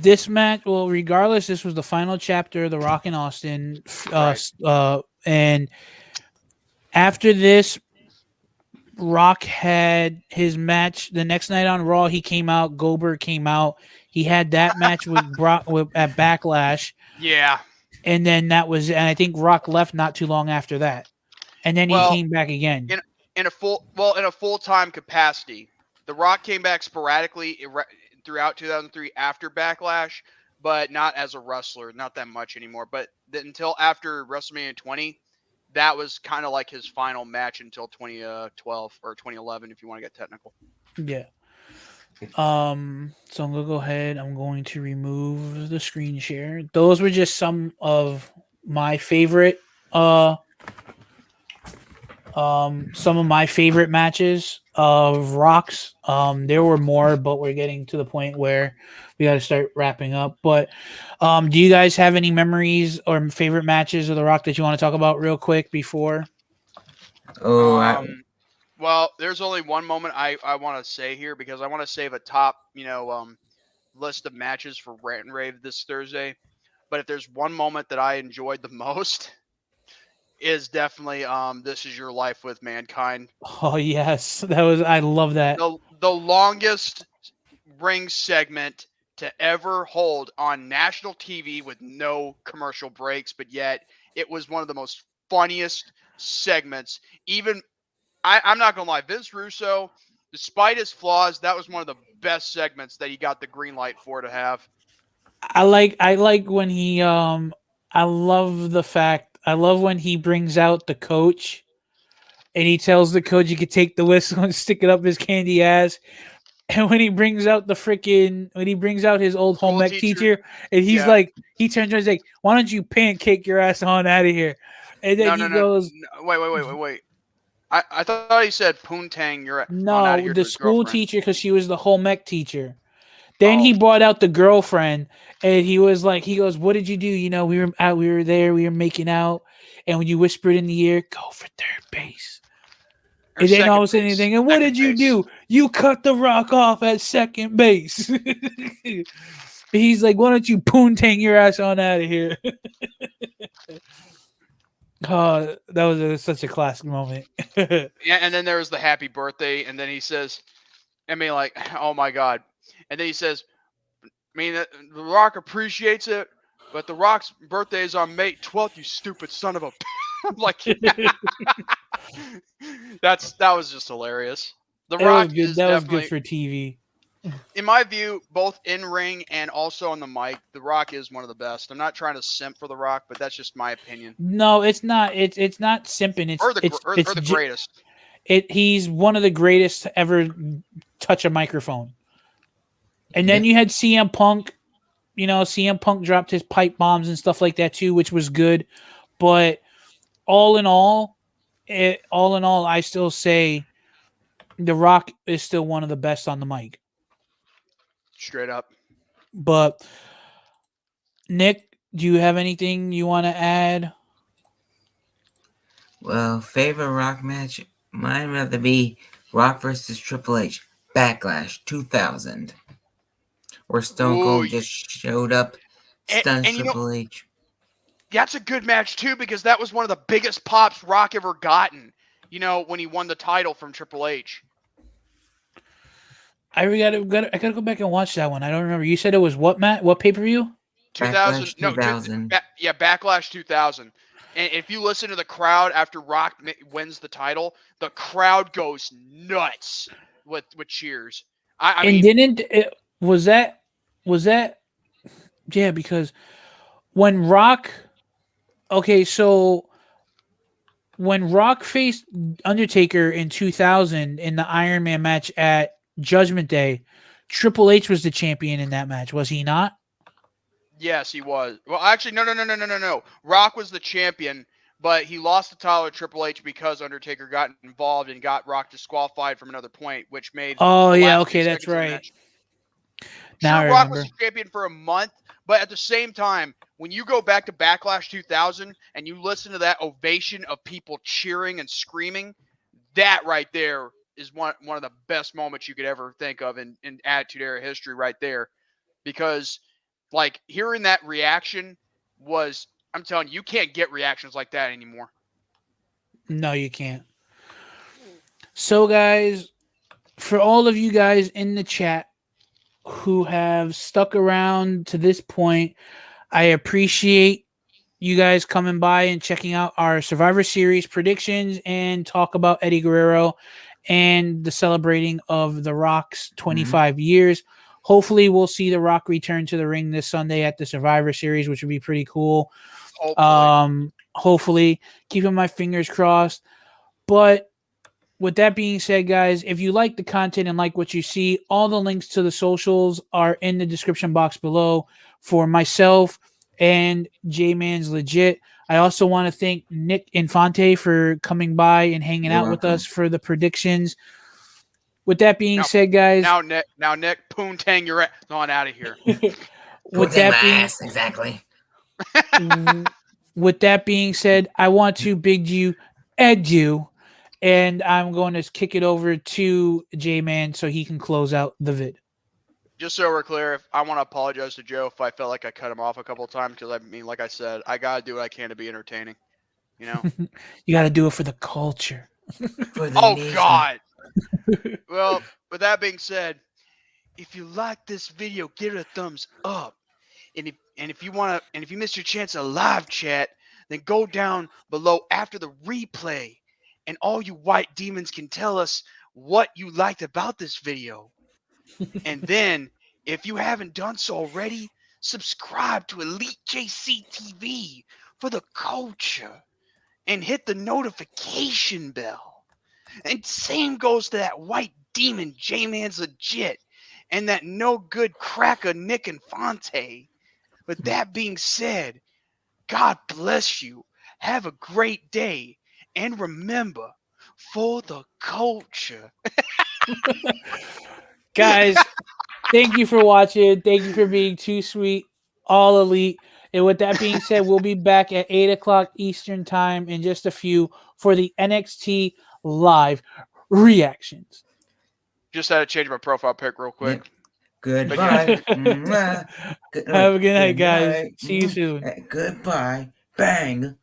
[SPEAKER 2] this match, well, regardless, this was the final chapter of the Rock and Austin, and after this, Rock had his match the next night on Raw. He came out. Goldberg came out. He had that match with Brock at Backlash,
[SPEAKER 4] Yeah.
[SPEAKER 2] and then that was. And I think Rock left not too long after that, and then he
[SPEAKER 4] Well,
[SPEAKER 2] came back again.
[SPEAKER 4] in a full-time capacity. The Rock came back sporadically throughout 2003 after Backlash, but not as a wrestler, not that much anymore. But until after WrestleMania 20, that was kind of like his final match until 2012 or 2011, if you want to get technical.
[SPEAKER 2] Yeah. So I'm gonna go ahead. I'm going to remove the screen share. Those were just some of my favorite matches of Rock's. There were more, but we're getting to the point where we got to start wrapping up. But do you guys have any memories or favorite matches of The Rock that you want to talk about real quick before?
[SPEAKER 4] Well, there's only one moment I want to say here because I want to save a top, list of matches for Rant and Rave this Thursday. But if there's one moment that I enjoyed the most, is definitely This Is Your Life with Mankind.
[SPEAKER 2] Oh yes, I love that.
[SPEAKER 4] The longest ring segment to ever hold on national TV with no commercial breaks, but yet it was one of the most funniest segments. Even I'm not gonna lie, Vince Russo, despite his flaws, that was one of the best segments that he got the green light for to have.
[SPEAKER 2] I like when he I love when he brings out the coach and he tells the coach he could take the whistle and stick it up his candy ass. And when he brings out his old home ec teacher and he's like, he turns around and he's like, why don't you pancake your ass on out of here? And then he goes,
[SPEAKER 4] Wait. I thought he said poontang your on out of here.
[SPEAKER 2] The school teacher, because she was the home ec teacher. Then he brought out the girlfriend, and he goes, "What did you do? We were there, we were making out, and when you whispered in the ear, go for third base." And then all of a sudden, anything, and what did you do? You cut the Rock off at second base. He's like, "Why don't you poontang your ass on out of here?" Oh, that was such a classic moment.
[SPEAKER 4] Yeah, and then there was the happy birthday, and then he says, oh my God. And then he says, The Rock appreciates it, but The Rock's birthday is on May 12th, you stupid son of a... I'm like, that was just hilarious. The Rock is
[SPEAKER 2] that was
[SPEAKER 4] definitely
[SPEAKER 2] good for TV.
[SPEAKER 4] In my view, both in ring and also on the mic, The Rock is one of the best. I'm not trying to simp for The Rock, but that's just my opinion.
[SPEAKER 2] No, it's not. It's not simping. It's
[SPEAKER 4] the greatest.
[SPEAKER 2] He's one of the greatest to ever touch a microphone. And then you had CM Punk. CM Punk dropped his pipe bombs and stuff like that too, which was good. But all in all, I still say The Rock is still one of the best on the mic.
[SPEAKER 4] Straight up.
[SPEAKER 2] But Nick, do you have anything you want to add?
[SPEAKER 3] Well, favorite Rock match? Mine would rather be Rock versus Triple H, Backlash 2000. Where Stone Cold just showed up, stunned Triple H.
[SPEAKER 4] That's a good match too, because that was one of the biggest pops Rock ever gotten, when he won the title from Triple H.
[SPEAKER 2] I gotta go back and watch that one. I don't remember. You said it was what, Matt? What pay-per-view?
[SPEAKER 3] 2000. 2000.
[SPEAKER 4] Backlash 2000. And if you listen to the crowd after Rock wins the title, the crowd goes nuts with cheers.
[SPEAKER 2] Yeah, because when Rock faced Undertaker in 2000 in the Iron Man match at Judgment Day, Triple H was the champion in that match, was he not?
[SPEAKER 4] Yes, he was. Well, actually, no. Rock was the champion, but he lost the title to Triple H because Undertaker got involved and got Rock disqualified from another point, which made...
[SPEAKER 2] Oh, yeah, okay, that's right.
[SPEAKER 4] Now Rock was the champion for a month, but at the same time, when you go back to Backlash 2000 and you listen to that ovation of people cheering and screaming, that right there is one of the best moments you could ever think of in Attitude Era history right there. Because like hearing that reaction was, I'm telling you, you can't get reactions like that anymore.
[SPEAKER 2] No, you can't. So, guys, for all of you guys in the chat who have stuck around to this point, I appreciate you guys coming by and checking out our Survivor Series predictions and talk about Eddie Guerrero and the celebrating of The Rock's 25 years. Hopefully, we'll see The Rock return to the ring this Sunday at the Survivor Series, which would be pretty cool. Hopefully, keeping my fingers crossed. But with that being said, guys, if you like the content and like what you see, all the links to the socials are in the description box below for myself and JMANzLEGIT. I also want to thank Nick Infante for coming by and hanging out with us for the predictions. With that being said, guys,
[SPEAKER 4] now Nick, poontang your ass on out of here.
[SPEAKER 2] With that being
[SPEAKER 3] exactly.
[SPEAKER 2] With that being said, I want to bid you adieu, and I'm going to kick it over to J-Man so he can close out the vid.
[SPEAKER 4] Just so we're clear, I want to apologize to Joe if I felt like I cut him off a couple of times, because I mean, like I said, I gotta do what I can to be entertaining. You know,
[SPEAKER 2] you got to do it for the culture.
[SPEAKER 4] God. Well, with that being said, if you like this video, give it a thumbs up. And if you missed your chance of live chat, then go down below after the replay, and all you white demons can tell us what you liked about this video. And then, if you haven't done so already, subscribe to EliteJC TV for the culture, and hit the notification bell. And same goes to that white demon JMANzLEGIT and that no good cracker Nick Infante. With that being said, God bless you. Have a great day. And remember, for the culture.
[SPEAKER 2] Guys, thank you for watching. Thank you for being too sweet, all elite. And with that being said, we'll be back at 8 o'clock Eastern time in just a few for the NXT live reactions.
[SPEAKER 4] Just had to change my profile pic real quick.
[SPEAKER 3] Yep. Goodbye.
[SPEAKER 2] Have a good night, guys. See you soon.
[SPEAKER 3] Goodbye. Bang.